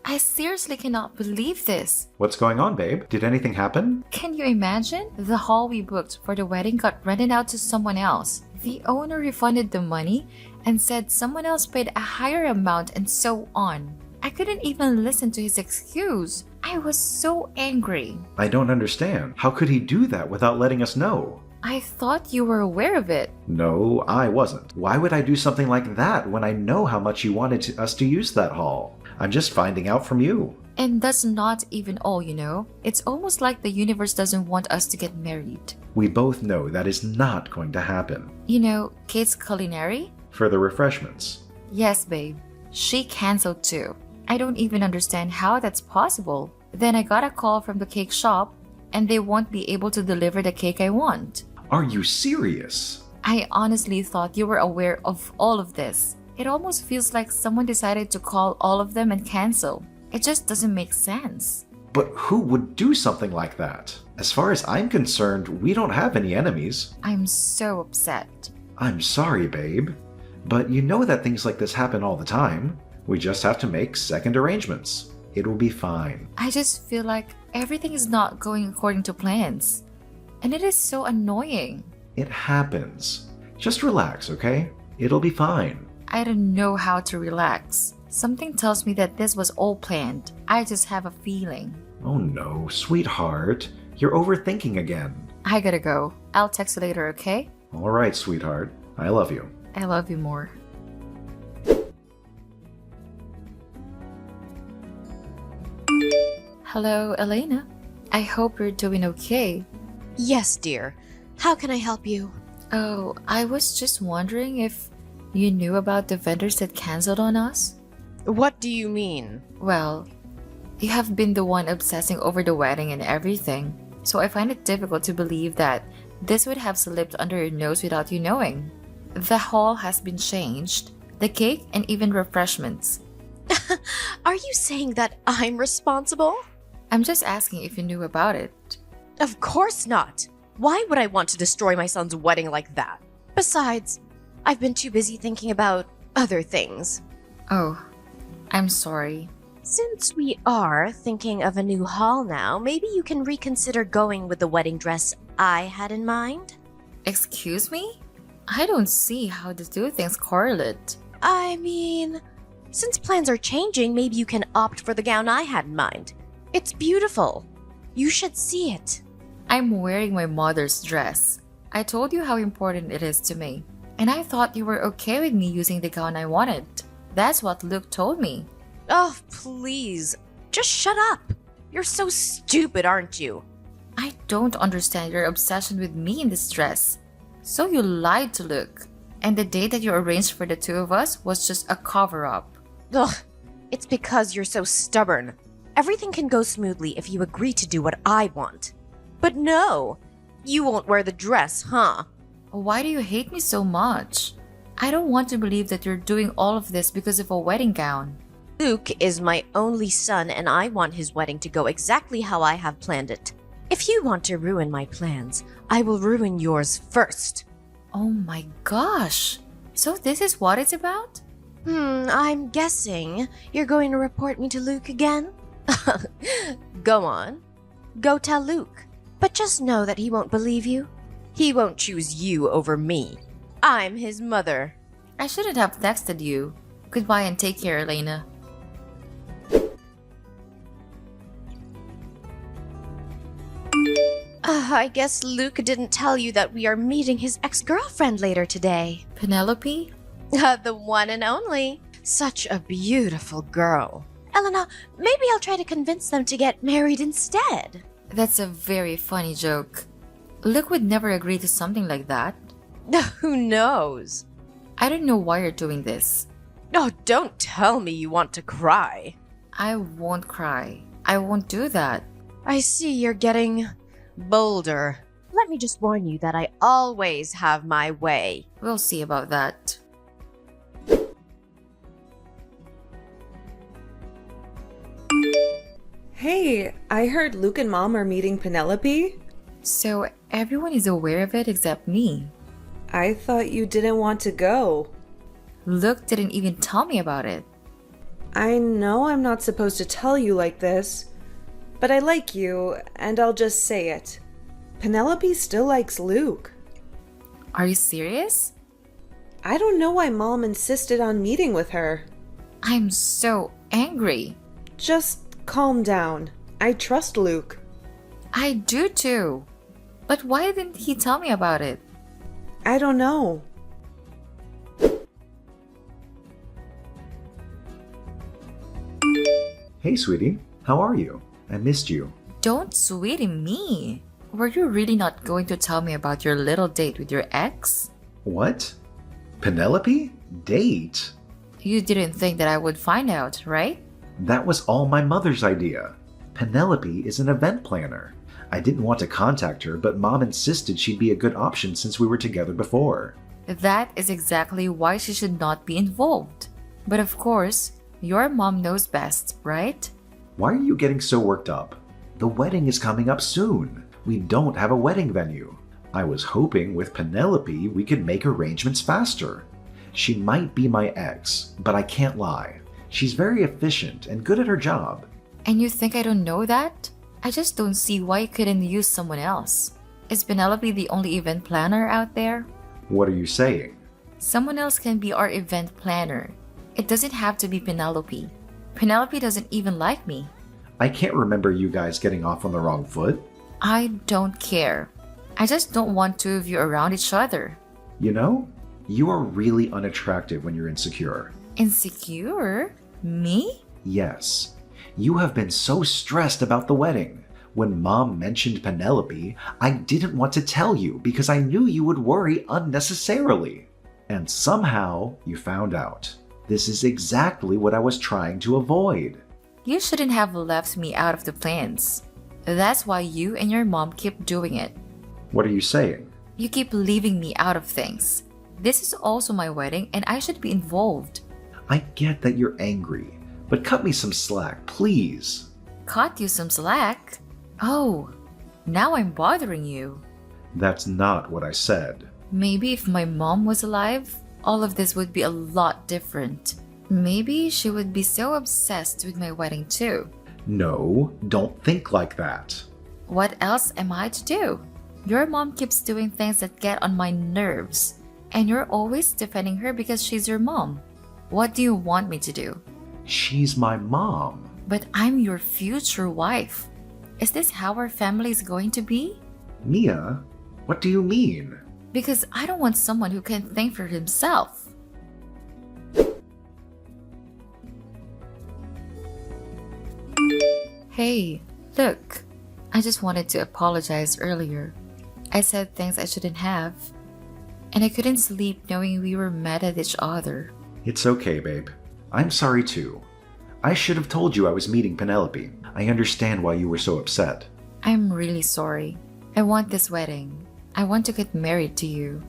Speaker 3: I seriously cannot believe this.
Speaker 11: What's going on, babe? Did anything happen?
Speaker 3: Can you imagine? The hall we booked for the wedding got rented out to someone else. The owner refunded the money and said someone else paid a higher amount and so on. I couldn't even listen to his excuse. I was so angry.
Speaker 11: I don't understand. How could he do that without letting us know?
Speaker 3: I thought you were aware of it.
Speaker 11: No, I wasn't. Why would I do something like that when I know how much you wanted us to use that hall? I'm just finding out from you.
Speaker 3: And that's not even all, you know? It's almost like the universe doesn't want us to get married.
Speaker 11: We both know that is not going to happen.
Speaker 3: You know, Kate's Culinary?
Speaker 11: For the refreshments.
Speaker 3: Yes, babe. She canceled too. I don't even understand how that's possible. Then I got a call from the cake shop and they won't be able to deliver the cake I want.
Speaker 11: Are you serious?
Speaker 3: I honestly thought you were aware of all of this. It almost feels like someone decided to call all of them and cancel. It just doesn't make sense.
Speaker 11: But who would do something like that? As far as I'm concerned, we don't have any enemies.
Speaker 3: I'm so upset.
Speaker 11: I'm sorry, babe. But you know that things like this happen all the time. We just have to make second arrangements. It will be fine.
Speaker 3: I just feel like everything is not going according to plans. And it is so annoying.
Speaker 11: It happens. Just relax, okay? It'll be fine.
Speaker 3: I don't know how to relax. Something tells me that this was all planned. I just have a feeling.
Speaker 11: Oh no, sweetheart. You're overthinking again.
Speaker 3: I gotta go. I'll text you later, okay?
Speaker 11: Alright, sweetheart. I love you.
Speaker 3: I love you more. Hello, Elena. I hope you're doing okay.
Speaker 10: Yes, dear. How can I help you?
Speaker 3: Oh, I was just wondering if you knew about the vendors that canceled on us?
Speaker 10: What do you mean?
Speaker 3: Well, you have been the one obsessing over the wedding and everything, so I find it difficult to believe that this would have slipped under your nose without you knowing. The hall has been changed, the cake, and even refreshments.
Speaker 10: Are you saying that I'm responsible?
Speaker 3: I'm just asking if you knew about it.
Speaker 10: Of course not. Why would I want to destroy my son's wedding like that? Besides, I've been too busy thinking about other things.
Speaker 3: Oh, I'm sorry.
Speaker 10: Since we are thinking of a new hall now, maybe you can reconsider going with the wedding dress I had in mind?
Speaker 3: Excuse me? I don't see how the two things correlate.
Speaker 10: I mean, since plans are changing, maybe you can opt for the gown I had in mind. It's beautiful. You should see it.
Speaker 3: I'm wearing my mother's dress. I told you how important it is to me. And I thought you were okay with me using the gown I wanted. That's what Luke told me.
Speaker 10: Oh, please. Just shut up. You're so stupid, aren't you?
Speaker 3: I don't understand your obsession with me in this dress. So you lied to Luke. And the date that you arranged for the two of us was just a cover-up.
Speaker 10: Ugh. It's because you're so stubborn. Everything can go smoothly if you agree to do what I want. But no, you won't wear the dress, huh?
Speaker 3: Why do you hate me so much? I don't want to believe that you're doing all of this because of a wedding gown.
Speaker 10: Luke is my only son, and I want his wedding to go exactly how I have planned it. If you want to ruin my plans, I will ruin yours first.
Speaker 3: Oh my gosh! So this is what it's about?
Speaker 10: I'm guessing you're going to report me to Luke again? Go on. Go tell Luke. But just know that he won't believe you. He won't choose you over me. I'm his mother.
Speaker 3: I shouldn't have texted you. Goodbye and take care, Elena.
Speaker 10: I guess Luke didn't tell you that we are meeting his ex-girlfriend later today.
Speaker 3: Penelope?
Speaker 10: The one and only. Such a beautiful girl. Elena, maybe I'll try to convince them to get married instead.
Speaker 3: That's a very funny joke. Luke would never agree to something like that.
Speaker 10: Who knows?
Speaker 3: I don't know why you're doing this.
Speaker 10: Oh, don't tell me you want to cry.
Speaker 3: I won't cry. I won't do that.
Speaker 10: I see you're getting bolder. Let me just warn you that I always have my way.
Speaker 3: We'll see about that.
Speaker 12: Hey, I heard Luke and Mom are meeting Penelope.
Speaker 3: So everyone is aware of it except me.
Speaker 12: I thought you didn't want to go.
Speaker 3: Luke didn't even tell me about it.
Speaker 12: I know I'm not supposed to tell you like this, but I like you, and I'll just say it. Penelope still likes Luke.
Speaker 3: Are you serious?
Speaker 12: I don't know why Mom insisted on meeting with her.
Speaker 3: I'm so angry.
Speaker 12: Just calm down. I trust Luke.
Speaker 3: I do too. But why didn't he tell me about it?
Speaker 12: I don't know.
Speaker 11: Hey, sweetie. How are you? I missed you.
Speaker 3: Don't sweetie me. Were you really not going to tell me about your little date with your ex?
Speaker 11: What? Penelope? Date?
Speaker 3: You didn't think that I would find out, right?
Speaker 11: That was all my mother's idea. Penelope is an event planner. I didn't want to contact her, but Mom insisted she'd be a good option since we were together before.
Speaker 3: That is exactly why she should not be involved. But of course, your mom knows best, right?
Speaker 11: Why are you getting so worked up? The wedding is coming up soon. We don't have a wedding venue. I was hoping with Penelope we could make arrangements faster. She might be my ex, but I can't lie. She's very efficient and good at her job.
Speaker 3: And you think I don't know that? I just don't see why you couldn't use someone else. Is Penelope the only event planner out there?
Speaker 11: What are you saying?
Speaker 3: Someone else can be our event planner. It doesn't have to be Penelope. Penelope doesn't even like me.
Speaker 11: I can't remember you guys getting off on the wrong foot.
Speaker 3: I don't care. I just don't want two of you around each other.
Speaker 11: You know, you are really unattractive when you're insecure.
Speaker 3: Insecure? Me?
Speaker 11: Yes. You have been so stressed about the wedding. When Mom mentioned Penelope, I didn't want to tell you because I knew you would worry unnecessarily. And somehow you found out. This is exactly what I was trying to avoid.
Speaker 3: You shouldn't have left me out of the plans. That's why you and your mom keep doing it.
Speaker 11: What are you saying?
Speaker 3: You keep leaving me out of things. This is also my wedding and I should be involved.
Speaker 11: I get that you're angry, but cut me some slack, please.
Speaker 3: Cut you some slack? Oh, now I'm bothering you.
Speaker 11: That's not what I said.
Speaker 3: Maybe if my mom was alive, all of this would be a lot different. Maybe she would be so obsessed with my wedding too.
Speaker 11: No, don't think like that.
Speaker 3: What else am I to do? Your mom keeps doing things that get on my nerves, and you're always defending her because she's your mom. What do you want me to do?
Speaker 11: She's my mom.
Speaker 3: But I'm your future wife. Is this how our family is going to be?
Speaker 11: Mia, what do you mean?
Speaker 3: Because I don't want someone who can't think for himself. Hey, look. I just wanted to apologize earlier. I said things I shouldn't have. And I couldn't sleep knowing we were mad at each other.
Speaker 11: It's okay, babe. I'm sorry too. I should have told you I was meeting Penelope. I understand why you were so upset.
Speaker 3: I'm really sorry. I want this wedding. I want to get married to you.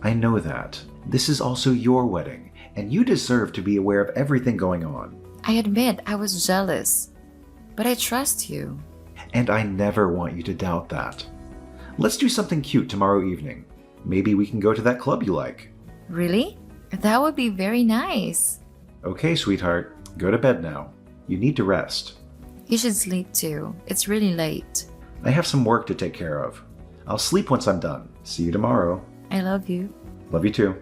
Speaker 11: I know that. This is also your wedding, and you deserve to be aware of everything going on.
Speaker 3: I admit I was jealous, but I trust you.
Speaker 11: And I never want you to doubt that. Let's do something cute tomorrow evening. Maybe we can go to that club you like.
Speaker 3: Really? That would be very nice.
Speaker 11: Okay, sweetheart. Go to bed now. You need to rest.
Speaker 3: You should sleep too. It's really late.
Speaker 11: I have some work to take care of. I'll sleep once I'm done. See you tomorrow.
Speaker 3: I love you.
Speaker 11: Love you too.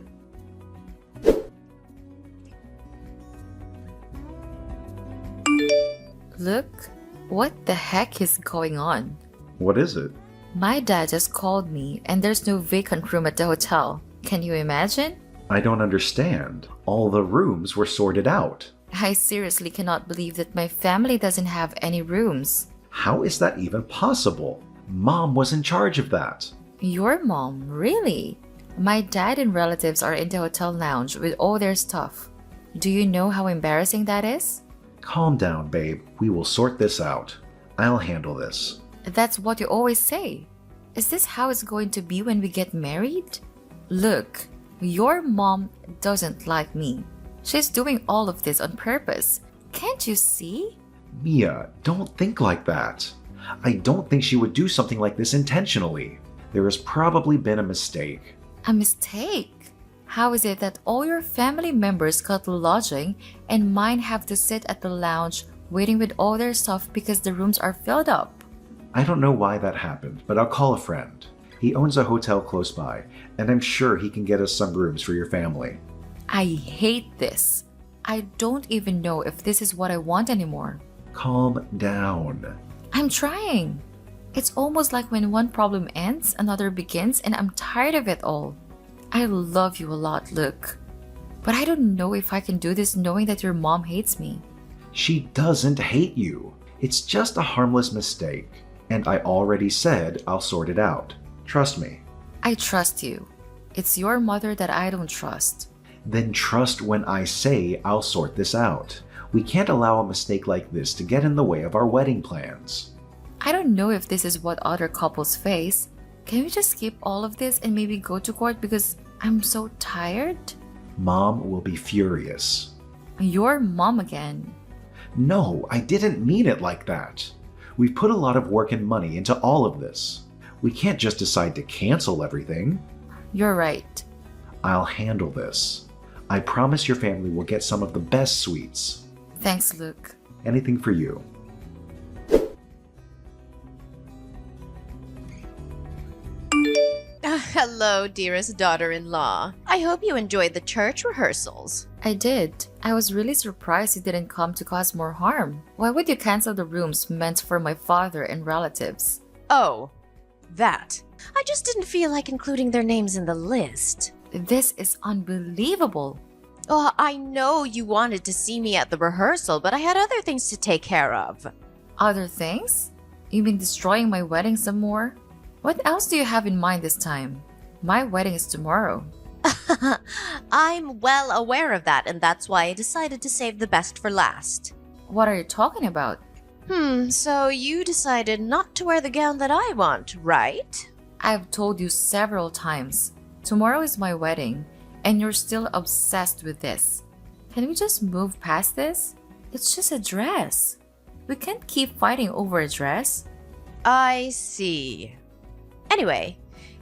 Speaker 3: Look, what the heck is going on?
Speaker 11: What is it?
Speaker 3: My dad just called me and there's no vacant room at the hotel. Can you imagine?
Speaker 11: I don't understand. All the rooms were sorted out.
Speaker 3: I seriously cannot believe that my family doesn't have any rooms.
Speaker 11: How is that even possible? Mom was in charge of that.
Speaker 3: Your mom? Really? My dad and relatives are in the hotel lounge with all their stuff. Do you know how embarrassing that is?
Speaker 11: Calm down, babe. We will sort this out. I'll handle this.
Speaker 3: That's what you always say. Is this how it's going to be when we get married? Look, your mom doesn't like me. She's doing all of this on purpose. Can't you see?
Speaker 11: Mia, don't think like that. I don't think she would do something like this intentionally. There has probably been a mistake.
Speaker 3: A mistake? How is it that all your family members got lodging and mine have to sit at the lounge waiting with all their stuff because the rooms are filled up?
Speaker 11: I don't know why that happened, but I'll call a friend. He owns a hotel close by, and I'm sure he can get us some rooms for your family.
Speaker 3: I hate this. I don't even know if this is what I want anymore.
Speaker 11: Calm down.
Speaker 3: I'm trying. It's almost like when one problem ends, another begins, and I'm tired of it all. I love you a lot, Luke. But I don't know if I can do this knowing that your mom hates me.
Speaker 11: She doesn't hate you. It's just a harmless mistake. And I already said I'll sort it out. Trust me.
Speaker 3: I trust you. It's your mother that I don't trust.
Speaker 11: Then trust when I say I'll sort this out. We can't allow a mistake like this to get in the way of our wedding plans.
Speaker 3: I don't know if this is what other couples face. Can we just skip all of this and maybe go to court because I'm so tired?
Speaker 11: Mom will be furious.
Speaker 3: Your mom again.
Speaker 11: No, I didn't mean it like that. We've put a lot of work and money into all of this. We can't just decide to cancel everything.
Speaker 3: You're right.
Speaker 11: I'll handle this. I promise your family will get some of the best suites.
Speaker 3: Thanks, Luke.
Speaker 11: Anything for you.
Speaker 10: Hello, dearest daughter-in-law. I hope you enjoyed the church rehearsals.
Speaker 3: I did. I was really surprised you didn't come to cause more harm. Why would you cancel the rooms meant for my father and relatives?
Speaker 10: Oh, that. I just didn't feel like including their names in the list.
Speaker 3: This is unbelievable.
Speaker 10: Oh, I know you wanted to see me at the rehearsal, but I had other things to take care of.
Speaker 3: Other things? You mean destroying my wedding some more? What else do you have in mind this time? My wedding is tomorrow.
Speaker 10: I'm well aware of that, and that's why I decided to save the best for last.
Speaker 3: What are you talking about?
Speaker 10: So you decided not to wear the gown that I want, right?
Speaker 3: I've told you several times. Tomorrow is my wedding, and you're still obsessed with this. Can we just move past this? It's just a dress. We can't keep fighting over a dress.
Speaker 10: I see. Anyway,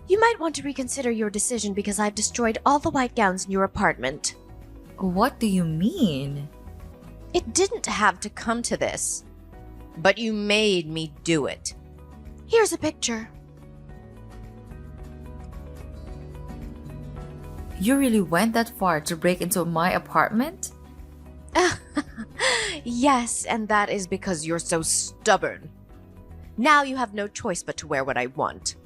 Speaker 10: you might want to reconsider your decision because I've destroyed all the white gowns in your apartment.
Speaker 3: What do you mean?
Speaker 10: It didn't have to come to this, but you made me do it. Here's a picture.
Speaker 3: You really went that far to break into my apartment?
Speaker 10: Yes, and that is because you're so stubborn. Now you have no choice but to wear what I want.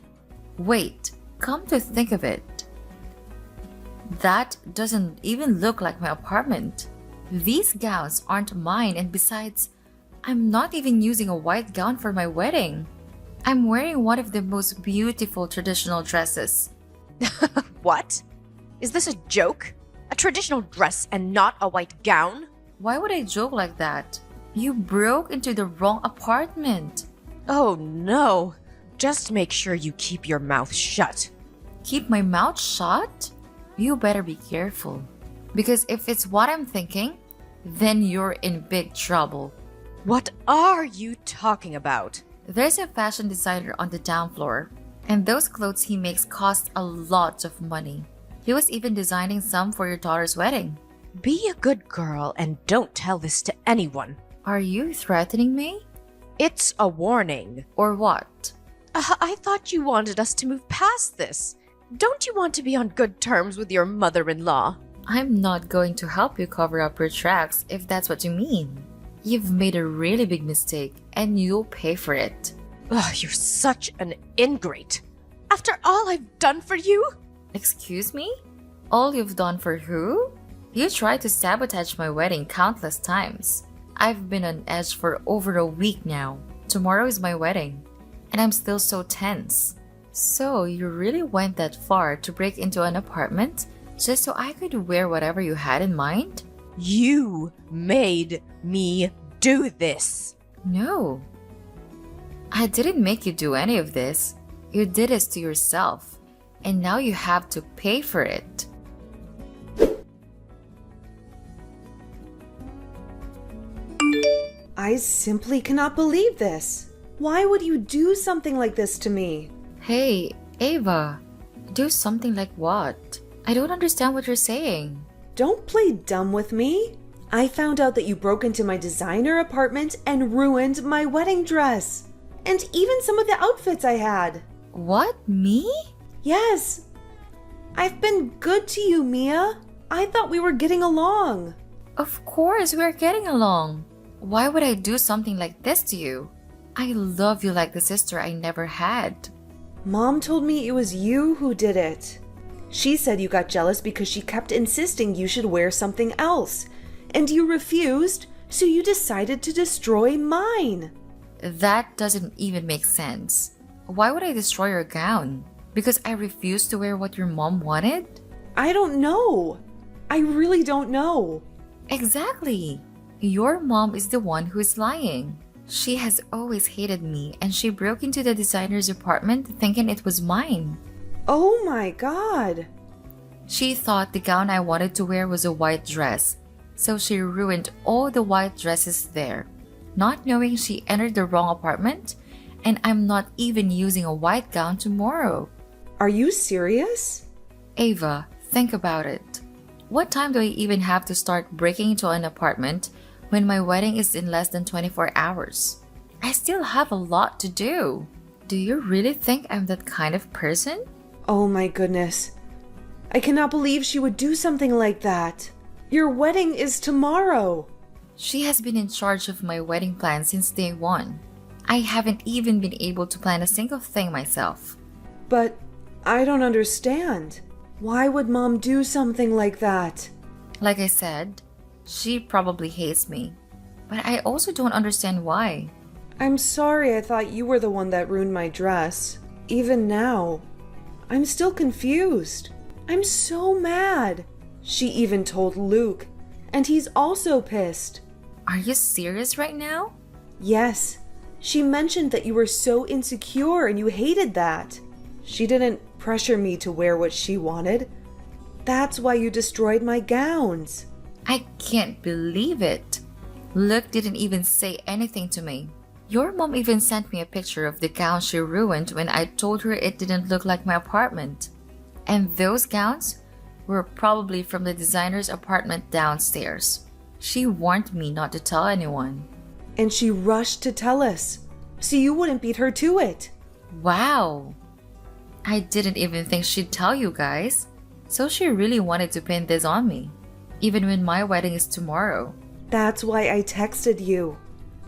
Speaker 3: Wait, come to think of it, that doesn't even look like my apartment. These gowns aren't mine, and besides, I'm not even using a white gown for my wedding. I'm wearing one of the most beautiful traditional dresses.
Speaker 10: What? Is this a joke? A traditional dress and not a white gown?
Speaker 3: Why would I joke like that? You broke into the wrong apartment.
Speaker 10: Oh no. Just make sure you keep your mouth shut.
Speaker 3: Keep my mouth shut? You better be careful. Because if it's what I'm thinking, then you're in big trouble.
Speaker 10: What are you talking about?
Speaker 3: There's a fashion designer on the down floor, and those clothes he makes cost a lot of money. He was even designing some for your daughter's wedding.
Speaker 10: Be a good girl and don't tell this to anyone.
Speaker 3: Are you threatening me?
Speaker 10: It's a warning.
Speaker 3: Or what?
Speaker 10: I thought you wanted us to move past this. Don't you want to be on good terms with your mother-in-law?
Speaker 3: I'm not going to help you cover up your tracks if that's what you mean. You've made a really big mistake, and you'll pay for it.
Speaker 10: Ugh, you're such an ingrate. After all I've done for you?
Speaker 3: Excuse me? All you've done for who? You tried to sabotage my wedding countless times. I've been on edge for over a week now. Tomorrow is my wedding, and I'm still so tense. So you really went that far to break into an apartment just so I could wear whatever you had in mind?
Speaker 10: You made me do this.
Speaker 3: No. I didn't make you do any of this. You did this to yourself, and now you have to pay for it.
Speaker 12: I simply cannot believe this. Why would you do something like this to me?
Speaker 3: Hey, Ava, do something like what? I don't understand what you're saying.
Speaker 12: Don't play dumb with me. I found out that you broke into my designer apartment and ruined my wedding dress. And even some of the outfits I had.
Speaker 3: What? Me?
Speaker 12: Yes. I've been good to you, Mia. I thought we were getting along.
Speaker 3: Of course, we're getting along. Why would I do something like this to you? I love you like the sister I never had.
Speaker 12: Mom told me it was you who did it. She said you got jealous because she kept insisting you should wear something else. And you refused, so you decided to destroy mine.
Speaker 3: That doesn't even make sense. Why would I destroy your gown? Because I refused to wear what your mom wanted?
Speaker 12: I don't know. I really don't know.
Speaker 3: Exactly. Your mom is the one who is lying. She has always hated me, and she broke into the designer's apartment thinking it was mine.
Speaker 12: Oh my god.
Speaker 3: She thought the gown I wanted to wear was a white dress, so she ruined all the white dresses there, not knowing she entered the wrong apartment, and I'm not even using a white gown tomorrow.
Speaker 12: Are you serious?
Speaker 3: Ava, think about it. What time do I even have to start breaking into an apartment when my wedding is in less than 24 hours? I still have a lot to do. Do you really think I'm that kind of person?
Speaker 12: Oh my goodness. I cannot believe she would do something like that. Your wedding is tomorrow.
Speaker 3: She has been in charge of my wedding plan since day one. I haven't even been able to plan a single thing myself.
Speaker 12: But I don't understand. Why would Mom do something like that?
Speaker 3: Like I said, she probably hates me. But I also don't understand why.
Speaker 12: I'm sorry I thought you were the one that ruined my dress. Even now, I'm still confused. I'm so mad. She even told Luke, and he's also pissed.
Speaker 3: Are you serious right now?
Speaker 12: Yes. She mentioned that you were so insecure and you hated that. She didn't pressure me to wear what she wanted. That's why you destroyed my gowns.
Speaker 3: I can't believe it. Luke didn't even say anything to me. Your mom even sent me a picture of the gown she ruined when I told her it didn't look like my apartment. And those gowns were probably from the designer's apartment downstairs. She warned me not to tell anyone.
Speaker 12: And she rushed to tell us, so you wouldn't beat her to it.
Speaker 3: Wow. I didn't even think she'd tell you guys. So she really wanted to pin this on me, even when my wedding is tomorrow.
Speaker 12: That's why I texted you.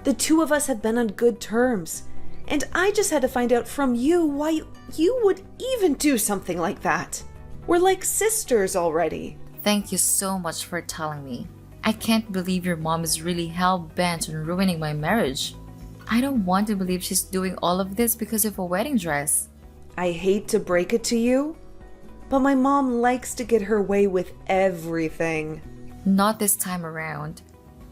Speaker 12: The two of us have been on good terms, And I just had to find out from you why you would even do something like that. We're like sisters already.
Speaker 3: Thank you so much for telling me. I can't believe your mom is really hell-bent on ruining my marriage. I don't want to believe she's doing all of this because of a wedding dress.
Speaker 12: I hate to break it to you, but my mom likes to get her way with everything.
Speaker 3: Not this time around,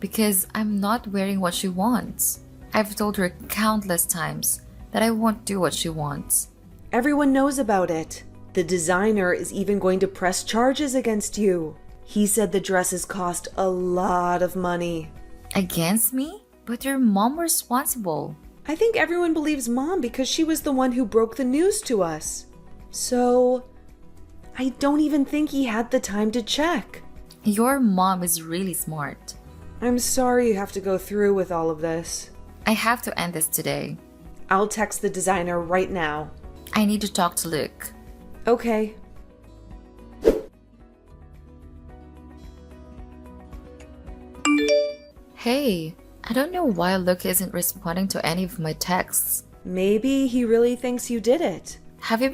Speaker 3: because I'm not wearing what she wants. I've told her countless times that I won't do what she wants.
Speaker 12: Everyone knows about it. The designer is even going to press charges against you. He said the dresses cost a lot of money.
Speaker 3: Against me? But your mom was responsible.
Speaker 12: I think everyone believes Mom because she was the one who broke the news to us. So, I don't even think he had the time to check.
Speaker 3: Your mom is really smart.
Speaker 12: I'm sorry you have to go through with all of this.
Speaker 3: I have to end this today.
Speaker 12: I'll text the designer right now.
Speaker 3: I need to talk to Luke.
Speaker 12: Okay.
Speaker 3: Hey, I don't know why Luke isn't responding to any of my texts.
Speaker 12: Maybe he really thinks you did it.
Speaker 3: Have you